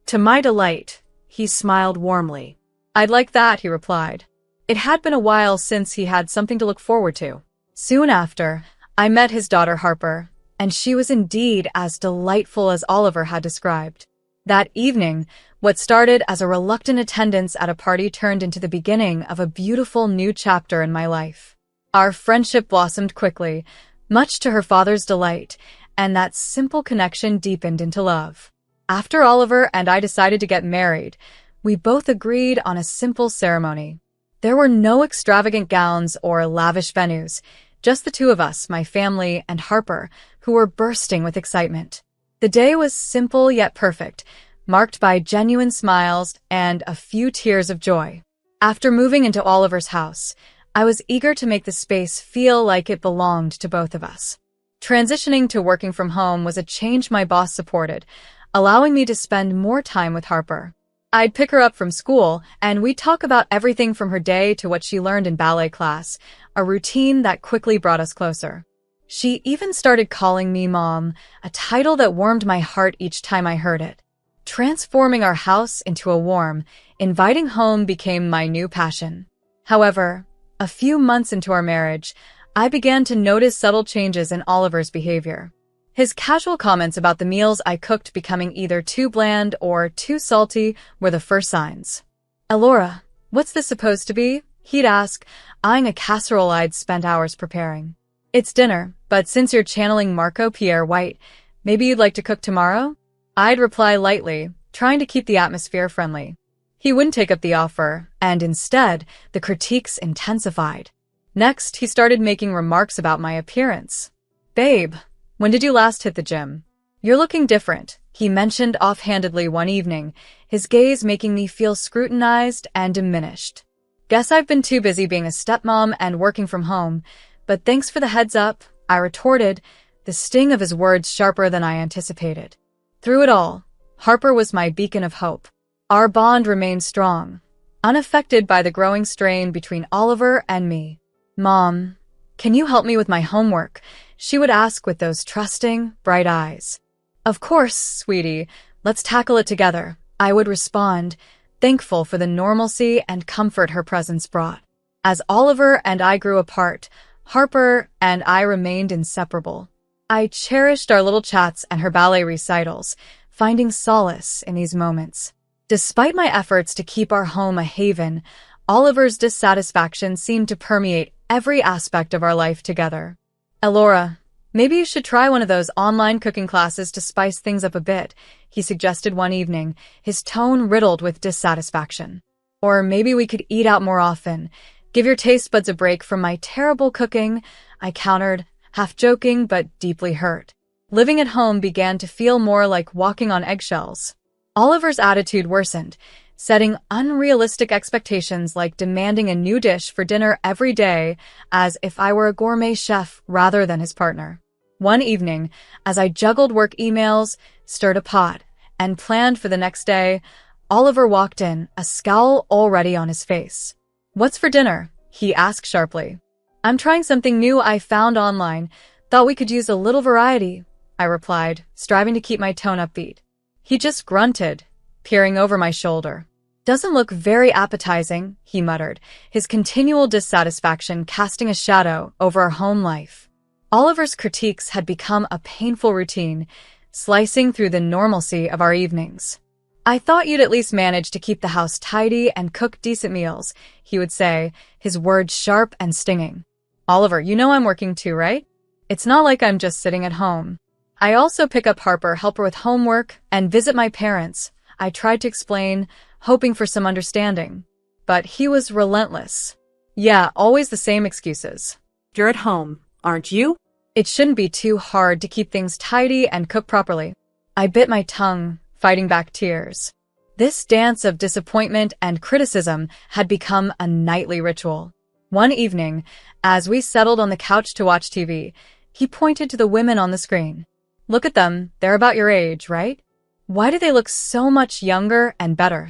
S3: To my delight, he smiled warmly.
S2: "I'd like that," he replied. It had been a while since he had something to look forward to. Soon after, I met his daughter Harper, and she was indeed as delightful as Oliver had described. That evening, what started as a reluctant attendance at a party turned into the beginning of a beautiful new chapter in my life. Our friendship blossomed quickly, much to her father's delight, and that simple connection deepened into love. After Oliver and I decided to get married, we both agreed on a simple ceremony. There were no extravagant gowns or lavish venues, just the two of us, my family, and Harper, who were bursting with excitement. The day was simple yet perfect, marked by genuine smiles and a few tears of joy. After moving into Oliver's house, I was eager to make the space feel like it belonged to both of us. Transitioning to working from home was a change my boss supported, allowing me to spend more time with Harper. I'd pick her up from school, and we'd talk about everything from her day to what she learned in ballet class, a routine that quickly brought us closer. She even started calling me Mom, a title that warmed my heart each time I heard it. Transforming our house into a warm, inviting home became my new passion. However, a few months into our marriage, I began to notice subtle changes in Oliver's behavior. His casual comments about the meals I cooked becoming either too bland or too salty were the first signs. "Elora, what's this supposed to be?" he'd ask, eyeing a casserole I'd spent hours preparing. "It's dinner, but since you're channeling Marco Pierre White, maybe you'd like to cook tomorrow?" I'd reply lightly, trying to keep the atmosphere friendly. He wouldn't take up the offer, and instead, the critiques intensified. Next, he started making remarks about my appearance. "Babe, when did you last hit the gym? You're looking different," he mentioned offhandedly one evening, his gaze making me feel scrutinized and diminished. "Guess I've been too busy being a stepmom and working from home, but thanks for the heads up," I retorted, the sting of his words sharper than I anticipated. Through it all, Harper was my beacon of hope. Our bond remained strong, unaffected by the growing strain between Oliver and me. "Mom, can you help me with my homework?" she would ask with those trusting, bright eyes. "Of course, sweetie, let's tackle it together," I would respond, thankful for the normalcy and comfort her presence brought. As Oliver and I grew apart, Harper and I remained inseparable. I cherished our little chats and her ballet recitals, finding solace in these moments. Despite my efforts to keep our home a haven, Oliver's dissatisfaction seemed to permeate every aspect of our life together. "Elora, maybe you should try one of those online cooking classes to spice things up a bit," he suggested one evening, his tone riddled with dissatisfaction. "Or maybe we could eat out more often. Give your taste buds a break from my terrible cooking," I countered, half joking but deeply hurt. Living at home began to feel more like walking on eggshells. Oliver's attitude worsened, setting unrealistic expectations like demanding a new dish for dinner every day, as if I were a gourmet chef rather than his partner. One evening, as I juggled work emails, stirred a pot, and planned for the next day, Oliver walked in, a scowl already on his face. "What's for dinner?" he asked sharply. "I'm trying something new I found online. Thought we could use a little variety," I replied, striving to keep my tone upbeat. He just grunted, peering over my shoulder. "Doesn't look very appetizing," he muttered, his continual dissatisfaction casting a shadow over our home life. Oliver's critiques had become a painful routine, slicing through the normalcy of our evenings. "I thought you'd at least manage to keep the house tidy and cook decent meals," he would say, his words sharp and stinging. "Oliver, you know I'm working too, right? It's not like I'm just sitting at home. I also pick up Harper, help her with homework, and visit my parents," I tried to explain, hoping for some understanding. But he was relentless. "Yeah, always the same excuses.
S3: You're at home, aren't you?"
S2: It shouldn't be too hard to keep things tidy and cook properly." I bit my tongue, fighting back tears. This dance of disappointment and criticism had become a nightly ritual. One evening, as we settled on the couch to watch TV, he pointed to the women on the screen. "Look at them, they're about your age, right? Why do they look so much younger and better?"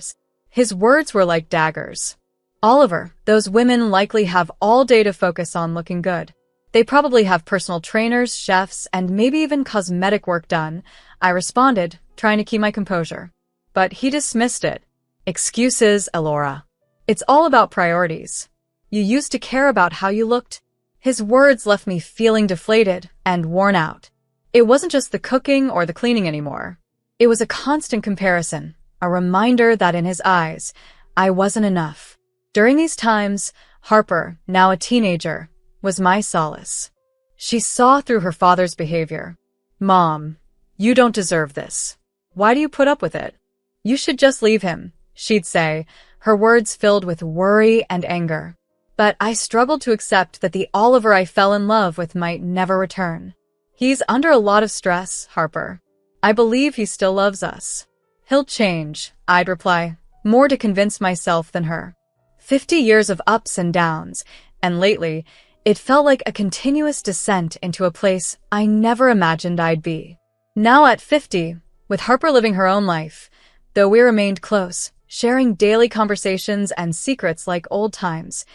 S2: His words were like daggers. "Oliver, those women likely have all day to focus on looking good. They probably have personal trainers, chefs, and maybe even cosmetic work done," I responded, trying to keep my composure. But he dismissed it. "Excuses, Elora. It's all about priorities. You used to care about how you looked." His words left me feeling deflated and worn out. It wasn't just the cooking or the cleaning anymore. It was a constant comparison, a reminder that in his eyes, I wasn't enough. During these times, Harper, now a teenager, was my solace. She saw through her father's behavior. "Mom, you don't deserve this. Why do you put up with it? You should just leave him," she'd say, her words filled with worry and anger. But I struggled to accept that the Oliver I fell in love with might never return. "He's under a lot of stress, Harper. I believe he still loves us." "He'll change," I'd reply, more to convince myself than her. 50 years of ups and downs, and lately, it felt like a continuous descent into a place I never imagined I'd be. Now at 50, with Harper living her own life, though we remained close, sharing daily conversations and secrets like old times,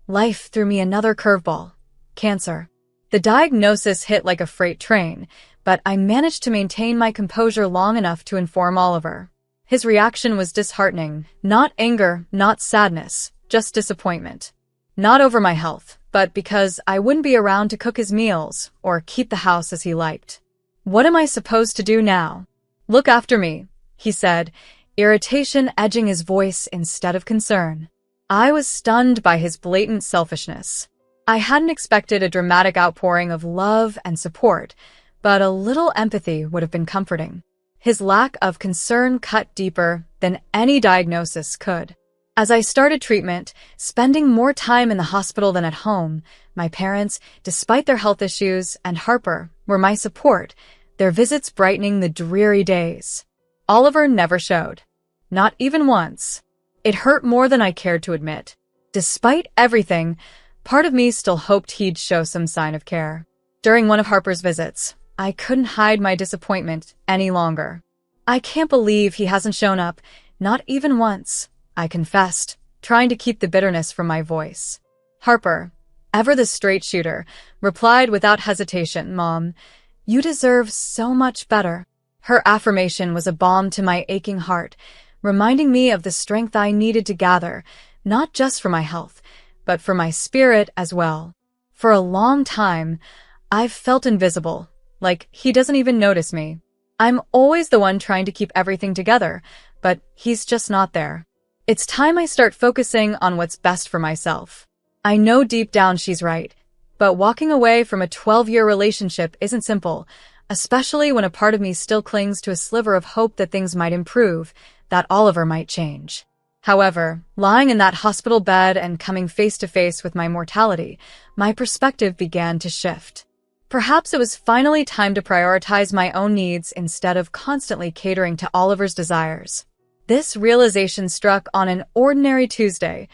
S2: life threw me another curveball: cancer. The diagnosis hit like a freight train, but I managed to maintain my composure long enough to inform Oliver. His reaction was disheartening. Not anger, not sadness, just disappointment. Not over my health, but because I wouldn't be around to cook his meals or keep the house as he liked. "What am I supposed to do now?" "Look after me," he said, irritation edging his voice instead of concern. I was stunned by his blatant selfishness. I hadn't expected a dramatic outpouring of love and support, but a little empathy would have been comforting. His lack of concern cut deeper than any diagnosis could. As I started treatment, spending more time in the hospital than at home, my parents, despite their health issues, and Harper were my support, their visits brightening the dreary days. Oliver never showed. Not even once. It hurt more than I cared to admit. Despite everything, part of me still hoped he'd show some sign of care. During one of Harper's visits, I couldn't hide my disappointment any longer. "I can't believe he hasn't shown up, not even once," I confessed, trying to keep the bitterness from my voice. Harper, ever the straight shooter, replied without hesitation, "Mom, you deserve so much better." Her affirmation was a balm to my aching heart, reminding me of the strength I needed to gather, not just for my health, but for my spirit as well. For a long time, I've felt invisible, like he doesn't even notice me. I'm always the one trying to keep everything together, but he's just not there. It's time I start focusing on what's best for myself. I know deep down she's right, but walking away from a 12-year relationship isn't simple, especially when a part of me still clings to a sliver of hope that things might improve, that Oliver might change. However, lying in that hospital bed and coming face to face with my mortality, my perspective began to shift. Perhaps it was finally time to prioritize my own needs instead of constantly catering to Oliver's desires. This realization struck on an ordinary Tuesday,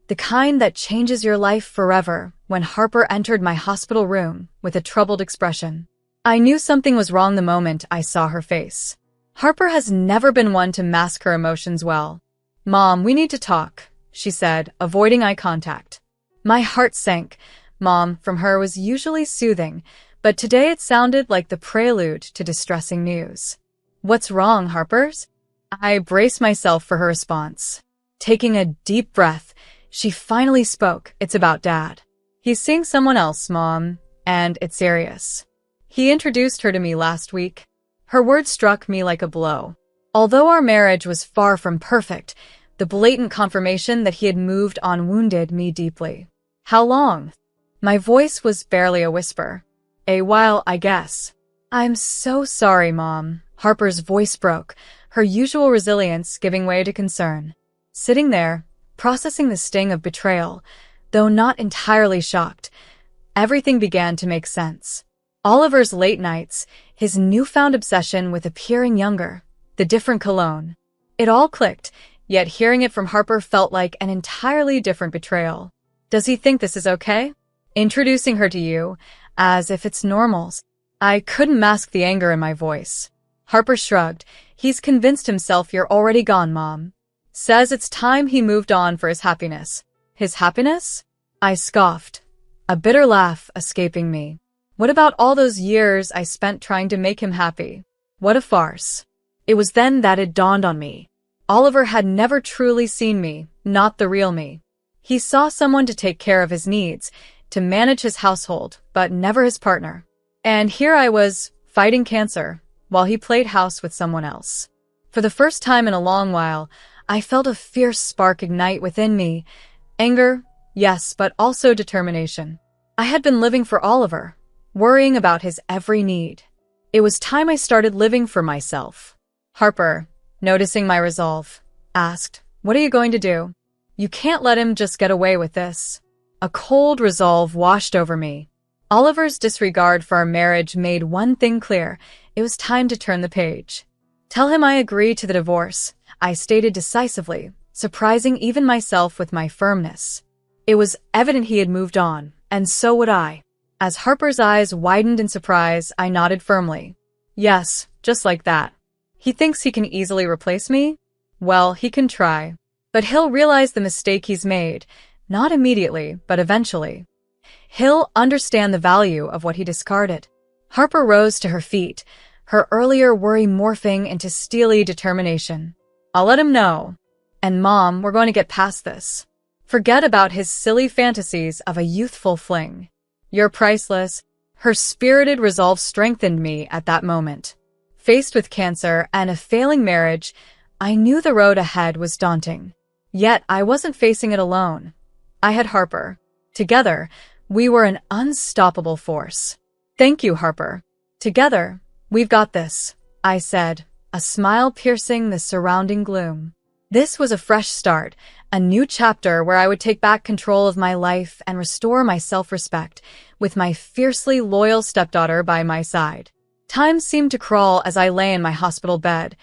S2: the kind that changes your life forever, when Harper entered my hospital room with a troubled expression. I knew something was wrong the moment I saw her face. Harper has never been one to mask her emotions well. "Mom, we need to talk," she said, avoiding eye contact. My heart sank. Mom, from her, was usually soothing, but today it sounded like the prelude to distressing news. "What's wrong, Harpers?" I braced myself for her response. Taking a deep breath, she finally spoke. "It's about Dad. He's seeing someone else, Mom, and it's serious. He introduced her to me last week." Her words struck me like a blow. Although our marriage was far from perfect, the blatant confirmation that he had moved on wounded me deeply. "How long?" My voice was barely a whisper. "A while, I guess." "I'm so sorry, Mom." Harper's voice broke, her usual resilience giving way to concern. Sitting there, processing the sting of betrayal, though not entirely shocked, everything began to make sense. Oliver's late nights, his newfound obsession with appearing younger, the different cologne. It all clicked, yet hearing it from Harper felt like an entirely different betrayal. "Does he think this is okay? Introducing her to you, as if it's normal?" I couldn't mask the anger in my voice. Harper shrugged. "He's convinced himself you're already gone, Mom. Says it's time he moved on for his happiness." "His happiness?" I scoffed, a bitter laugh escaping me. What about all those years I spent trying to make him happy? What a farce. It was then that it dawned on me. Oliver had never truly seen me, not the real me. He saw someone to take care of his needs, to manage his household, but never his partner. And here I was, fighting cancer, while he played house with someone else. For the first time in a long while, I felt a fierce spark ignite within me. Anger, yes, but also determination. I had been living for Oliver, worrying about his every need. It was time I started living for myself. Harper, noticing my resolve, asked, "What are you going to do?" "You can't let him just get away with this." A cold resolve washed over me. Oliver's disregard for our marriage made one thing clear. It was time to turn the page. "Tell him I agree to the divorce," I stated decisively, surprising even myself with my firmness. It was evident he had moved on, and so would I. As Harper's eyes widened in surprise, I nodded firmly. "Yes, just like that. He thinks he can easily replace me? Well, he can try. But he'll realize the mistake he's made, not immediately, but eventually. He'll understand the value of what he discarded." Harper rose to her feet, her earlier worry morphing into steely determination. "I'll let him know. And Mom, we're going to get past this. Forget about his silly fantasies of a youthful fling. You're priceless." Her spirited resolve strengthened me at that moment. Faced with cancer and a failing marriage, I knew the road ahead was daunting. Yet I wasn't facing it alone. I had Harper. Together, we were an unstoppable force. "Thank you, Harper. Together, we've got this," I said, a smile piercing the surrounding gloom. This was a fresh start, a new chapter where I would take back control of my life and restore my self-respect, with my fiercely loyal stepdaughter by my side. Time seemed to crawl as I lay in my hospital bed,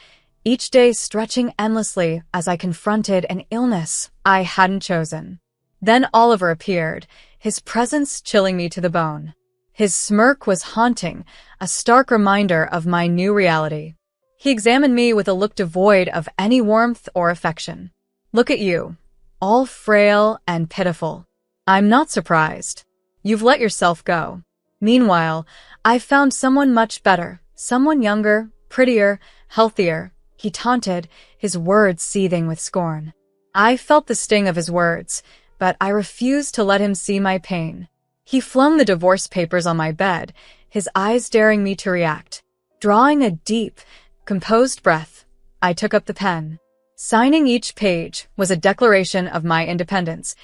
S2: each day stretching endlessly as I confronted an illness I hadn't chosen. Then Oliver appeared, his presence chilling me to the bone. His smirk was haunting, a stark reminder of my new reality. He examined me with a look devoid of any warmth or affection. "Look at you, all frail and pitiful. I'm not surprised. You've let yourself go. Meanwhile, I've found someone much better, someone younger, prettier, healthier," he taunted, his words seething with scorn. I felt the sting of his words, but I refused to let him see my pain. He flung the divorce papers on my bed, his eyes daring me to react. Drawing a deep, composed breath, I took up the pen. Signing each page was a declaration of my independence,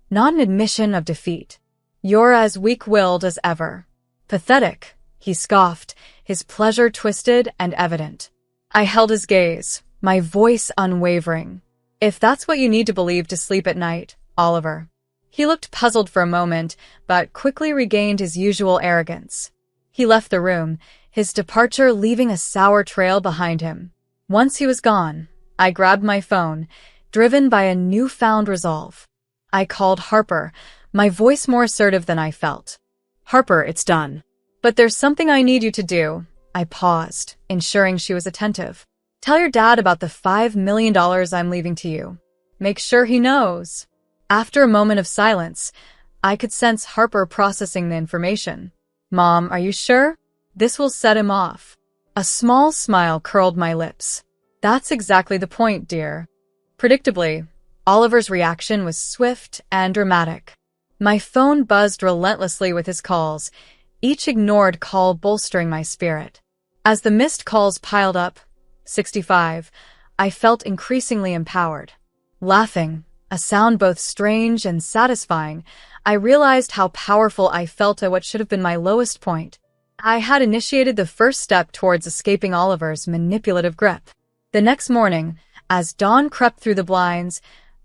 S2: not an admission of defeat. "You're as weak-willed as ever." "Pathetic," he scoffed, his pleasure twisted and evident. I held his gaze, my voice unwavering. "If that's what you need to believe to sleep at night, Oliver." He looked puzzled for a moment, but quickly regained his usual arrogance. He left the room, his departure leaving a sour trail behind him. Once he was gone, I grabbed my phone, driven by a newfound resolve. I called Harper, my voice more assertive than I felt.
S3: Harper, it's done.
S2: But there's something I need you to do. I paused, ensuring she was attentive. Tell your dad about the $5 million I'm leaving to you. Make sure he knows. After a moment of silence, I could sense Harper processing the information. Mom, are you sure? This will set him off. A small smile curled my lips. That's exactly the point, dear. Predictably, Oliver's reaction was swift and dramatic. My phone buzzed relentlessly with his calls, each ignored call bolstering my spirit. As the missed calls piled up, 65, I felt increasingly empowered. Laughing, a sound both strange and satisfying, I realized how powerful I felt at what should have been my lowest point. I had initiated the first step towards escaping Oliver's manipulative grip. The next morning, as dawn crept through the blinds,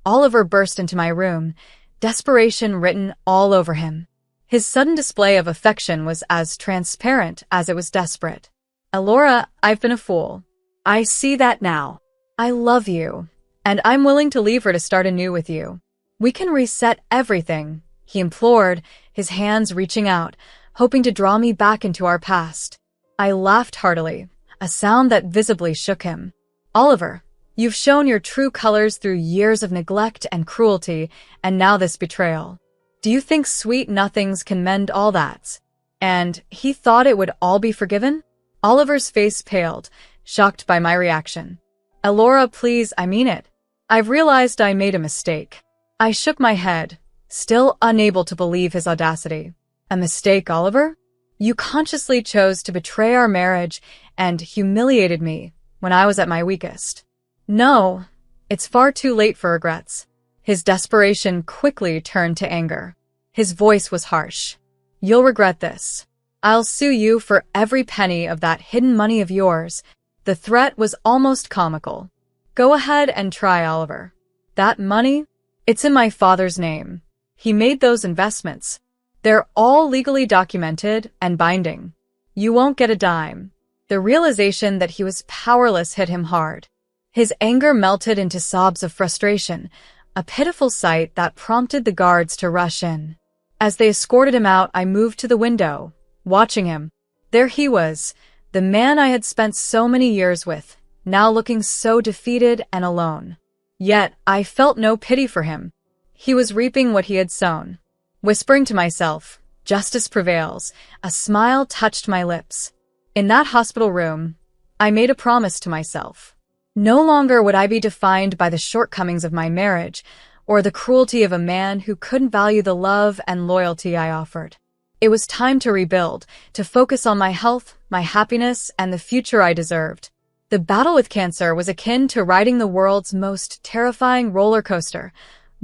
S2: Oliver burst into my room, desperation written all over him. His sudden display of affection was as transparent as it was desperate. Elora, I've been a fool.
S3: I see that now.
S2: I love you, and I'm willing to leave her to start anew with you. We can reset everything, he implored, his hands reaching out, hoping to draw me back into our past. I laughed heartily, a sound that visibly shook him. Oliver, you've shown your true colors through years of neglect and cruelty, and now this betrayal. Do you think sweet nothings can mend all that? And he thought it would all be forgiven? Oliver's face paled, shocked by my reaction. Elora, please, I mean it. I've realized I made a mistake. I shook my head, still unable to believe his audacity. A mistake, Oliver? You consciously chose to betray our marriage and humiliated me when I was at my weakest. No, it's far too late for regrets. His desperation quickly turned to anger. His voice was harsh. You'll regret this. I'll sue you for every penny of that hidden money of yours. The threat was almost comical. Go ahead and try, Oliver. That money? It's in my father's name. He made those investments. They're all legally documented and binding. You won't get a dime. The realization that he was powerless hit him hard. His anger melted into sobs of frustration, a pitiful sight that prompted the guards to rush in. As they escorted him out, I moved to the window, watching him. There he was, the man I had spent so many years with, now looking so defeated and alone. Yet, I felt no pity for him. He was reaping what he had sown. Whispering to myself, justice prevails, a smile touched my lips. In that hospital room, I made a promise to myself. No longer would I be defined by the shortcomings of my marriage, or the cruelty of a man who couldn't value the love and loyalty I offered. It was time to rebuild, to focus on my health, my happiness, and the future I deserved. The battle with cancer was akin to riding the world's most terrifying roller coaster,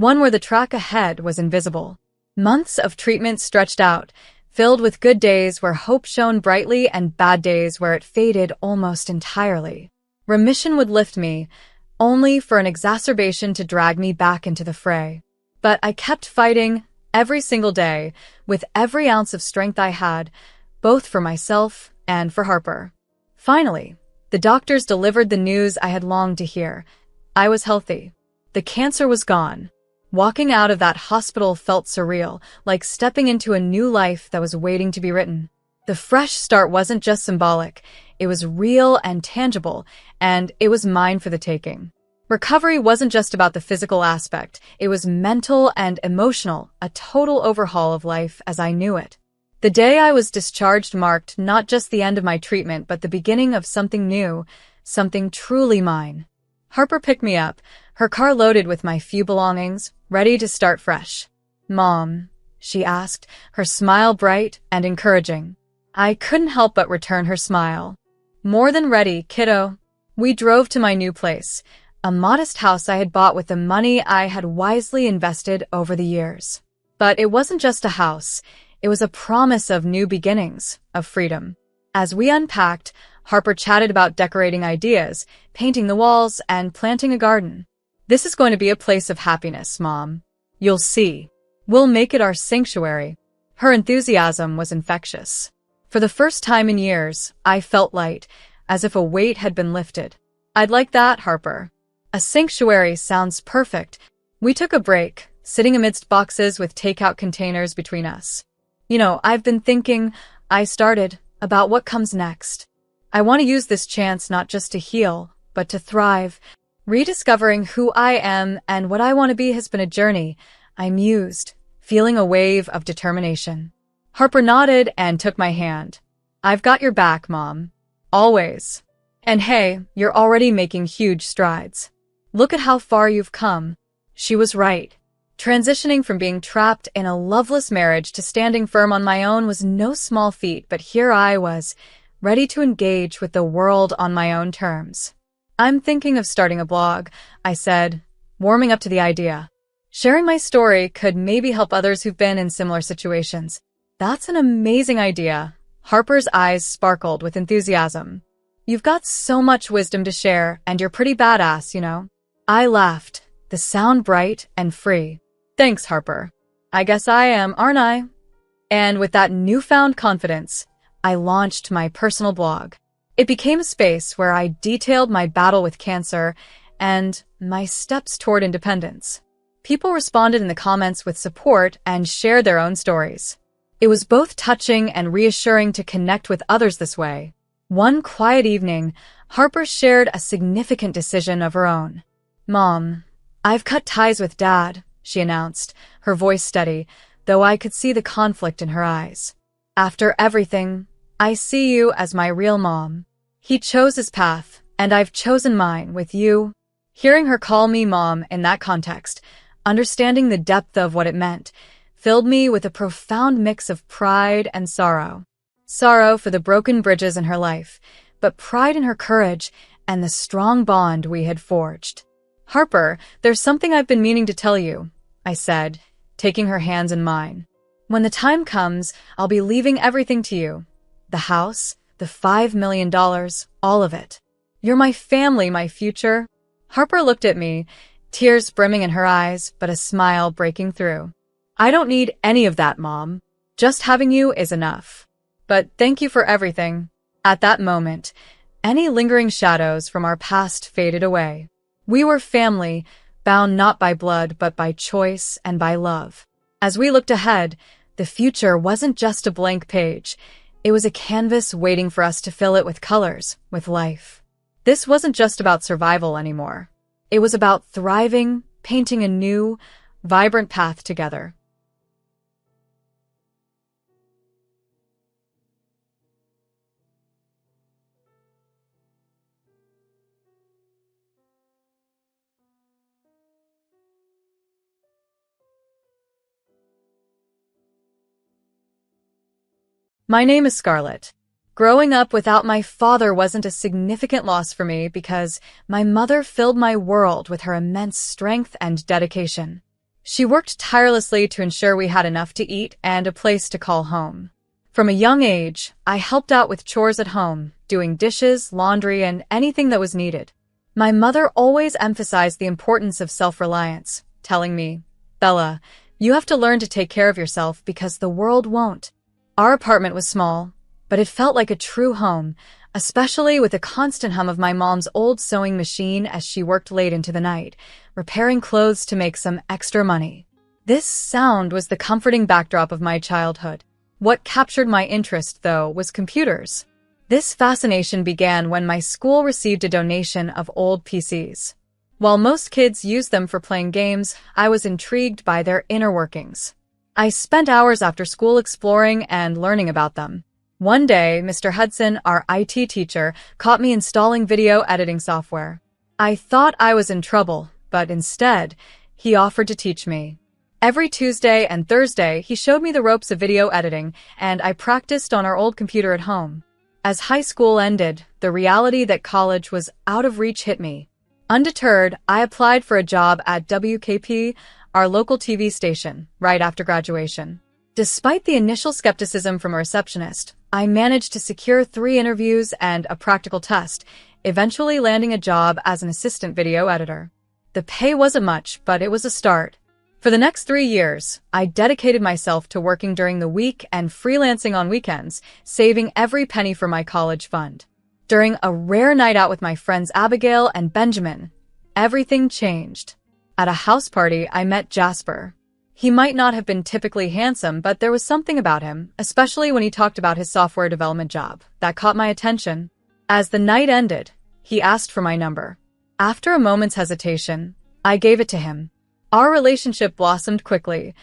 S2: one where the track ahead was invisible. Months of treatment stretched out, filled with good days where hope shone brightly and bad days where it faded almost entirely. Remission would lift me, only for an exacerbation to drag me back into the fray. But I kept fighting, every single day, with every ounce of strength I had, both for myself and for Harper. Finally, the doctors delivered the news I had longed to hear. I was healthy. The cancer was gone. Walking out of that hospital felt surreal, like stepping into a new life that was waiting to be written. The fresh start wasn't just symbolic, it was real and tangible, and it was mine for the taking. Recovery wasn't just about the physical aspect, it was mental and emotional, a total overhaul of life as I knew it. The day I was discharged marked not just the end of my treatment, but the beginning of something new, something truly mine. Harper picked me up, her car loaded with my few belongings, ready to start fresh. Mom, she asked, her smile bright and encouraging. I couldn't help but return her smile. More than ready, kiddo. We drove to my new place, a modest house I had bought with the money I had wisely invested over the years. But it wasn't just a house, it was a promise of new beginnings, of freedom. As we unpacked, Harper chatted about decorating ideas, painting the walls, and planting a garden. This is going to be a place of happiness, Mom. You'll see. We'll make it our sanctuary. Her enthusiasm was infectious. For the first time in years, I felt light, as if a weight had been lifted. I'd like that, Harper. A sanctuary sounds perfect. We took a break, sitting amidst boxes with takeout containers between us. I've been thinking, I started, about what comes next. I want to use this chance not just to heal, but to thrive. Rediscovering who I am and what I want to be has been a journey, I mused, feeling a wave of determination. Harper nodded and took my hand. I've got your back, Mom. Always. And hey, you're already making huge strides. Look at how far you've come. She was right. Transitioning from being trapped in a loveless marriage to standing firm on my own was no small feat, but here I was, ready to engage with the world on my own terms. I'm thinking of starting a blog, I said, warming up to the idea. Sharing my story could maybe help others who've been in similar situations. That's an amazing idea. Harper's eyes sparkled with enthusiasm. You've got so much wisdom to share, and you're pretty badass. I laughed, the sound bright and free. Thanks, Harper. I guess I am, aren't I? And with that newfound confidence, I launched my personal blog. It became a space where I detailed my battle with cancer and my steps toward independence. People responded in the comments with support and shared their own stories. It was both touching and reassuring to connect with others this way. One quiet evening, Harper shared a significant decision of her own. Mom, I've cut ties with Dad, she announced, her voice steady, though I could see the conflict in her eyes. After everything, I see you as my real mom. He chose his path, and I've chosen mine with you. Hearing her call me Mom in that context, understanding the depth of what it meant, filled me with a profound mix of pride and sorrow. Sorrow for the broken bridges in her life, but pride in her courage and the strong bond we had forged. Harper, there's something I've been meaning to tell you, I said, taking her hands in mine. When the time comes, I'll be leaving everything to you. The house, the $5 million, all of it. You're my family, my future. Harper looked at me, tears brimming in her eyes, but a smile breaking through. I don't need any of that, Mom. Just having you is enough. But thank you for everything. At that moment, any lingering shadows from our past faded away. We were family, bound not by blood but by choice and by love. As we looked ahead, the future wasn't just a blank page. It was a canvas waiting for us to fill it with colors, with life. This wasn't just about survival anymore. It was about thriving, painting a new, vibrant path together. My name is Scarlett. Growing up without my father wasn't a significant loss for me because my mother filled my world with her immense strength and dedication. She worked tirelessly to ensure we had enough to eat and a place to call home. From a young age, I helped out with chores at home, doing dishes, laundry, and anything that was needed. My mother always emphasized the importance of self-reliance, telling me, Bella, you have to learn to take care of yourself because the world won't. Our apartment was small, but it felt like a true home, especially with the constant hum of my mom's old sewing machine as she worked late into the night, repairing clothes to make some extra money. This sound was the comforting backdrop of my childhood. What captured my interest, though, was computers. This fascination began when my school received a donation of old PCs. While most kids use them for playing games, I was intrigued by their inner workings. I spent hours after school exploring and learning about them. One day, Mr. Hudson, our IT teacher, caught me installing video editing software. I thought I was in trouble, but instead, he offered to teach me. Every Tuesday and Thursday, he showed me the ropes of video editing, and I practiced on our old computer at home. As high school ended, the reality that college was out of reach hit me. Undeterred, I applied for a job at WKP, our local TV station, right after graduation. Despite the initial skepticism from a receptionist, I managed to secure 3 interviews and a practical test, eventually landing a job as an assistant video editor. The pay wasn't much, but it was a start. For the next 3 years, I dedicated myself to working during the week and freelancing on weekends, saving every penny for my college fund. During a rare night out with my friends Abigail and Benjamin, everything changed. At a house party, I met Jasper. He might not have been typically handsome, but there was something about him, especially when he talked about his software development job, that caught my attention. As the night ended, he asked for my number. After a moment's hesitation, I gave it to him. Our relationship blossomed quickly.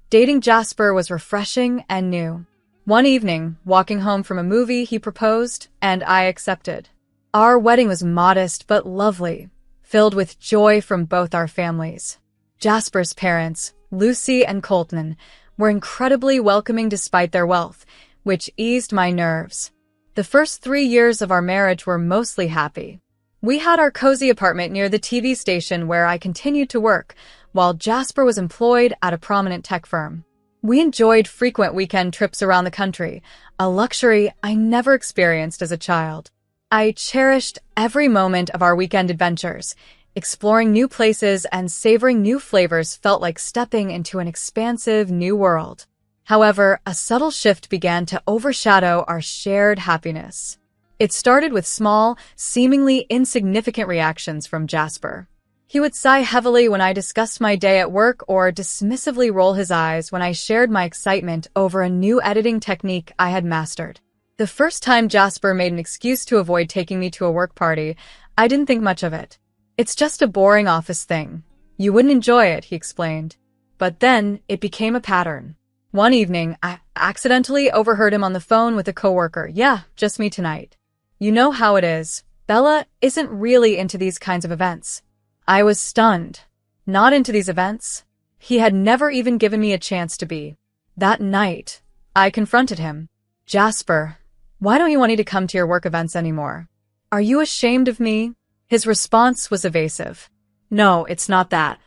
S2: Dating Jasper was refreshing and new. One evening, walking home from a movie, he proposed, and I accepted. Our wedding was modest but lovely, filled with joy from both our families. Jasper's parents, Lucy and Colton, were incredibly welcoming despite their wealth, which eased my nerves. The first 3 years of our marriage were mostly happy. We had our cozy apartment near the TV station where I continued to work, while Jasper was employed at a prominent tech firm. We enjoyed frequent weekend trips around the country, a luxury I never experienced as a child. I cherished every moment of our weekend adventures. Exploring new places and savoring new flavors felt like stepping into an expansive new world. However, a subtle shift began to overshadow our shared happiness. It started with small, seemingly insignificant reactions from Jasper. He would sigh heavily when I discussed my day at work or dismissively roll his eyes when I shared my excitement over a new editing technique I had mastered. The first time Jasper made an excuse to avoid taking me to a work party, I didn't think much of it. "It's just a boring office thing. You wouldn't enjoy it," he explained. But then it became a pattern. One evening, I accidentally overheard him on the phone with a coworker. "Yeah, just me tonight. You know how it is. Bella isn't really into these kinds of events." I was stunned. Not into these events? He had never even given me a chance to be. That night, I confronted him. "Jasper, why don't you want me to come to your work events anymore? Are you ashamed of me?" His response was evasive. "No, it's not that.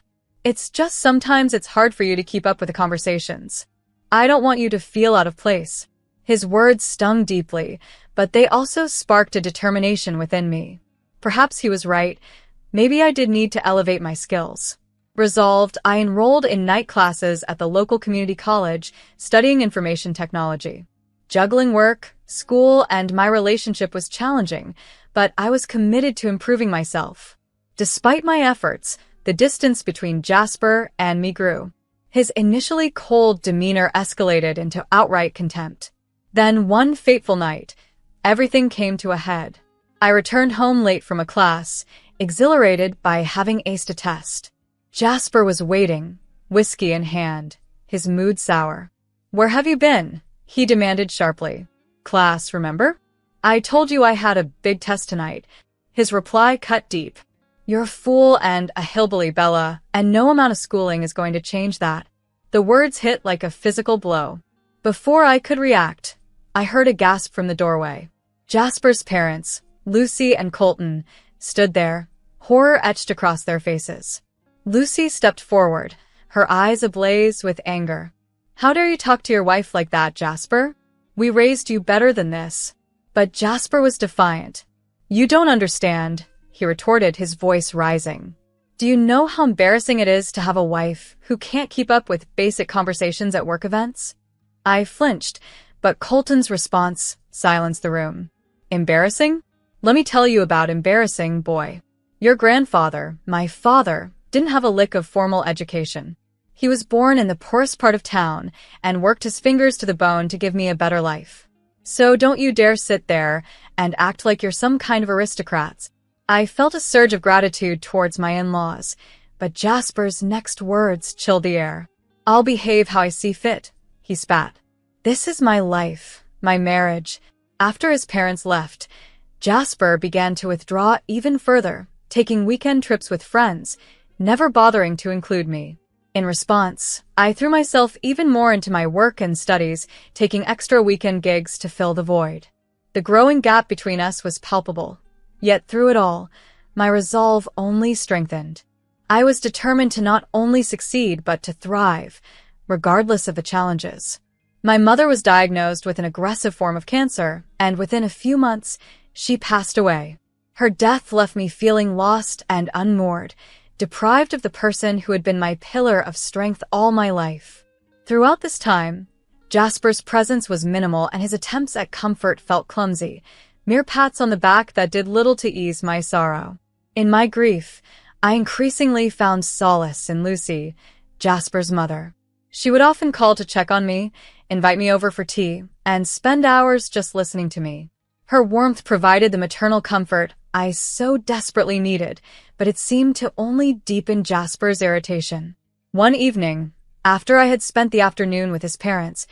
S2: It's just sometimes it's hard for you to keep up with the conversations. I don't want you to feel out of place." His words stung deeply, but they also sparked a determination within me. Perhaps he was right. Maybe I did need to elevate my skills. Resolved, I enrolled in night classes at the local community college, studying information technology. Juggling work, school, and my relationship was challenging, but I was committed to improving myself. Despite my efforts, the distance between Jasper and me grew. His initially cold demeanor escalated into outright contempt. Then one fateful night, everything came to a head. I returned home late from a class, exhilarated by having aced a test. Jasper was waiting, whiskey in hand, his mood sour. "Where have you been?" he demanded sharply. "Class, remember? I told you I had a big test tonight." His reply cut deep. "You're a fool and a hillbilly, Bella, and no amount of schooling is going to change that." The words hit like a physical blow. Before I could react, I heard a gasp from the doorway. Jasper's parents, Lucy and Colton, stood there, horror etched across their faces. Lucy stepped forward, her eyes ablaze with anger. "How dare you talk to your wife like that, Jasper? We raised you better than this." But Jasper was defiant. "You don't understand," he retorted, his voice rising. "Do you know how embarrassing it is to have a wife who can't keep up with basic conversations at work events?" I flinched, but Colton's response silenced the room. "Embarrassing? Let me tell you about embarrassing, boy. Your grandfather, my father, didn't have a lick of formal education. He was born in the poorest part of town and worked his fingers to the bone to give me a better life. So don't you dare sit there and act like you're some kind of aristocrats." I felt a surge of gratitude towards my in-laws, but Jasper's next words chilled the air. "I'll behave how I see fit," he spat. "This is my life, my marriage." After his parents left, Jasper began to withdraw even further, taking weekend trips with friends, never bothering to include me. In response, I threw myself even more into my work and studies, taking extra weekend gigs to fill the void. The growing gap between us was palpable, yet through it all, my resolve only strengthened. I was determined to not only succeed but to thrive, regardless of the challenges. My mother was diagnosed with an aggressive form of cancer, and within a few months, she passed away. Her death left me feeling lost and unmoored, deprived of the person who had been my pillar of strength all my life. Throughout this time, Jasper's presence was minimal and his attempts at comfort felt clumsy, mere pats on the back that did little to ease my sorrow. In my grief, I increasingly found solace in Lucy, Jasper's mother. She would often call to check on me, invite me over for tea, and spend hours just listening to me. Her warmth provided the maternal comfort I so desperately needed, but it seemed to only deepen Jasper's irritation. One evening, after I had spent the afternoon with his parents,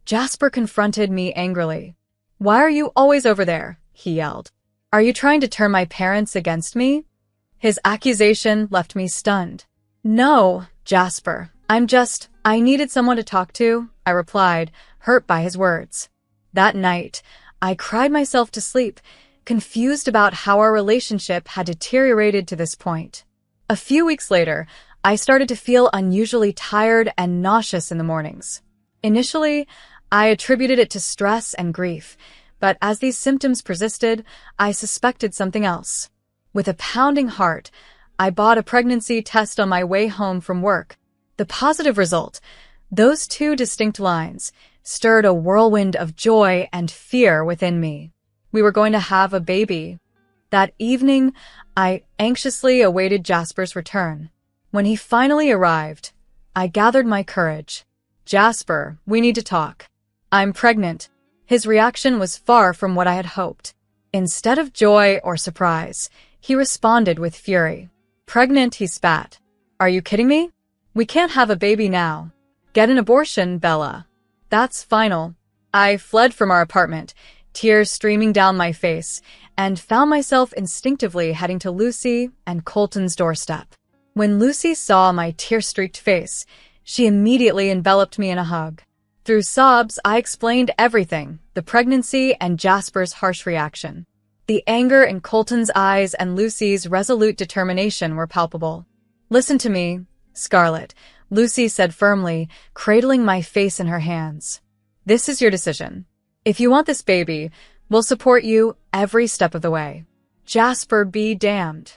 S2: Jasper confronted me angrily. "Why are you always over there?" he yelled. "Are you trying to turn my parents against me?" His accusation left me stunned. "No, Jasper, I needed someone to talk to," I replied, hurt by his words. That night, I cried myself to sleep, confused about how our relationship had deteriorated to this point. A few weeks later, I started to feel unusually tired and nauseous in the mornings. Initially, I attributed it to stress and grief, but as these symptoms persisted, I suspected something else. With a pounding heart, I bought a pregnancy test on my way home from work. The positive result, those two distinct lines, stirred a whirlwind of joy and fear within me. We were going to have a baby. That evening, I anxiously awaited Jasper's return. When he finally arrived, I gathered my courage. "Jasper, we need to talk. I'm pregnant." His reaction was far from what I had hoped. Instead of joy or surprise, he responded with fury. "Pregnant," he spat. "Are you kidding me? We can't have a baby now. Get an abortion, Bella. That's final." I fled from our apartment, tears streaming down my face, and found myself instinctively heading to Lucy and Colton's doorstep. When Lucy saw my tear-streaked face, she immediately enveloped me in a hug. Through sobs, I explained everything, the pregnancy and Jasper's harsh reaction. The anger in Colton's eyes and Lucy's resolute determination were palpable. "Listen to me, Scarlett," Lucy said firmly, cradling my face in her hands. "This is your decision. If you want this baby, we'll support you every step of the way." Jasper be damned.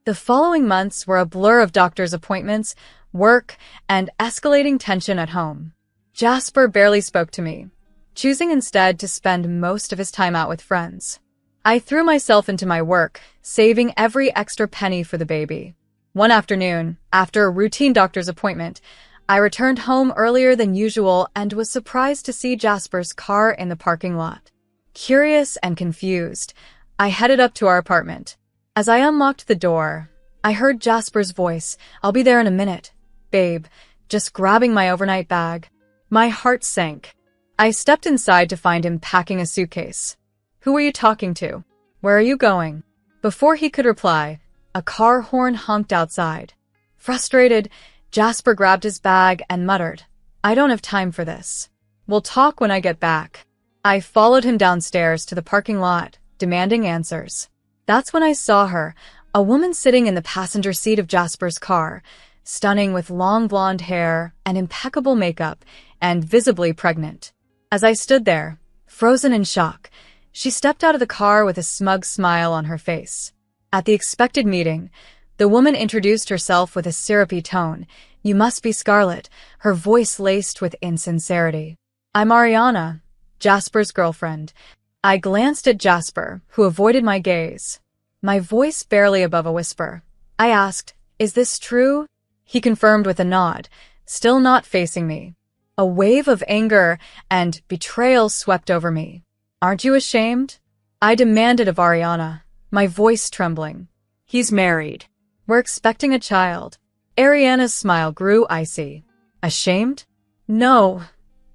S2: The following months were a blur of doctor's appointments, work, and escalating tension at home. Jasper barely spoke to me, choosing instead to spend most of his time out with friends. I threw myself into my work, saving every extra penny for the baby. One afternoon, after a routine doctor's appointment, I returned home earlier than usual and was surprised to see Jasper's car in the parking lot. Curious and confused, I headed up to our apartment. As I unlocked the door, I heard Jasper's voice. "I'll be there in a minute, babe," just grabbing my overnight bag. My heart sank. I stepped inside to find him packing a suitcase. "Who are you talking to? Where are you going?" Before he could reply, a car horn honked outside. Frustrated, Jasper grabbed his bag and muttered, "I don't have time for this. We'll talk when I get back." I followed him downstairs to the parking lot, demanding answers. That's when I saw her, a woman sitting in the passenger seat of Jasper's car, stunning with long blonde hair and impeccable makeup, and visibly pregnant. As I stood there, frozen in shock, she stepped out of the car with a smug smile on her face. At the expected meeting, the woman introduced herself with a syrupy tone. "You must be Scarlett," her voice laced with insincerity. "I'm Ariana, Jasper's girlfriend." I glanced at Jasper, who avoided my gaze. My voice barely above a whisper. I asked, "Is this true?" He confirmed with a nod, still not facing me. A wave of anger and betrayal swept over me. "Aren't you ashamed?" I demanded of Ariana, my voice trembling.
S3: He's married.
S2: "We're expecting a child." Ariana's smile grew icy. "Ashamed? No,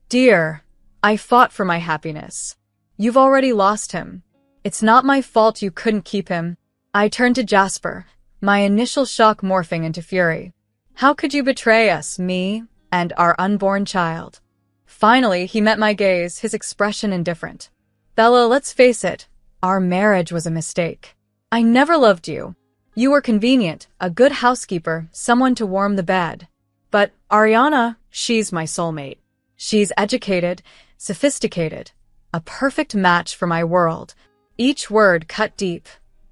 S2: dear. I fought for my happiness. You've already lost him. It's not my fault you couldn't keep him." I turned to Jasper, my initial shock morphing into fury. "How could you betray us, me, and our unborn child?" Finally, he met my gaze, his expression indifferent. "Bella, let's face it, our marriage was a mistake. I never loved you. You were convenient, a good housekeeper, someone to warm the bed. But Ariana, she's my soulmate. She's educated, sophisticated, a perfect match for my world." Each word cut deep,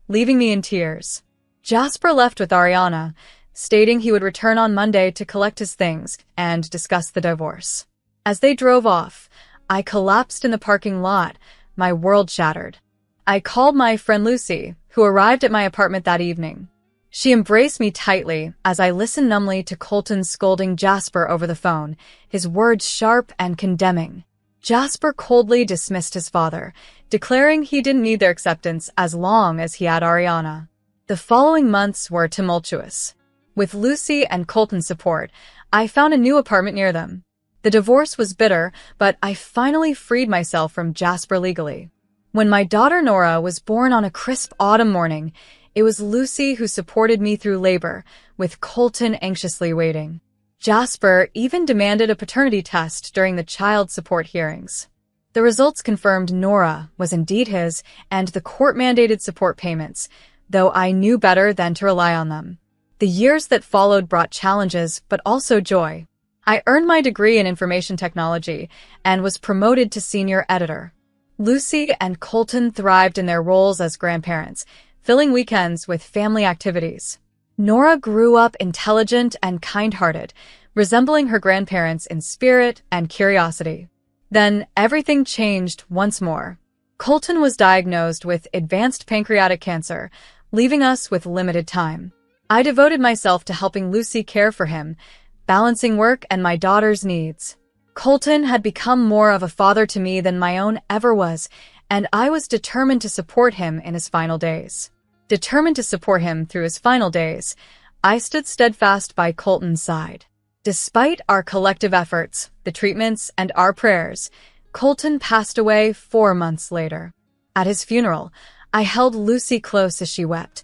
S2: leaving me in tears. Jasper left with Ariana, stating he would return on Monday to collect his things and discuss the divorce. As they drove off, I collapsed in the parking lot, my world shattered. I called my friend Lucy, who arrived at my apartment that evening. She embraced me tightly as I listened numbly to Colton scolding Jasper over the phone, his words sharp and condemning. Jasper coldly dismissed his father, declaring he didn't need their acceptance as long as he had Ariana. The following months were tumultuous. With Lucy and Colton's support, I found a new apartment near them. The divorce was bitter, but I finally freed myself from Jasper legally. When my daughter Nora was born on a crisp autumn morning, it was Lucy who supported me through labor, with Colton anxiously waiting. Jasper even demanded a paternity test during the child support hearings. The results confirmed Nora was indeed his and the court-mandated support payments, though I knew better than to rely on them. The years that followed brought challenges, but also joy. I earned my degree in information technology and was promoted to senior editor. Lucy and Colton thrived in their roles as grandparents, filling weekends with family activities. Nora grew up intelligent and kind-hearted, resembling her grandparents in spirit and curiosity. Then everything changed once more. Colton was diagnosed with advanced pancreatic cancer, leaving us with limited time. I devoted myself to helping Lucy care for him, balancing work and my daughter's needs. Colton had become more of a father to me than my own ever was, and I was determined to support him in his final days. Determined to support him through his final days, I stood steadfast by Colton's side. Despite our collective efforts, the treatments, and our prayers, Colton passed away 4 months later. At his funeral, I held Lucy close as she wept.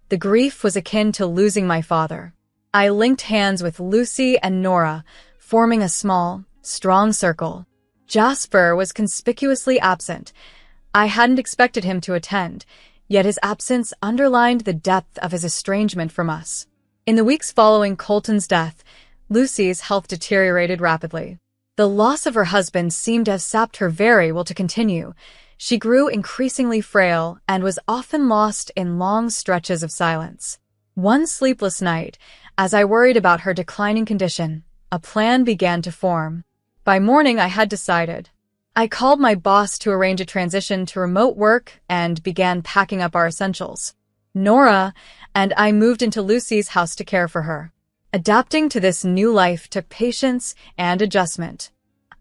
S2: The grief was akin to losing my father. I linked hands with Lucy and Nora, forming a small, strong circle. Jasper was conspicuously absent. I hadn't expected him to attend, yet his absence underlined the depth of his estrangement from us. In the weeks following Colton's death, Lucy's health deteriorated rapidly. The loss of her husband seemed to have sapped her very will to continue. She grew increasingly frail and was often lost in long stretches of silence. One sleepless night, as I worried about her declining condition, a plan began to form. By morning, I had decided. I called my boss to arrange a transition to remote work and began packing up our essentials. Nora and I moved into Lucy's house to care for her. Adapting to this new life took patience and adjustment.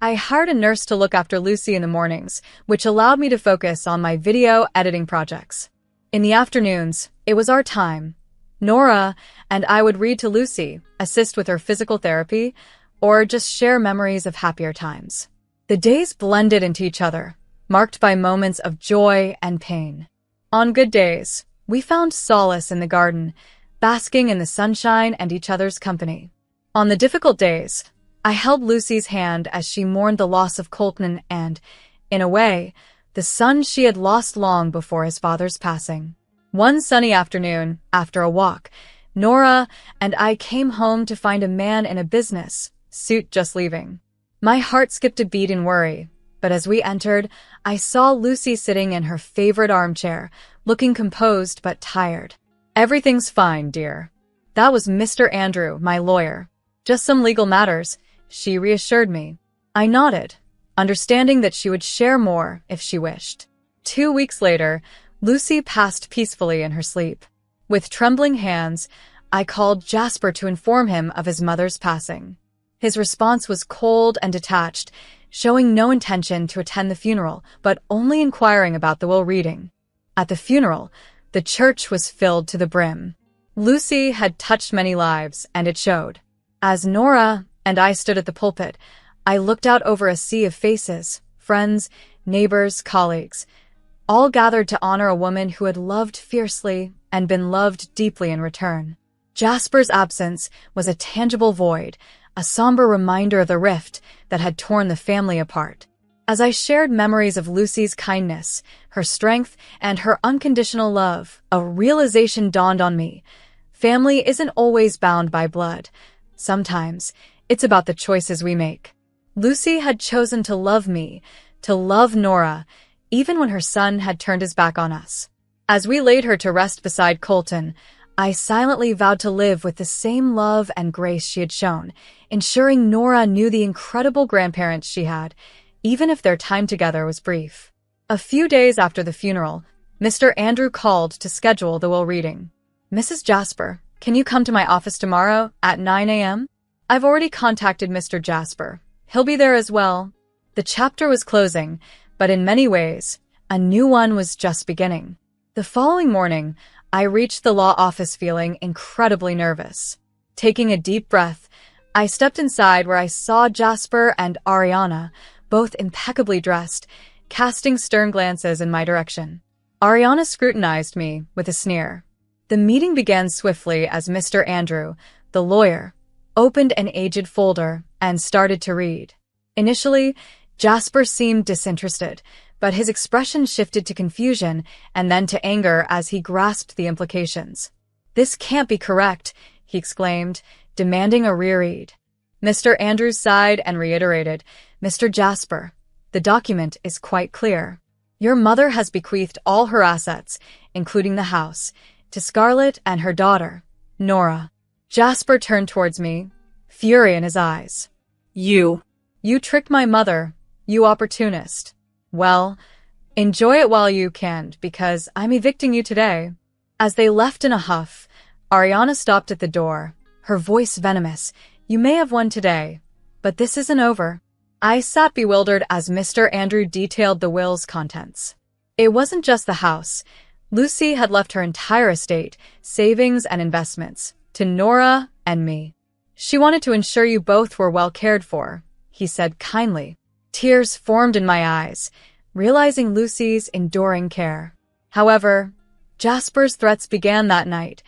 S2: I hired a nurse to look after Lucy in the mornings, which allowed me to focus on my video editing projects. In the afternoons, it was our time. Nora and I would read to Lucy, assist with her physical therapy, or just share memories of happier times. The days blended into each other, marked by moments of joy and pain. On good days, we found solace in the garden, basking in the sunshine and each other's company. On the difficult days, I held Lucy's hand as she mourned the loss of Colton and, in a way, the son she had lost long before his father's passing. One sunny afternoon, after a walk, Nora and I came home to find a man in a business suit just leaving. My heart skipped a beat in worry, but as we entered, I saw Lucy sitting in her favorite armchair, looking composed but tired. "Everything's fine, dear." That was Mr. Andrew, my lawyer. "Just some legal matters," she reassured me. I nodded, understanding that she would share more if she wished. 2 weeks later, Lucy passed peacefully in her sleep. With trembling hands, I called Jasper to inform him of his mother's passing. His response was cold and detached, showing no intention to attend the funeral, but only inquiring about the will reading. At the funeral, the church was filled to the brim. Lucy had touched many lives, and it showed. As Nora and I stood at the pulpit, I looked out over a sea of faces, friends, neighbors, colleagues, all gathered to honor a woman who had loved fiercely and been loved deeply in return. Jasper's absence was a tangible void, a somber reminder of the rift that had torn the family apart. As I shared memories of Lucy's kindness, her strength, and her unconditional love, a realization dawned on me. Family isn't always bound by blood. Sometimes, it's about the choices we make. Lucy had chosen to love me, to love Nora, even when her son had turned his back on us. As we laid her to rest beside Colton, I silently vowed to live with the same love and grace she had shown, ensuring Nora knew the incredible grandparents she had, even if their time together was brief. A few days after the funeral, Mr. Andrew called to schedule the will reading. "Mrs. Jasper, can you come to my office tomorrow at 9 a.m.? I've already contacted Mr. Jasper. He'll be there as well." The chapter was closing, but in many ways, a new one was just beginning. The following morning, I reached the law office feeling incredibly nervous. Taking a deep breath, I stepped inside where I saw Jasper and Ariana, both impeccably dressed, casting stern glances in my direction. Ariana scrutinized me with a sneer. The meeting began swiftly as Mr. Andrew, the lawyer, opened an aged folder and started to read. Initially, Jasper seemed disinterested, but his expression shifted to confusion and then to anger as he grasped the implications. "This can't be correct," he exclaimed, demanding a reread. Mr. Andrews sighed and reiterated, "Mr. Jasper, the document is quite clear. Your mother has bequeathed all her assets, including the house, to Scarlett and her daughter, Nora." Jasper turned towards me, fury in his eyes. You tricked my mother, you opportunist. Well, enjoy it while you can, because I'm evicting you today." As they left in a huff, Ariana stopped at the door, her voice venomous. "You may have won today, but this isn't over." I sat bewildered as Mr. Andrew detailed the will's contents. It wasn't just the house. Lucy had left her entire estate, savings and investments, to Nora and me. "She wanted to ensure you both were well cared for," he said kindly. Tears formed in my eyes, realizing Lucy's enduring care. However, Jasper's threats began that night,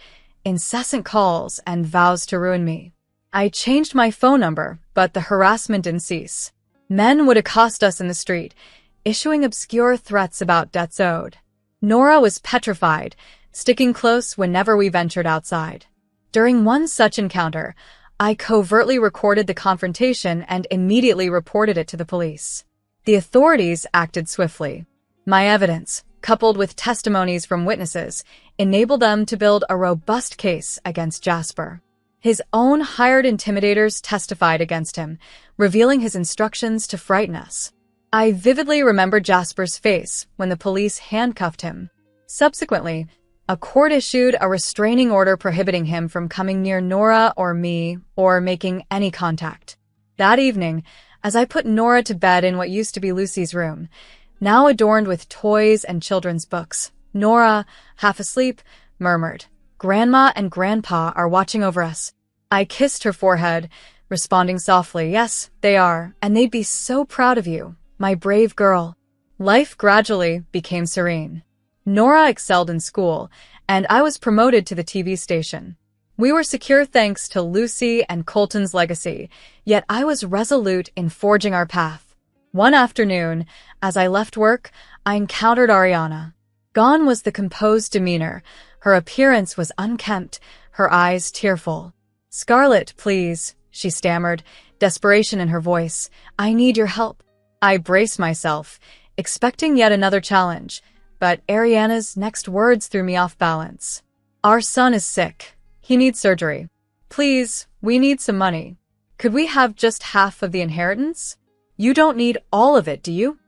S2: incessant calls and vows to ruin me. I changed my phone number, but the harassment didn't cease. Men would accost us in the street, issuing obscure threats about debts owed. Nora was petrified, sticking close whenever we ventured outside. During one such encounter, I covertly recorded the confrontation and immediately reported it to the police. The authorities acted swiftly. My evidence, coupled with testimonies from witnesses, enabled them to build a robust case against Jasper. His own hired intimidators testified against him, revealing his instructions to frighten us. I vividly remember Jasper's face when the police handcuffed him. Subsequently, a court issued a restraining order prohibiting him from coming near Nora or me or making any contact. That evening, as I put Nora to bed in what used to be Lucy's room, now adorned with toys and children's books, Nora, half asleep, murmured, "Grandma and Grandpa are watching over us." I kissed her forehead, responding softly, "Yes, they are, and they'd be so proud of you, my brave girl." Life gradually became serene. Nora excelled in school, and I was promoted to the TV station. We were secure thanks to Lucy and Colton's legacy, yet I was resolute in forging our path. One afternoon, as I left work, I encountered Ariana. Gone was the composed demeanor. Her appearance was unkempt, her eyes tearful. "Scarlett, please," she stammered, desperation in her voice. "I need your help." I braced myself, expecting yet another challenge, but Ariana's next words threw me off balance. "Our son is sick. He needs surgery. Please, we need some money. Could we have just half of the inheritance? You don't need all of it, do you?"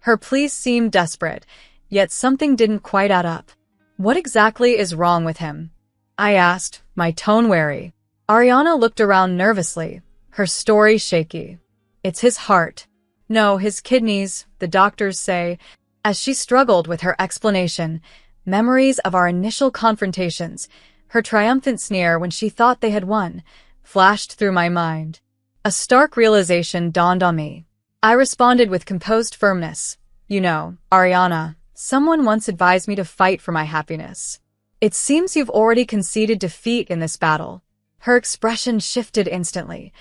S2: Her pleas seemed desperate, yet something didn't quite add up. "What exactly is wrong with him?" I asked, my tone wary. Ariana looked around nervously, her story shaky. "It's his heart. No, his kidneys, the doctors say." As she struggled with her explanation, memories of our initial confrontations, her triumphant sneer when she thought they had won, flashed through my mind. A stark realization dawned on me. I responded with composed firmness. "You know, Ariana, someone once advised me to fight for my happiness. It seems you've already conceded defeat in this battle." Her expression shifted instantly.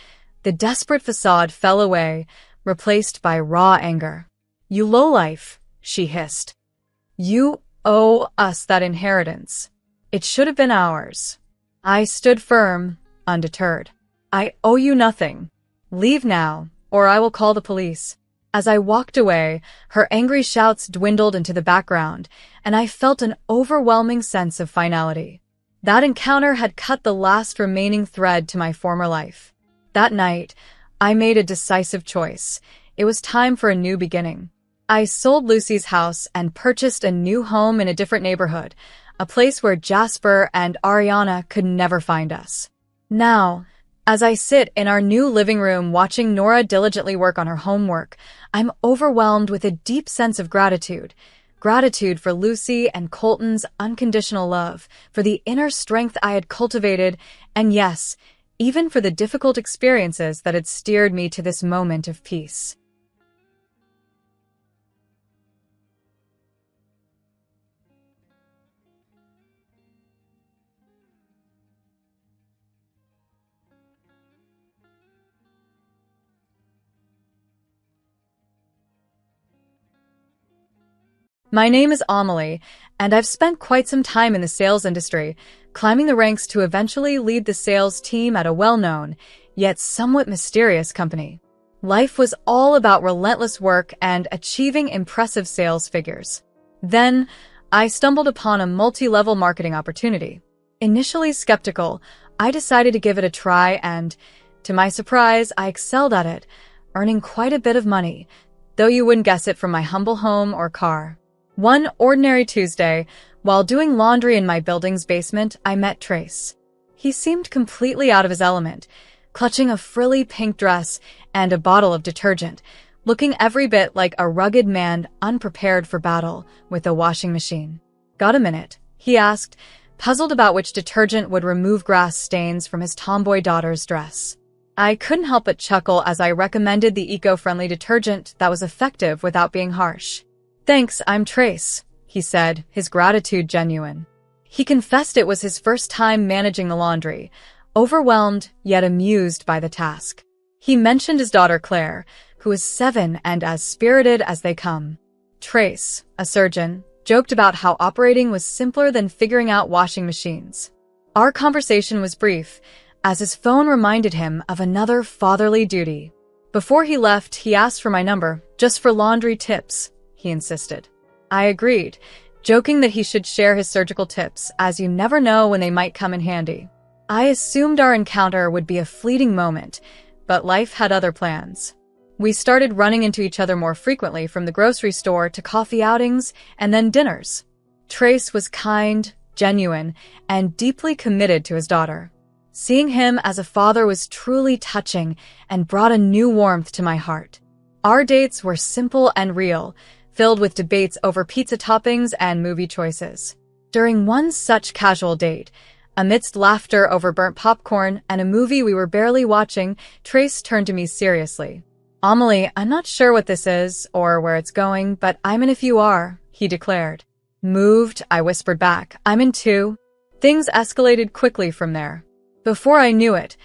S2: The desperate facade fell away, replaced by raw anger. "You lowlife," she hissed. "You owe us that inheritance. It should have been ours." I stood firm, undeterred. "I owe you nothing. Leave now, or I will call the police." As I walked away, her angry shouts dwindled into the background, and I felt an overwhelming sense of finality. That encounter had cut the last remaining thread to my former life. That night, I made a decisive choice. It was time for a new beginning. I sold Lucy's house and purchased a new home in a different neighborhood, a place where Jasper and Ariana could never find us. Now, as I sit in our new living room watching Nora diligently work on her homework, I'm overwhelmed with a deep sense of gratitude. Gratitude for Lucy and Colton's unconditional love, for the inner strength I had cultivated, and yes, even for the difficult experiences that had steered me to this moment of peace. My name is Amelie, and I've spent quite some time in the sales industry, climbing the ranks to eventually lead the sales team at a well-known, yet somewhat mysterious company. Life was all about relentless work and achieving impressive sales figures. Then, I stumbled upon a multi-level marketing opportunity. Initially skeptical, I decided to give it a try and, to my surprise, I excelled at it, earning quite a bit of money, though you wouldn't guess it from my humble home or car. One ordinary Tuesday, while doing laundry in my building's basement, I met Trace. He seemed completely out of his element, clutching a frilly pink dress and a bottle of detergent, looking every bit like a rugged man unprepared for battle with a washing machine. "Got a minute?" he asked, puzzled about which detergent would remove grass stains from his tomboy daughter's dress. I couldn't help but chuckle as I recommended the eco-friendly detergent that was effective without being harsh. "Thanks, I'm Trace," he said, his gratitude genuine. He confessed it was his first time managing the laundry, overwhelmed yet amused by the task. He mentioned his daughter Claire, who is 7 and as spirited as they come. Trace, a surgeon, joked about how operating was simpler than figuring out washing machines. Our conversation was brief, as his phone reminded him of another fatherly duty. Before he left, he asked for my number, just for laundry tips, he insisted. I agreed, joking that he should share his surgical tips, as you never know when they might come in handy. I assumed our encounter would be a fleeting moment, but life had other plans. We started running into each other more frequently, from the grocery store to coffee outings and then dinners. Trace was kind, genuine, and deeply committed to his daughter. Seeing him as a father was truly touching and brought a new warmth to my heart. Our dates were simple and real, filled with debates over pizza toppings and movie choices. During one such casual date, amidst laughter over burnt popcorn and a movie we were barely watching, Trace turned to me seriously. "Amelie, I'm not sure what this is or where it's going, but I'm in if you are," he declared. "Moved," I whispered back. "I'm in too." Things escalated quickly from there. Before I knew it,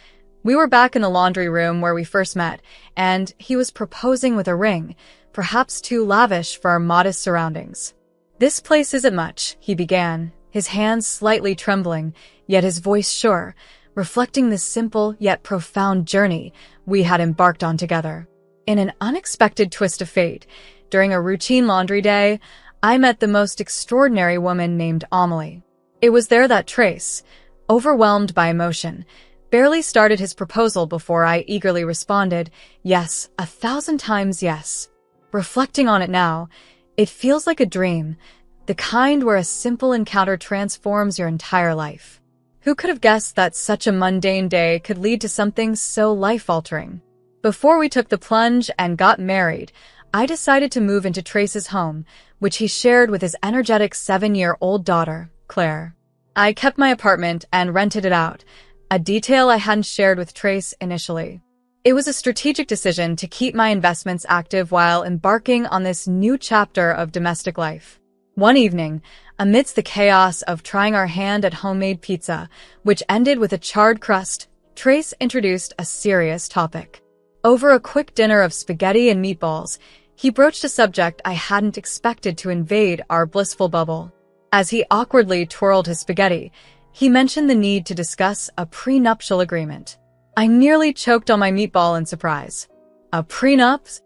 S2: we were back in the laundry room where we first met, and he was proposing with a ring, perhaps too lavish for our modest surroundings. "This place isn't much," he began, his hands slightly trembling, yet his voice sure, reflecting the simple yet profound journey we had embarked on together. In an unexpected twist of fate, during a routine laundry day, I met the most extraordinary woman named Amelie. It was there that Trace, overwhelmed by emotion, barely started his proposal before I eagerly responded, "Yes, 1,000 times yes." Reflecting on it now, it feels like a dream, the kind where a simple encounter transforms your entire life. Who could have guessed that such a mundane day could lead to something so life-altering? Before we took the plunge and got married, I decided to move into Trace's home, which he shared with his energetic 7-year-old daughter, Claire. I kept my apartment and rented it out, a detail I hadn't shared with Trace initially. It was a strategic decision to keep my investments active while embarking on this new chapter of domestic life. One evening, amidst the chaos of trying our hand at homemade pizza, which ended with a charred crust, Trace introduced a serious topic. Over a quick dinner of spaghetti and meatballs, he broached a subject I hadn't expected to invade our blissful bubble. As he awkwardly twirled his spaghetti, he mentioned the need to discuss a prenuptial agreement. I nearly choked on my meatball in surprise. "A prenup?"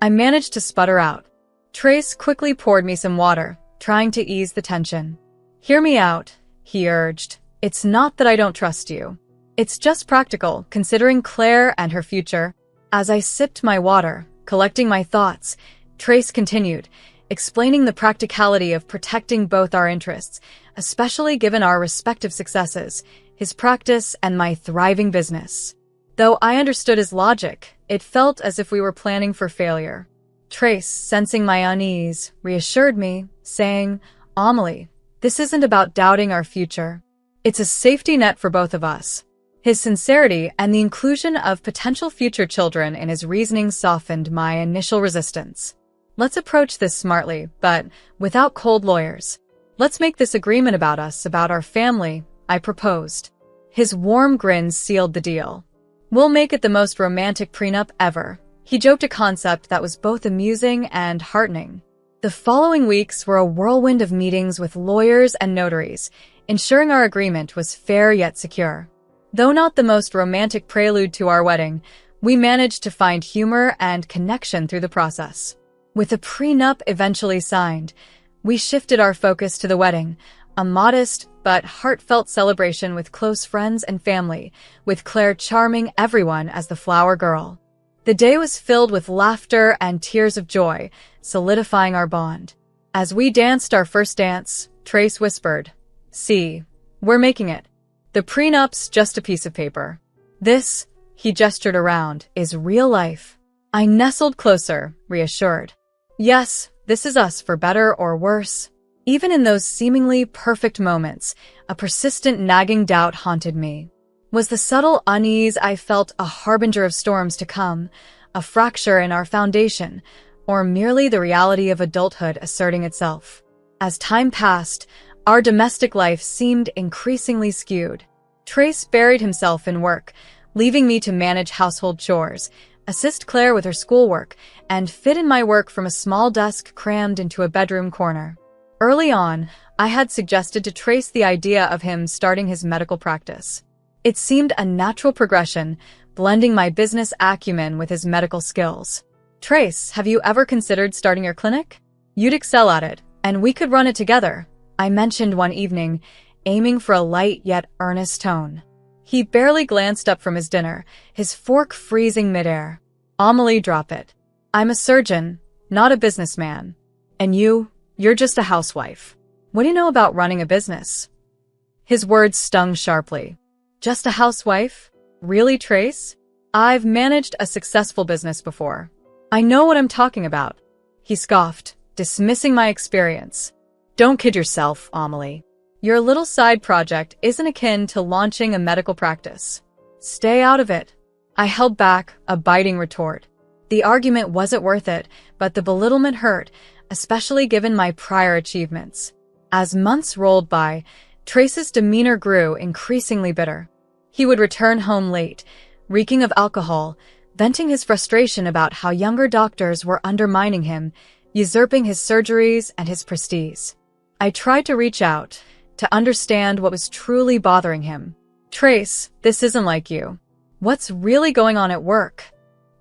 S2: I managed to sputter out. Trace quickly poured me some water, trying to ease the tension. "Hear me out," he urged. It's not that I don't trust you. It's just practical, considering Claire and her future. As I sipped my water, collecting my thoughts, Trace continued, explaining the practicality of protecting both our interests, especially given our respective successes, his practice and my thriving business. Though I understood his logic, it felt as if we were planning for failure. Trace, sensing my unease, reassured me, saying, "Amelie, this isn't about doubting our future. It's a safety net for both of us." His sincerity and the inclusion of potential future children in his reasoning softened my initial resistance. Let's approach this smartly, but without cold lawyers. Let's make this agreement about us, about our family, I proposed. His warm grin sealed the deal. We'll make it the most romantic prenup ever. He joked, a concept that was both amusing and heartening. The following weeks were a whirlwind of meetings with lawyers and notaries, ensuring our agreement was fair yet secure. Though not the most romantic prelude to our wedding, we managed to find humor and connection through the process. With the prenup eventually signed, we shifted our focus to the wedding, a modest but heartfelt celebration with close friends and family, with Claire charming everyone as the flower girl. The day was filled with laughter and tears of joy, solidifying our bond. As we danced our first dance, Trace whispered, "See, we're making it. The prenup's just a piece of paper. This," he gestured around, "is real life." I nestled closer, reassured. Yes, this is us for better or worse. Even in those seemingly perfect moments, a persistent nagging doubt haunted me. Was the subtle unease I felt a harbinger of storms to come, a fracture in our foundation, or merely the reality of adulthood asserting itself? As time passed, our domestic life seemed increasingly skewed. Trace buried himself in work, leaving me to manage household chores, assist Claire with her schoolwork, and fit in my work from a small desk crammed into a bedroom corner. Early on, I had suggested to Trace the idea of him starting his medical practice. It seemed a natural progression, blending my business acumen with his medical skills. "Trace, have you ever considered starting your clinic? You'd excel at it, and we could run it together," I mentioned one evening, aiming for a light yet earnest tone. He barely glanced up from his dinner, his fork freezing midair. "Amelie, drop it. I'm a surgeon, not a businessman. And you're just a housewife. What do you know about running a business?" His words stung sharply. "Just a housewife? Really, Trace? I've managed a successful business before. I know what I'm talking about." He scoffed, dismissing my experience. "Don't kid yourself, Amelie. Your little side project isn't akin to launching a medical practice. Stay out of it." I held back, a biting retort. The argument wasn't worth it, but the belittlement hurt, especially given my prior achievements. As months rolled by, Trace's demeanor grew increasingly bitter. He would return home late, reeking of alcohol, venting his frustration about how younger doctors were undermining him, usurping his surgeries and his prestige. I tried to reach out, to understand what was truly bothering him. "Trace, this isn't like you. What's really going on at work?"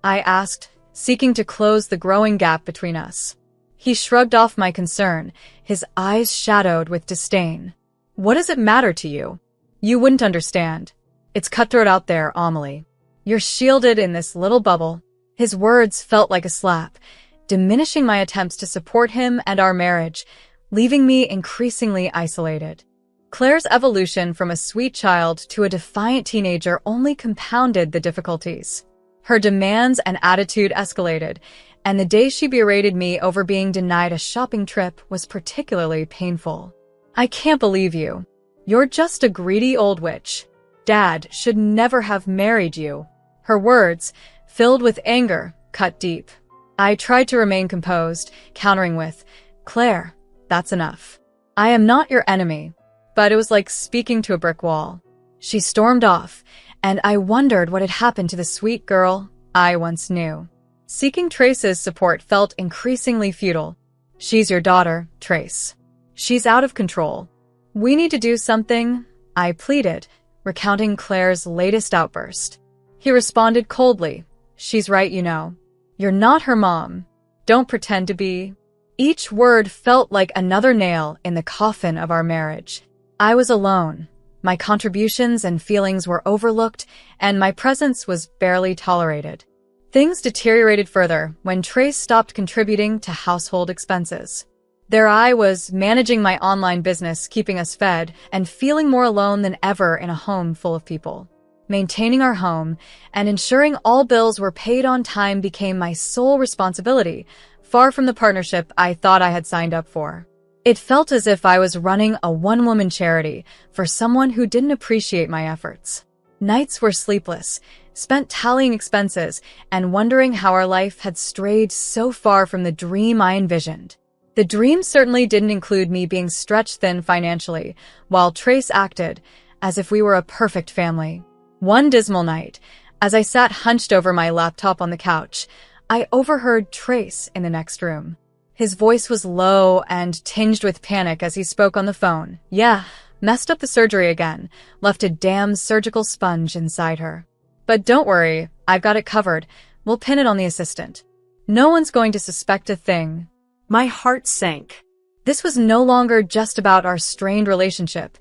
S2: I asked, seeking to close the growing gap between us. He shrugged off my concern, his eyes shadowed with disdain. "What does it matter to you? You wouldn't understand. It's cutthroat out there, Amelie. You're shielded in this little bubble." His words felt like a slap, diminishing my attempts to support him and our marriage, leaving me increasingly isolated. Claire's evolution from a sweet child to a defiant teenager only compounded the difficulties. Her demands and attitude escalated, and the day she berated me over being denied a shopping trip was particularly painful. "I can't believe you. You're just a greedy old witch. Dad should never have married you." Her words, filled with anger, cut deep. I tried to remain composed, countering with, "Claire, that's enough. I am not your enemy." But it was like speaking to a brick wall. She stormed off, and I wondered what had happened to the sweet girl I once knew. Seeking Trace's support felt increasingly futile. "She's your daughter, Trace. She's out of control. We need to do something," I pleaded, recounting Claire's latest outburst. He responded coldly, "She's right, you know. You're not her mom. Don't pretend to be." Each word felt like another nail in the coffin of our marriage. I was alone, My contributions and feelings were overlooked, and my presence was barely tolerated. Things deteriorated further when Trace stopped contributing to household expenses. There I was, managing my online business, keeping us fed, and feeling more alone than ever in a home full of people. Maintaining our home and ensuring all bills were paid on time became my sole responsibility, far from the partnership I thought I had signed up for. It felt as if I was running a one-woman charity for someone who didn't appreciate my efforts. Nights were sleepless, spent tallying expenses and wondering how our life had strayed so far from the dream I envisioned. The dream certainly didn't include me being stretched thin financially, while Trace acted as if we were a perfect family. One dismal night, as I sat hunched over my laptop on the couch, I overheard Trace in the next room. His voice was low and tinged with panic as he spoke on the phone. "Yeah, messed up the surgery again, left a damn surgical sponge inside her. But don't worry, I've got it covered. We'll pin it on the assistant. No one's going to suspect a thing."
S3: My heart sank.
S2: This was no longer just about our strained relationship.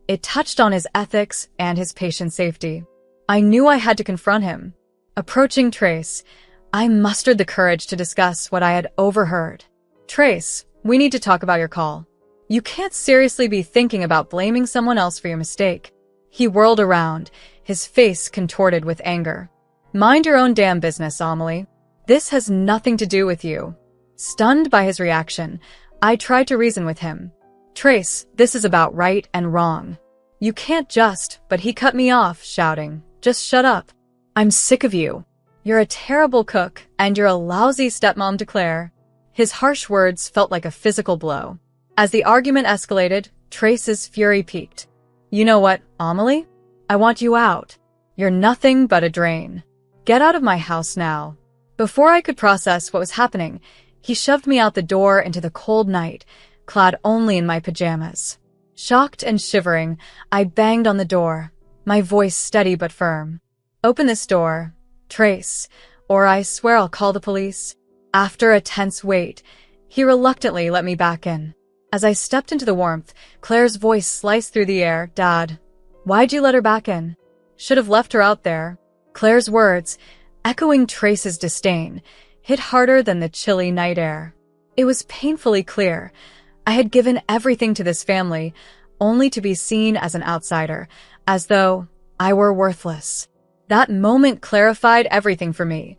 S2: It touched on his ethics and his patient's safety. I knew I had to confront him. Approaching Trace, I mustered the courage to discuss what I had overheard. "Trace, we need to talk about your call. You can't seriously be thinking about blaming someone else for your mistake." He whirled around, his face contorted with anger. "Mind your own damn business, Amelie. This has nothing to do with you." Stunned by his reaction, I tried to reason with him. "Trace, this is about right and wrong. You can't just," but he cut me off, shouting, "Just shut up. I'm sick of you. You're a terrible cook, and you're a lousy stepmom to Claire." His harsh words felt like a physical blow. As the argument escalated, Trace's fury peaked. "You know what, Amelie? I want you out. You're nothing but a drain. Get out of my house now." Before I could process what was happening, he shoved me out the door into the cold night, clad only in my pajamas. Shocked and shivering, I banged on the door, my voice steady but firm. "Open this door, Trace, or I swear I'll call the police." After a tense wait, he reluctantly let me back in. As I stepped into the warmth, Claire's voice sliced through the air. "Dad, why'd you let her back in? Should have left her out there." Claire's words, echoing Trace's disdain, hit harder than the chilly night air. It was painfully clear. I had given everything to this family, only to be seen as an outsider, as though I were worthless. That moment clarified everything for me.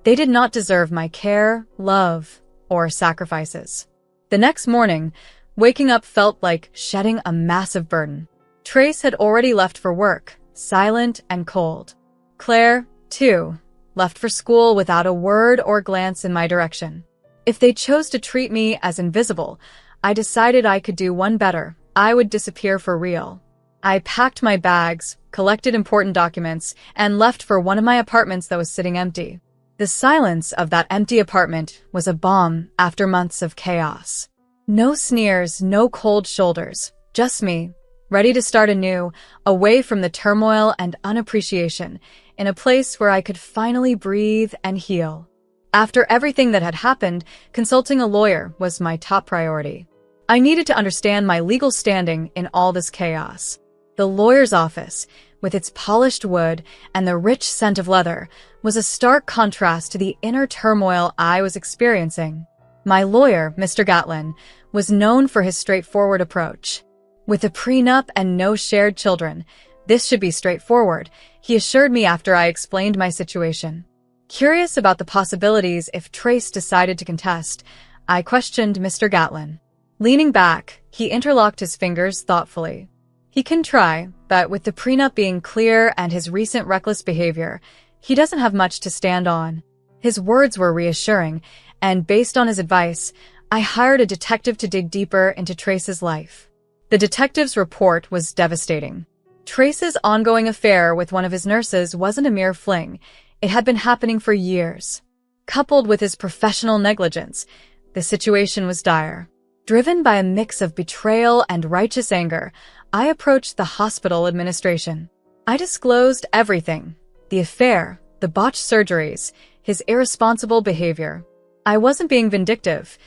S2: They did not deserve my care, love, or sacrifices. The next morning, waking up felt like shedding a massive burden. Trace had already left for work, silent and cold. Claire, too, left for school without a word or glance in my direction. If they chose to treat me as invisible, I decided I could do one better. I would disappear for real. I packed my bags, collected important documents, and left for one of my apartments that was sitting empty. The silence of that empty apartment was a balm after months of chaos. No sneers, no cold shoulders, just me, ready to start anew, away from the turmoil and unappreciation, in a place where I could finally breathe and heal. After everything that had happened, consulting a lawyer was my top priority. I needed to understand my legal standing in all this chaos. The lawyer's office, with its polished wood and the rich scent of leather, was a stark contrast to the inner turmoil I was experiencing. My lawyer, Mr. Gatlin, was known for his straightforward approach. With a prenup and no shared children, this should be straightforward, he assured me after I explained my situation. Curious about the possibilities if Trace decided to contest, I questioned Mr. Gatlin. Leaning back, he interlocked his fingers thoughtfully. He can try, but with the prenup being clear and his recent reckless behavior, he doesn't have much to stand on. His words were reassuring, and based on his advice, I hired a detective to dig deeper into Trace's life. The detective's report was devastating. Trace's ongoing affair with one of his nurses wasn't a mere fling. It had been happening for years. Coupled with his professional negligence, the situation was dire. Driven by a mix of betrayal and righteous anger, I approached the hospital administration. I disclosed everything: the affair, the botched surgeries, his irresponsible behavior. I wasn't being vindictive.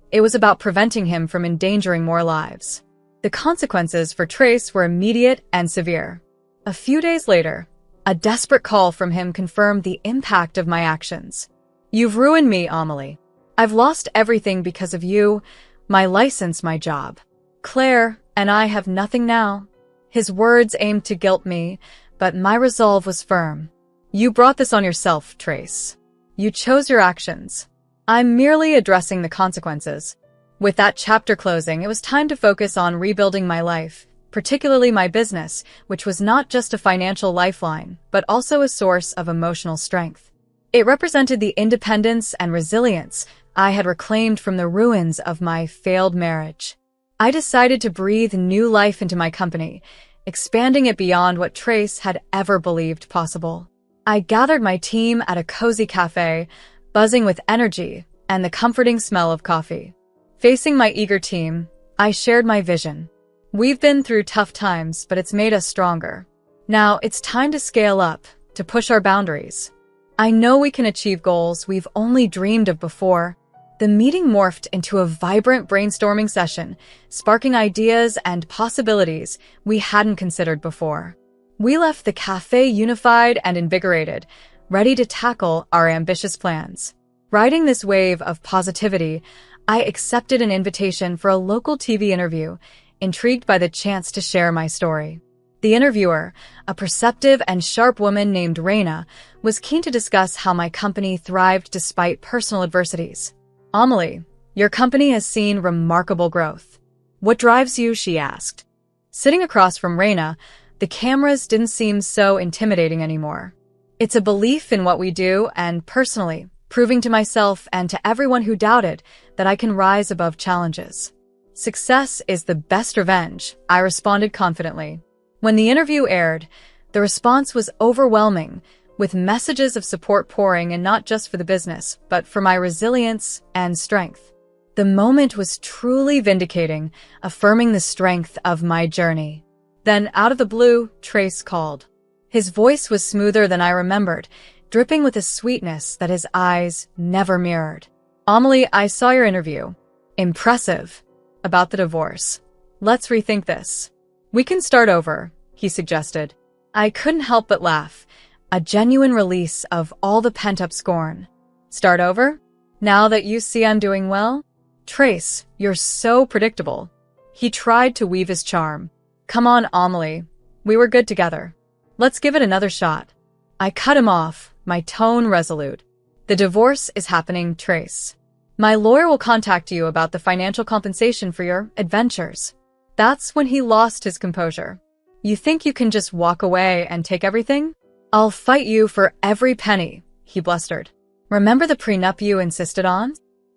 S2: It was about preventing him from endangering more lives. The consequences for Trace were immediate and severe. A few days later, a desperate call from him confirmed the impact of my actions. "You've ruined me, Amelie. I've lost everything because of you, my license, my job. Claire and I have nothing now." His words aimed to guilt me, but my resolve was firm. "You brought this on yourself, Trace. You chose your actions. I'm merely addressing the consequences." With that chapter closing, it was time to focus on rebuilding my life, particularly my business, which was not just a financial lifeline, but also a source of emotional strength. It represented the independence and resilience I had reclaimed from the ruins of my failed marriage. I decided to breathe new life into my company, expanding it beyond what Trace had ever believed possible. I gathered my team at a cozy cafe, buzzing with energy and the comforting smell of coffee. Facing my eager team, I shared my vision. "We've been through tough times, but it's made us stronger. Now it's time to scale up, to push our boundaries. I know we can achieve goals we've only dreamed of before." The meeting morphed into a vibrant brainstorming session, sparking ideas and possibilities we hadn't considered before. We left the cafe unified and invigorated, ready to tackle our ambitious plans. Riding this wave of positivity, I accepted an invitation for a local TV interview, intrigued by the chance to share my story. The interviewer, a perceptive and sharp woman named Raina, was keen to discuss how my company thrived despite personal adversities. "Amelie, your company has seen remarkable growth. What drives you?" she asked. Sitting across from Raina, the cameras didn't seem so intimidating anymore. "It's a belief in what we do and, personally, proving to myself and to everyone who doubted that I can rise above challenges. Success is the best revenge," I responded confidently. When the interview aired, the response was overwhelming, with messages of support pouring in not just for the business, but for my resilience and strength. The moment was truly vindicating, affirming the strength of my journey. Then, out of the blue, Trace called. His voice was smoother than I remembered, dripping with a sweetness that his eyes never mirrored. "Amelie, I saw your interview. Impressive. About the divorce. Let's rethink this. We can start over," he suggested. I couldn't help but laugh, a genuine release of all the pent-up scorn. "Start over? Now that you see I'm doing well?" "Trace, you're so predictable." He tried to weave his charm. "Come on, Amelie. We were good together. Let's give it another shot." I cut him off, my tone resolute. "The divorce is happening, Trace. My lawyer will contact you about the financial compensation for your adventures." That's when he lost his composure. "You think you can just walk away and take everything? I'll fight you for every penny," he blustered. "Remember the prenup you insisted on?"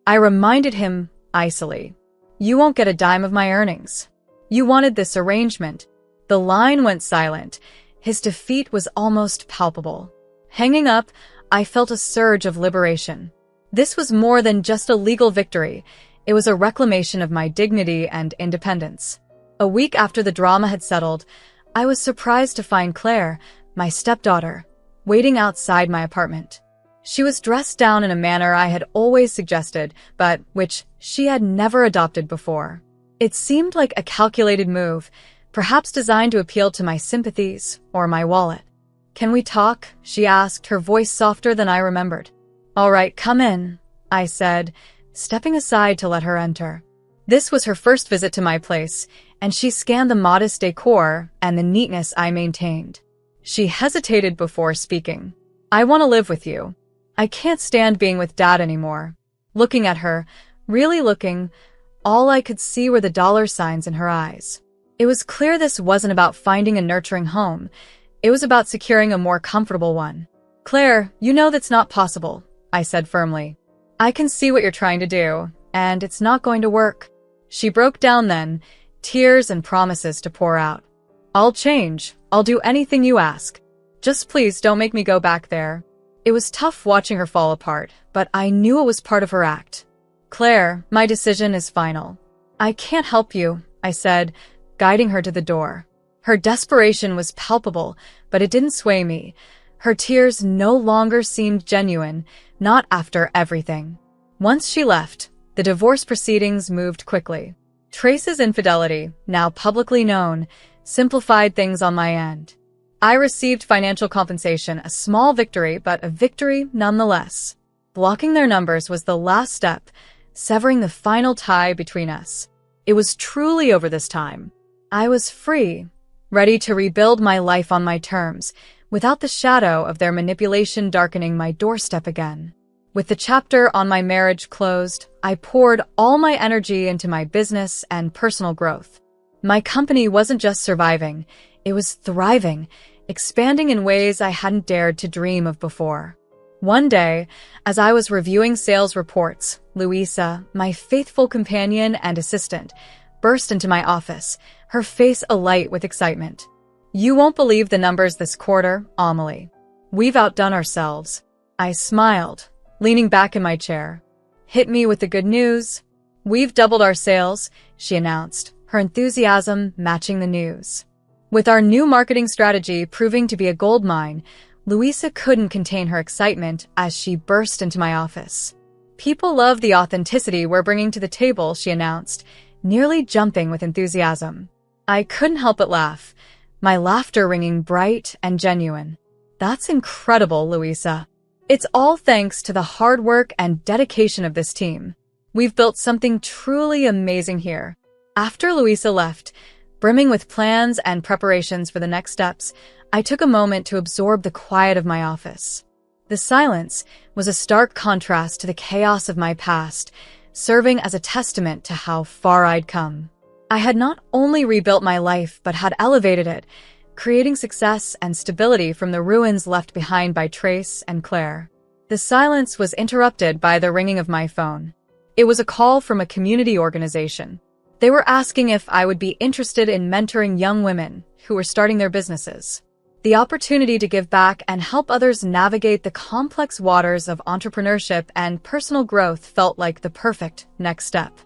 S2: I reminded him icily. "You won't get a dime of my earnings. You wanted this arrangement." The line went silent. His defeat was almost palpable. Hanging up, I felt a surge of liberation. This was more than just a legal victory. It was a reclamation of my dignity and independence. A week after the drama had settled, I was surprised to find Claire, my stepdaughter, waiting outside my apartment. She was dressed down in a manner I had always suggested, but which she had never adopted before. It seemed like a calculated move, perhaps designed to appeal to my sympathies or my wallet. "Can we talk?" she asked, her voice softer than I remembered. "All right, come in," I said, stepping aside to let her enter. This was her first visit to my place, and she scanned the modest decor and the neatness I maintained. She hesitated before speaking. "I want to live with you. I can't stand being with Dad anymore." Looking at her, really looking, all I could see were the dollar signs in her eyes. It was clear this wasn't about finding a nurturing home. It was about securing a more comfortable one. "Claire, you know that's not possible," I said firmly. "I can see what you're trying to do, and it's not going to work." She broke down then, tears and promises to pour out. "I'll change. I'll do anything you ask. Just please don't make me go back there." It was tough watching her fall apart, but I knew it was part of her act. "Claire, my decision is final." "I can't help you," I said, guiding her to the door. Her desperation was palpable, but it didn't sway me. Her tears no longer seemed genuine, not after everything. Once she left, the divorce proceedings moved quickly. Trace's infidelity, now publicly known, simplified things on my end. I received financial compensation, a small victory, but a victory nonetheless. Blocking their numbers was the last step, severing the final tie between us. It was truly over this time. I was free, ready to rebuild my life on my terms, without the shadow of their manipulation darkening my doorstep again. With the chapter on my marriage closed, I poured all my energy into my business and personal growth. My company wasn't just surviving, it was thriving, expanding in ways I hadn't dared to dream of before. One day, as I was reviewing sales reports, Louisa, my faithful companion and assistant, burst into my office, her face alight with excitement. "You won't believe the numbers this quarter, Amelie. We've outdone ourselves." I smiled, leaning back in my chair. "Hit me with the good news." "We've doubled our sales," she announced, her enthusiasm matching the news. With our new marketing strategy proving to be a goldmine, Louisa couldn't contain her excitement as she burst into my office. "People love the authenticity we're bringing to the table," she announced, nearly jumping with enthusiasm. I couldn't help but laugh, my laughter ringing bright and genuine. "That's incredible, Louisa. It's all thanks to the hard work and dedication of this team. We've built something truly amazing here." After Louisa left, brimming with plans and preparations for the next steps, I took a moment to absorb the quiet of my office. The silence was a stark contrast to the chaos of my past, serving as a testament to how far I'd come. I had not only rebuilt my life, but had elevated it, creating success and stability from the ruins left behind by Trace and Claire. The silence was interrupted by the ringing of my phone. It was a call from a community organization. They were asking if I would be interested in mentoring young women who were starting their businesses. The opportunity to give back and help others navigate the complex waters of entrepreneurship and personal growth felt like the perfect next step.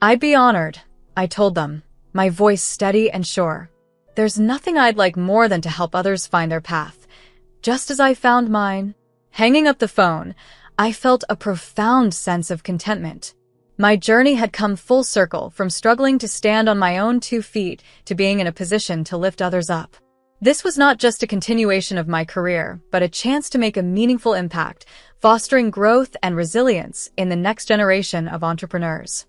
S2: "I'd be honored," I told them, my voice steady and sure. "There's nothing I'd like more than to help others find their path, just as I found mine." Hanging up the phone, I felt a profound sense of contentment. My journey had come full circle, from struggling to stand on my own 2 feet to being in a position to lift others up. This was not just a continuation of my career, but a chance to make a meaningful impact, fostering growth and resilience in the next generation of entrepreneurs.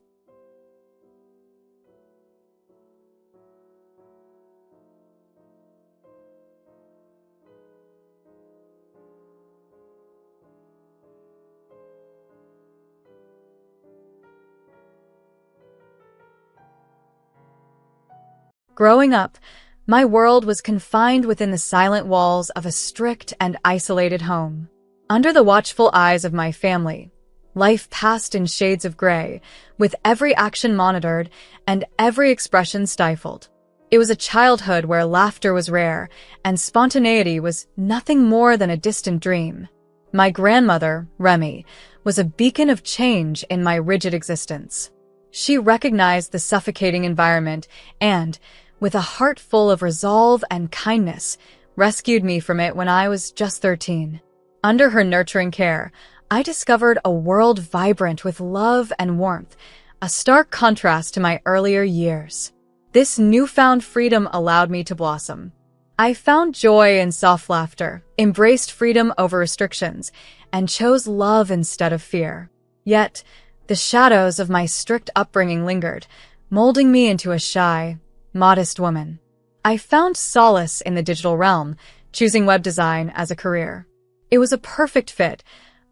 S2: Growing up, my world was confined within the silent walls of a strict and isolated home. Under the watchful eyes of my family, life passed in shades of gray, with every action monitored and every expression stifled. It was a childhood where laughter was rare and spontaneity was nothing more than a distant dream. My grandmother, Remy, was a beacon of change in my rigid existence. She recognized the suffocating environment and, with a heart full of resolve and kindness, rescued me from it when I was just 13. Under her nurturing care, I discovered a world vibrant with love and warmth, a stark contrast to my earlier years. This newfound freedom allowed me to blossom. I found joy in soft laughter, embraced freedom over restrictions, and chose love instead of fear. Yet, the shadows of my strict upbringing lingered, molding me into a shy, modest woman. I found solace in the digital realm, choosing web design as a career. It was a perfect fit,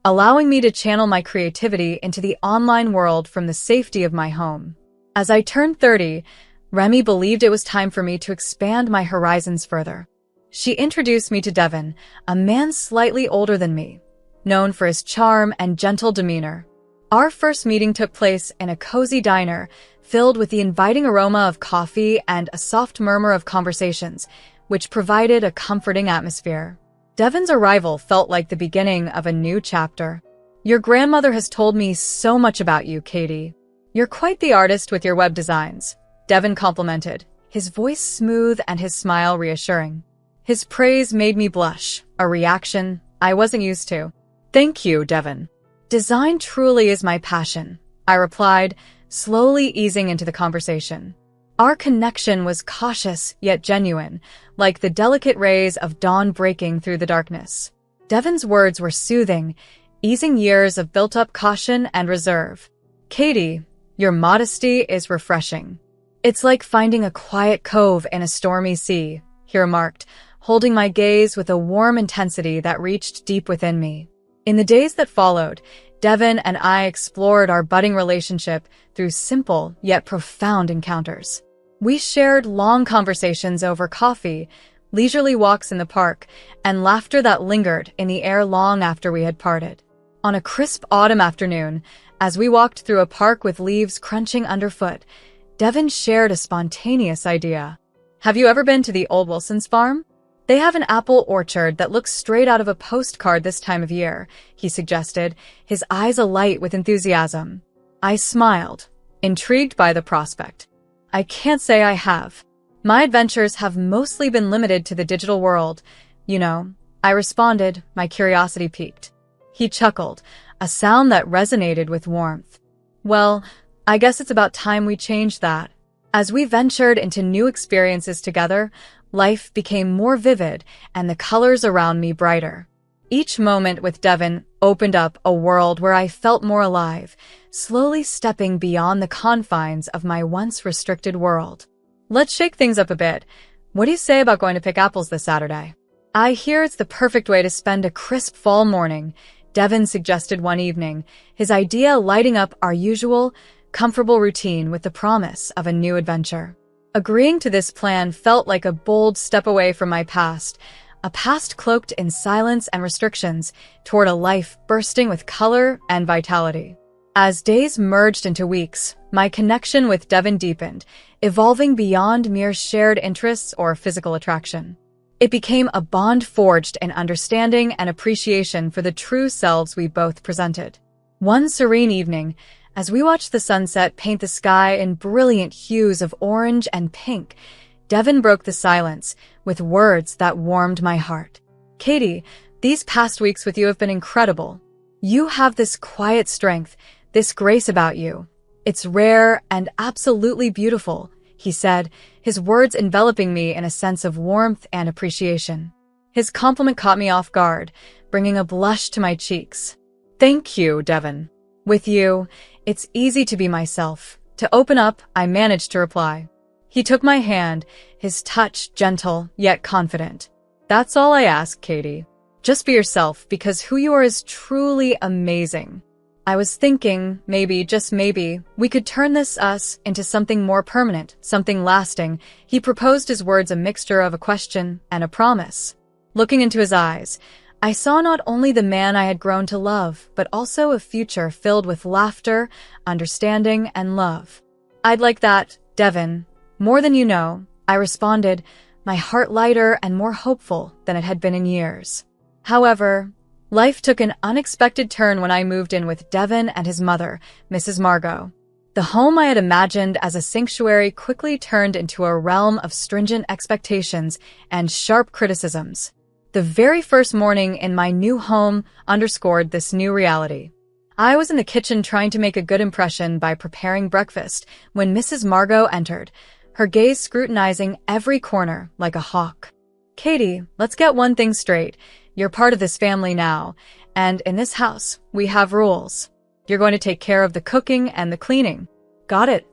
S2: allowing me to channel my creativity into the online world from the safety of my home. As I turned 30, Remy believed it was time for me to expand my horizons further. She introduced me to Devin, a man slightly older than me, known for his charm and gentle demeanor. Our first meeting took place in a cozy diner, filled with the inviting aroma of coffee and a soft murmur of conversations, which provided a comforting atmosphere. Devin's arrival felt like the beginning of a new chapter. "Your grandmother has told me so much about you, Katie. You're quite the artist with your web designs," Devin complimented, his voice smooth and his smile reassuring. His praise made me blush, a reaction I wasn't used to. "Thank you, Devin. Design truly is my passion," I replied, slowly easing into the conversation. Our connection was cautious yet genuine, like the delicate rays of dawn breaking through the darkness. Devon's words were soothing, easing years of built-up caution and reserve. "Katie, your modesty is refreshing. It's like finding a quiet cove in a stormy sea," he remarked, holding my gaze with a warm intensity that reached deep within me. In the days that followed, Devon and I explored our budding relationship through simple yet profound encounters. We shared long conversations over coffee, leisurely walks in the park, and laughter that lingered in the air long after we had parted. On a crisp autumn afternoon, as we walked through a park with leaves crunching underfoot, Devon shared a spontaneous idea. "Have you ever been to the old Wilson's farm? They have an apple orchard that looks straight out of a postcard this time of year," he suggested, his eyes alight with enthusiasm. I smiled, intrigued by the prospect. "I can't say I have. My adventures have mostly been limited to the digital world, you know," I responded, my curiosity piqued. He chuckled, a sound that resonated with warmth. "Well, I guess it's about time we changed that." As we ventured into new experiences together, life became more vivid and the colors around me brighter. Each moment with Devon opened up a world where I felt more alive, slowly stepping beyond the confines of my once restricted world. "Let's shake things up a bit. What do you say about going to pick apples this Saturday? I hear it's the perfect way to spend a crisp fall morning," Devon suggested one evening, his idea lighting up our usual, comfortable routine with the promise of a new adventure. Agreeing to this plan felt like a bold step away from my past, a past cloaked in silence and restrictions, toward a life bursting with color and vitality. As days merged into weeks, my connection with Devon deepened, evolving beyond mere shared interests or physical attraction. It became a bond forged in understanding and appreciation for the true selves we both presented. One serene evening, as we watched the sunset paint the sky in brilliant hues of orange and pink, Devon broke the silence with words that warmed my heart. "Katie, these past weeks with you have been incredible. You have this quiet strength, this grace about you. It's rare and absolutely beautiful," he said, his words enveloping me in a sense of warmth and appreciation. His compliment caught me off guard, bringing a blush to my cheeks. "Thank you, Devon. With you, it's easy to be myself. To open up," I managed to reply. He took my hand, his touch gentle yet confident. "That's all I ask, Katie. Just be yourself, because who you are is truly amazing. I was thinking, maybe, just maybe, we could turn this us into something more permanent, something lasting." He proposed, his words a mixture of a question and a promise. Looking into his eyes, I saw not only the man I had grown to love, but also a future filled with laughter, understanding, and love. "I'd like that, Devon. More than you know," I responded, my heart lighter and more hopeful than it had been in years. However, life took an unexpected turn when I moved in with Devon and his mother, Mrs. Margot. The home I had imagined as a sanctuary quickly turned into a realm of stringent expectations and sharp criticisms. The very first morning in my new home underscored this new reality. I was in the kitchen trying to make a good impression by preparing breakfast when Mrs. Margot entered, her gaze scrutinizing every corner like a hawk. "Katie, let's get one thing straight. You're part of this family now, and in this house, we have rules. You're going to take care of the cooking and the cleaning. Got it?"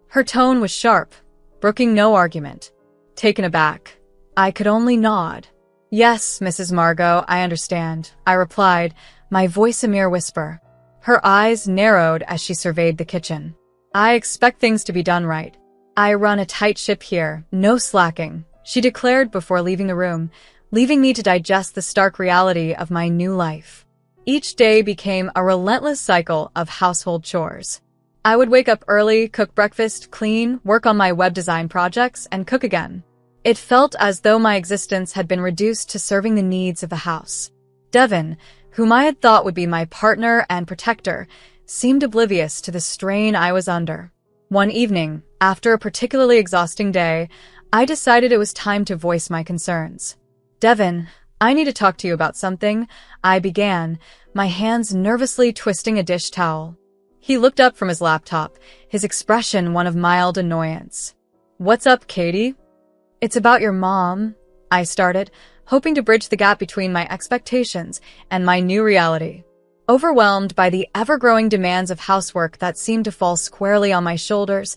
S2: Her tone was sharp, brooking no argument. Taken aback, I could only nod. "Yes, Mrs. Margot, I understand," I replied, my voice a mere whisper. Her eyes narrowed as she surveyed the kitchen. "I expect things to be done right. I run a tight ship here, no slacking," she declared before leaving the room, leaving me to digest the stark reality of my new life. Each day became a relentless cycle of household chores. I would wake up early, cook breakfast, clean, work on my web design projects, and cook again. It felt as though my existence had been reduced to serving the needs of the house. Devon, whom I had thought would be my partner and protector, seemed oblivious to the strain I was under. One evening, after a particularly exhausting day, I decided it was time to voice my concerns. "Devon, I need to talk to you about something," I began, my hands nervously twisting a dish towel. He looked up from his laptop, his expression one of mild annoyance. "What's up, Katie?" "It's about your mom," I started, hoping to bridge the gap between my expectations and my new reality. Overwhelmed by the ever-growing demands of housework that seemed to fall squarely on my shoulders,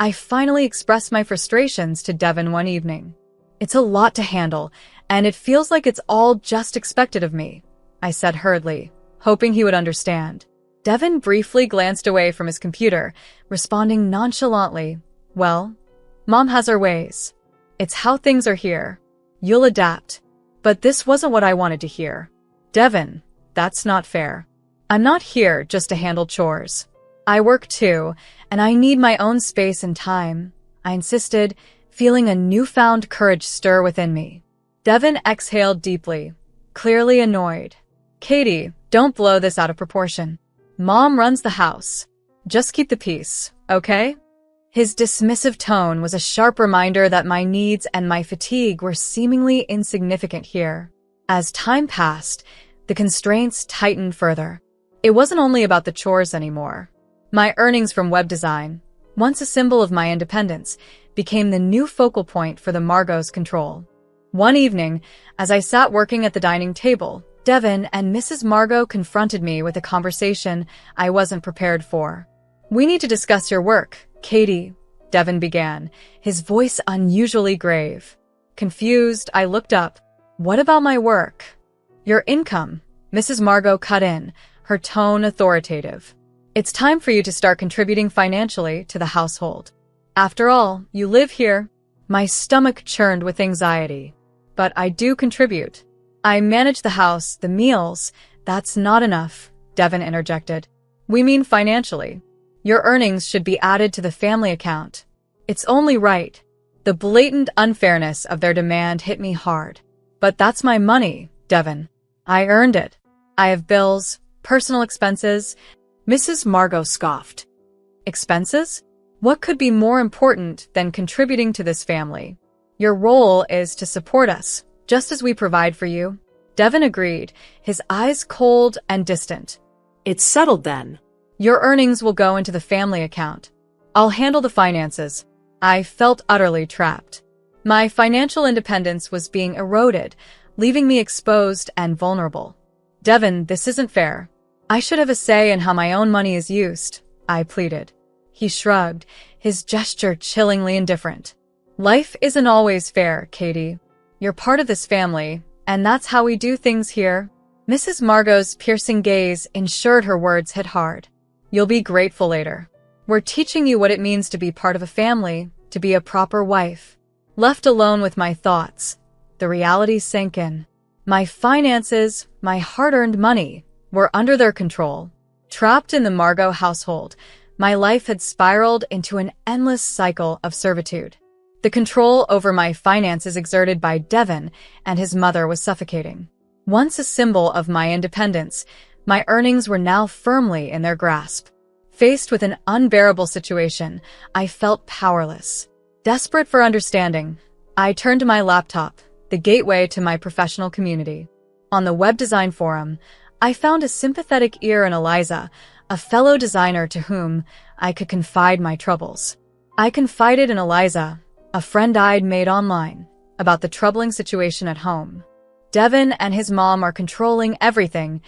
S2: I finally expressed my frustrations to Devin one evening. "It's a lot to handle, and it feels like it's all just expected of me," I said hurriedly, hoping he would understand. Devin briefly glanced away from his computer, responding nonchalantly, "Well, Mom has her ways. It's how things are here. You'll adapt." But this wasn't what I wanted to hear. "Devin, that's not fair. I'm not here just to handle chores. I work too, and I need my own space and time," I insisted, feeling a newfound courage stir within me. Devin exhaled deeply, clearly annoyed. "Katie, don't blow this out of proportion. Mom runs the house. Just keep the peace, okay?" His dismissive tone was a sharp reminder that my needs and my fatigue were seemingly insignificant here. As time passed, the constraints tightened further. It wasn't only about the chores anymore. My earnings from web design, once a symbol of my independence, became the new focal point for the Margot's control. One evening, as I sat working at the dining table, Devin and Mrs. Margot confronted me with a conversation I wasn't prepared for. "We need to discuss your work, Katie," Devin began, his voice unusually grave. Confused, I looked up. "What about my work?" "Your income," Mrs. Margot cut in, her tone authoritative. "It's time for you to start contributing financially to the household. After all, you live here." My stomach churned with anxiety. "But I do contribute. I manage the house, the meals." "That's not enough," Devin interjected. "We mean financially. Your earnings should be added to the family account. It's only right." The blatant unfairness of their demand hit me hard. "But that's my money, Devin. I earned it. I have bills, personal expenses." Mrs. Margot scoffed. "Expenses? What could be more important than contributing to this family? Your role is to support us, just as we provide for you." Devin agreed, his eyes cold and distant.
S3: "It's settled then."
S2: "Your earnings will go into the family account. I'll handle the finances." I felt utterly trapped. My financial independence was being eroded, leaving me exposed and vulnerable. "Devin, this isn't fair. I should have a say in how my own money is used," I pleaded. He shrugged, his gesture chillingly indifferent. "Life isn't always fair, Katie. You're part of this family, and that's how we do things here." Mrs. Margot's piercing gaze ensured her words hit hard. "You'll be grateful later. We're teaching you what it means to be part of a family, to be a proper wife." Left alone with my thoughts, the reality sank in. My finances, my hard-earned money, were under their control. Trapped in the Margot household, my life had spiraled into an endless cycle of servitude. The control over my finances exerted by Devin and his mother was suffocating. Once a symbol of my independence, my earnings were now firmly in their grasp. Faced with an unbearable situation, I felt powerless. Desperate for understanding, I turned to my laptop, the gateway to my professional community. On the web design forum, I found a sympathetic ear in Eliza, a fellow designer to whom I could confide my troubles. I confided in Eliza, a friend I'd made online, about the troubling situation at home. "Devin and his mom are controlling everything,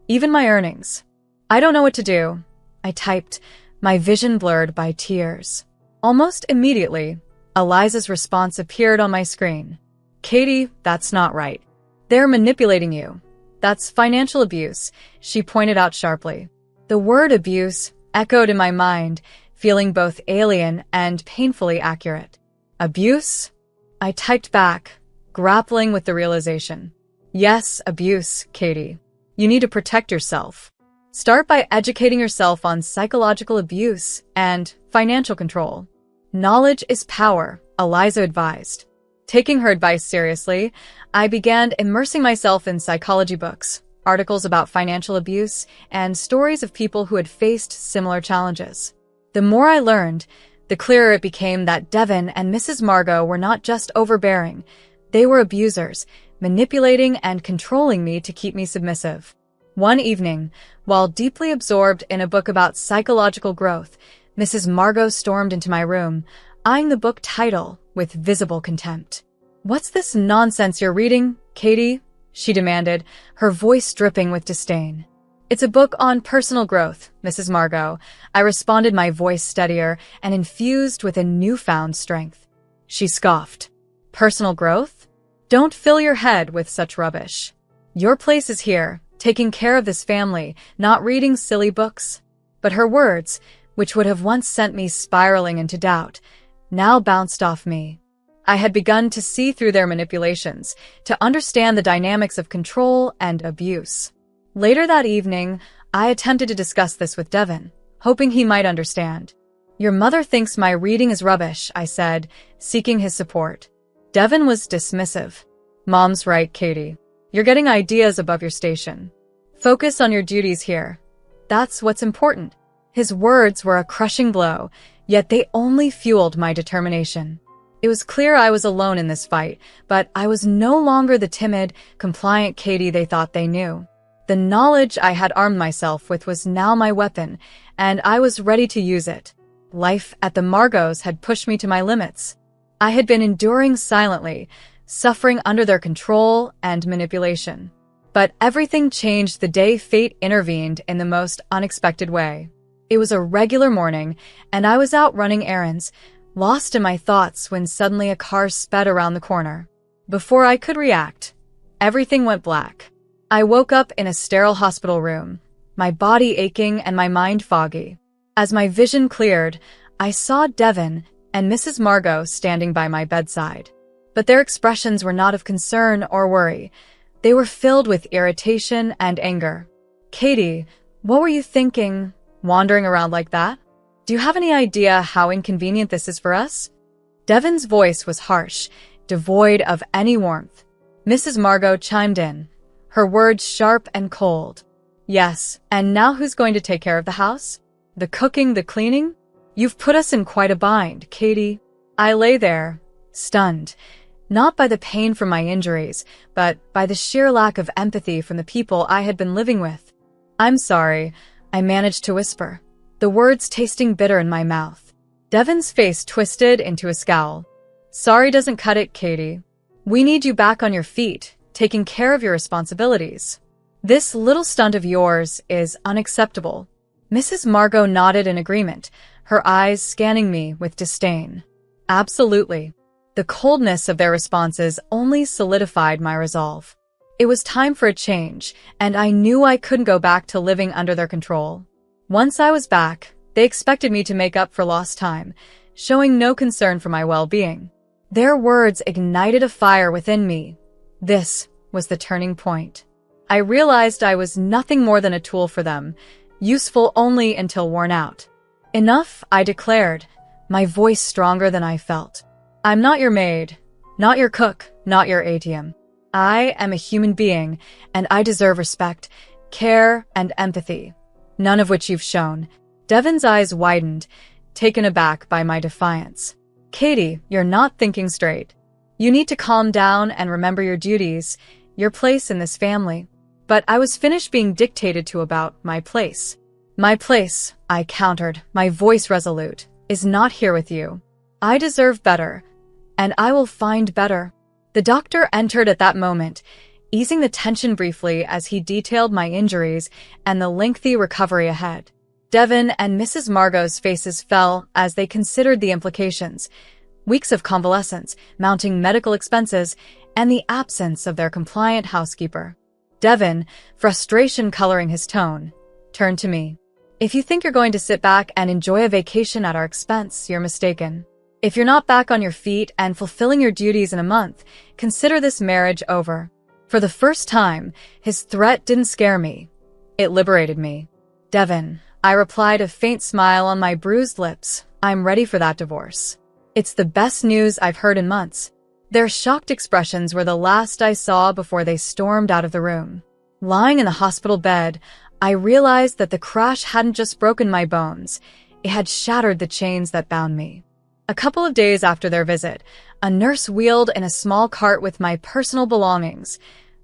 S2: even my earnings. I don't know what to do," I typed, my vision blurred by tears. Almost immediately, Eliza's response appeared on my screen. "Katie, that's not right. They're manipulating you. That's financial abuse," she pointed out sharply. The word abuse echoed in my mind, feeling both alien and painfully accurate. "Abuse?" I typed back, grappling with the realization. "Yes, abuse, Katie. You need to protect yourself. Start by educating yourself on psychological abuse and financial control. Knowledge is power," Eliza advised. Taking her advice seriously, I began immersing myself in psychology books, articles about financial abuse, and stories of people who had faced similar challenges. The more I learned, the clearer it became that Devin and Mrs. Margot were not just overbearing, they were abusers, manipulating and controlling me to keep me submissive. One evening, while deeply absorbed in a book about psychological growth, Mrs. Margot stormed into my room, eyeing the book title with visible contempt. "What's this nonsense you're reading, Katie?" she demanded, her voice dripping with disdain. "It's a book on personal growth, Mrs. Margot," I responded, my voice steadier and infused with a newfound strength. She scoffed. "Personal growth? Don't fill your head with such rubbish. Your place is here, taking care of this family, not reading silly books." But her words, which would have once sent me spiraling into doubt, now bounced off me. I had begun to see through their manipulations, to understand the dynamics of control and abuse. Later that evening, I attempted to discuss this with Devin, hoping he might understand. "Your mother thinks my reading is rubbish," I said, seeking his support. Devin was dismissive. "Mom's right, Katie. You're getting ideas above your station. Focus on your duties here. That's what's important." His words were a crushing blow, yet they only fueled my determination. It was clear I was alone in this fight, but I was no longer the timid, compliant Katie they thought they knew. The knowledge I had armed myself with was now my weapon, and I was ready to use it. Life at the Margaux had pushed me to my limits. I had been enduring silently, suffering under their control and manipulation. But everything changed the day fate intervened in the most unexpected way. It was a regular morning, and I was out running errands, lost in my thoughts when suddenly a car sped around the corner. Before I could react, everything went black. I woke up in a sterile hospital room, my body aching and my mind foggy. As my vision cleared, I saw Devin and Mrs. Margot standing by my bedside. But their expressions were not of concern or worry. They were filled with irritation and anger. "Katie, what were you thinking, wandering around like that? Do you have any idea how inconvenient this is for us?" Devin's voice was harsh, devoid of any warmth. Mrs. Margot chimed in, her words sharp and cold. "Yes, and now who's going to take care of the house? The cooking, the cleaning? You've put us in quite a bind, Katie." I lay there, stunned, not by the pain from my injuries, but by the sheer lack of empathy from the people I had been living with. "I'm sorry," I managed to whisper, the words tasting bitter in my mouth. Devin's face twisted into a scowl. "Sorry doesn't cut it, Katie. We need you back on your feet, taking care of your responsibilities. This little stunt of yours is unacceptable." Mrs. Margot nodded in agreement, her eyes scanning me with disdain. "Absolutely." The coldness of their responses only solidified my resolve. It was time for a change, and I knew I couldn't go back to living under their control. Once I was back, they expected me to make up for lost time, showing no concern for my well-being. Their words ignited a fire within me. This was the turning point. I realized I was nothing more than a tool for them, useful only until worn out. "Enough," I declared, my voice stronger than I felt. "I'm not your maid, not your cook, not your ATM. I am a human being, and I deserve respect, care, and empathy, none of which you've shown." Devin's eyes widened, taken aback by my defiance. "Katie, you're not thinking straight. You need to calm down and remember your duties, your place in this family." But I was finished being dictated to about my place. "My place," I countered, my voice resolute, "is not here with you. I deserve better, and I will find better." The doctor entered at that moment, easing the tension briefly as he detailed my injuries and the lengthy recovery ahead. Devin and Mrs. Margot's faces fell as they considered the implications: weeks of convalescence, mounting medical expenses, and the absence of their compliant housekeeper. Devin, frustration coloring his tone, turned to me. "If you think you're going to sit back and enjoy a vacation at our expense, you're mistaken. If you're not back on your feet and fulfilling your duties in a month, consider this marriage over." For the first time, his threat didn't scare me. It liberated me. "Devin," I replied, a faint smile on my bruised lips, "I'm ready for that divorce. It's the best news I've heard in months." Their shocked expressions were the last I saw before they stormed out of the room. Lying in the hospital bed, I realized that the crash hadn't just broken my bones, it had shattered the chains that bound me. A couple of days after their visit, a nurse wheeled in a small cart with my personal belongings,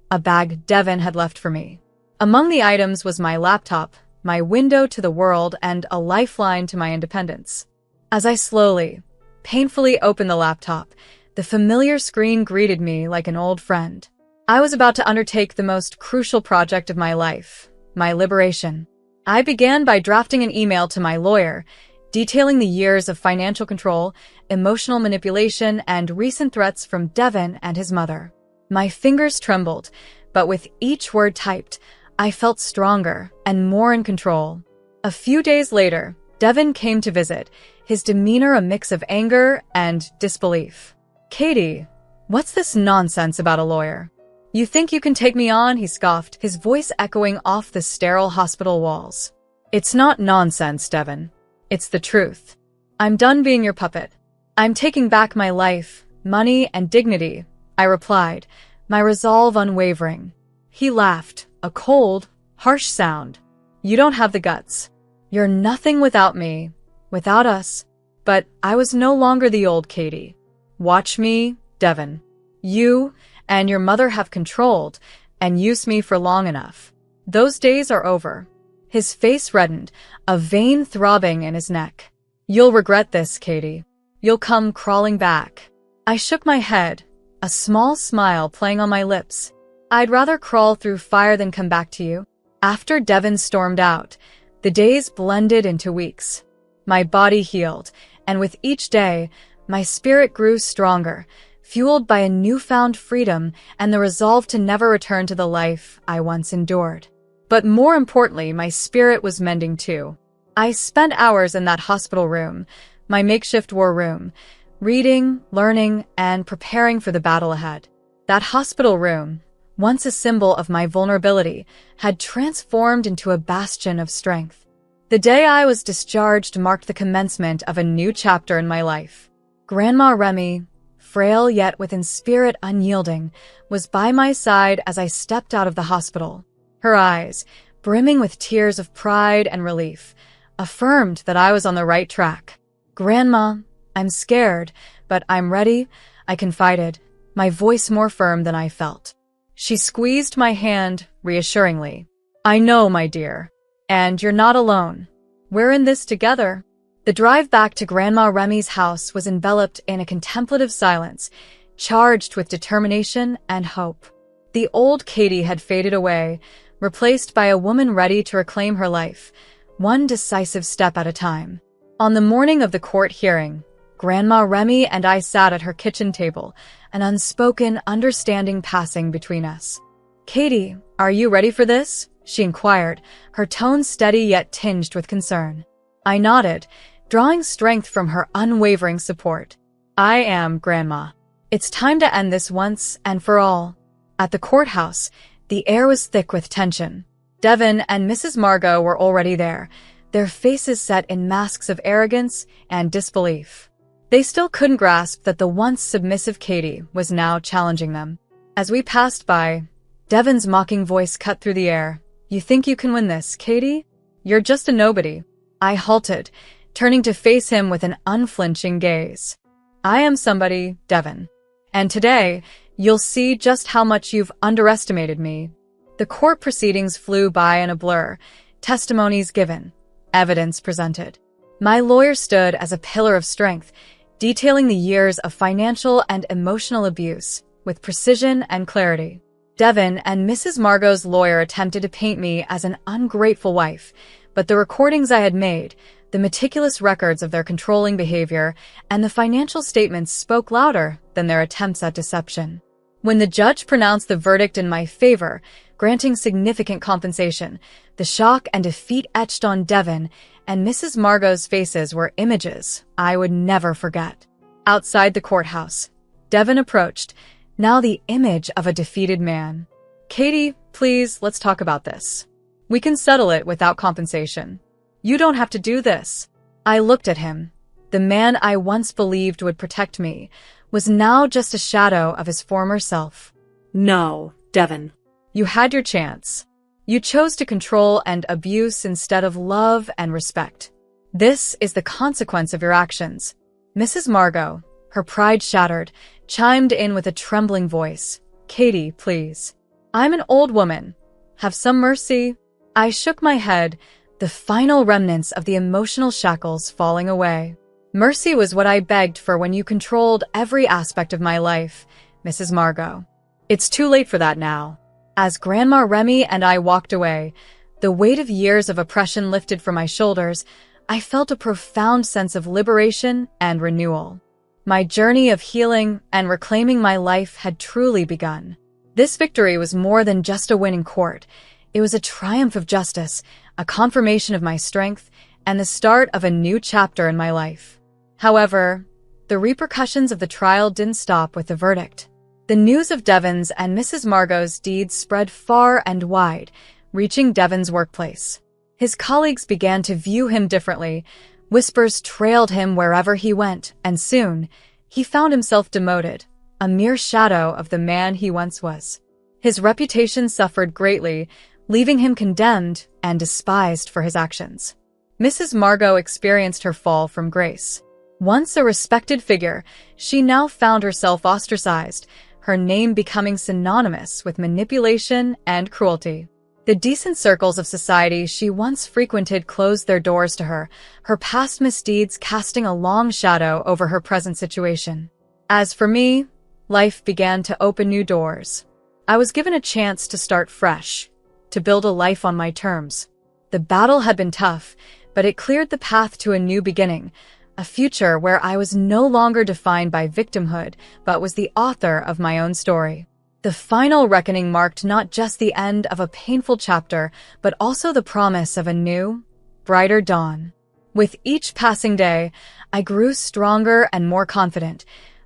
S2: a bag Devin had left for me. Among the items was my laptop, my window to the world, and a lifeline to my independence. As I slowly, painfully opened the laptop, the familiar screen greeted me like an old friend. I was about to undertake the most crucial project of my life, my liberation. I began by drafting an email to my lawyer, detailing the years of financial control, emotional manipulation, and recent threats from Devin and his mother. My fingers trembled, but with each word typed, I felt stronger and more in control. A few days later, Devin came to visit, his demeanor a mix of anger and disbelief. "Katie, what's this nonsense about a lawyer? You think you can take me on?" he scoffed, his voice echoing off the sterile hospital walls. "It's not nonsense, Devin. It's the truth. I'm done being your puppet. I'm taking back my life, money, and dignity," I replied, my resolve unwavering. He laughed, a cold, harsh sound. "You don't have the guts. You're nothing without me, without us." But I was no longer the old Katie. "Watch me, Devin. You and your mother have controlled and used me for long enough. Those days are over." His face reddened, a vein throbbing in his neck. "You'll regret this, Katie. You'll come crawling back." I shook my head, a small smile playing on my lips. "I'd rather crawl through fire than come back to you." After Devin stormed out, the days blended into weeks. My body healed, and with each day, my spirit grew stronger, fueled by a newfound freedom and the resolve to never return to the life I once endured. But more importantly, my spirit was mending too. I spent hours in that hospital room, my makeshift war room, reading, learning, and preparing for the battle ahead. That hospital room, once a symbol of my vulnerability, had transformed into a bastion of strength. The day I was discharged marked the commencement of a new chapter in my life. Grandma Remy, frail yet with in spirit unyielding, was by my side as I stepped out of the hospital. Her eyes, brimming with tears of pride and relief, affirmed that I was on the right track. "Grandma, I'm scared, but I'm ready," I confided, my voice more firm than I felt. She squeezed my hand reassuringly. "I know, my dear, and you're not alone. We're in this together." The drive back to Grandma Remy's house was enveloped in a contemplative silence, charged with determination and hope. The old Katie had faded away, replaced by a woman ready to reclaim her life, one decisive step at a time. On the morning of the court hearing, Grandma Remy and I sat at her kitchen table, an unspoken understanding passing between us. "Katie, are you ready for this?" she inquired, her tone steady yet tinged with concern. I nodded, drawing strength from her unwavering support. "I am, Grandma. It's time to end this once and for all." At the courthouse, the air was thick with tension. Devin and Mrs. Margot were already there, their faces set in masks of arrogance and disbelief. They still couldn't grasp that the once submissive Katie was now challenging them. As we passed by, Devin's mocking voice cut through the air. "You think you can win this, Katie? You're just a nobody." I halted, turning to face him with an unflinching gaze. "I am somebody, Devin. And today, you'll see just how much you've underestimated me." The court proceedings flew by in a blur, testimonies given, evidence presented. My lawyer stood as a pillar of strength, detailing the years of financial and emotional abuse with precision and clarity. Devin and Mrs. Margot's lawyer attempted to paint me as an ungrateful wife, but the recordings I had made, the meticulous records of their controlling behavior, and the financial statements spoke louder than their attempts at deception. When the judge pronounced the verdict in my favor, granting significant compensation, the shock and defeat etched on Devin and Mrs. Margot's faces were images I would never forget. Outside the courthouse, Devin approached, now the image of a defeated man. "Katie, please, let's talk about this. We can settle it without compensation. You don't have to do this." I looked at him. The man I once believed would protect me was now just a shadow of his former self.
S3: "No, Devin.
S2: You had your chance. You chose to control and abuse instead of love and respect. This is the consequence of your actions." Mrs. Margot, her pride shattered, chimed in with a trembling voice. "Katie, please. I'm an old woman. Have some mercy." I shook my head, the final remnants of the emotional shackles falling away. "Mercy was what I begged for when you controlled every aspect of my life, Mrs. Margot. It's too late for that now." As Grandma Remy and I walked away, the weight of years of oppression lifted from my shoulders. I felt a profound sense of liberation and renewal. My journey of healing and reclaiming my life had truly begun. This victory was more than just a win in court. It was a triumph of justice, a confirmation of my strength, and the start of a new chapter in my life. However, the repercussions of the trial didn't stop with the verdict. The news of Devon's and Mrs. Margot's deeds spread far and wide, reaching Devon's workplace. His colleagues began to view him differently. Whispers trailed him wherever he went, and soon, he found himself demoted, a mere shadow of the man he once was. His reputation suffered greatly, leaving him condemned and despised for his actions. Mrs. Margot experienced her fall from grace. Once a respected figure, she now found herself ostracized, her name becoming synonymous with manipulation and cruelty. The decent circles of society she once frequented closed their doors to her, her past misdeeds casting a long shadow over her present situation. As for me, life began to open new doors. I was given a chance to start fresh, to build a life on my terms. The battle had been tough, but it cleared the path to a new beginning, a future where I was no longer defined by victimhood, but was the author of my own story. The final reckoning marked not just the end of a painful chapter, but also the promise of a new, brighter dawn. With each passing day, I grew stronger and more confident,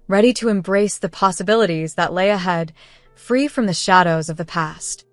S2: ready to embrace the possibilities that lay ahead, free from the shadows of the past.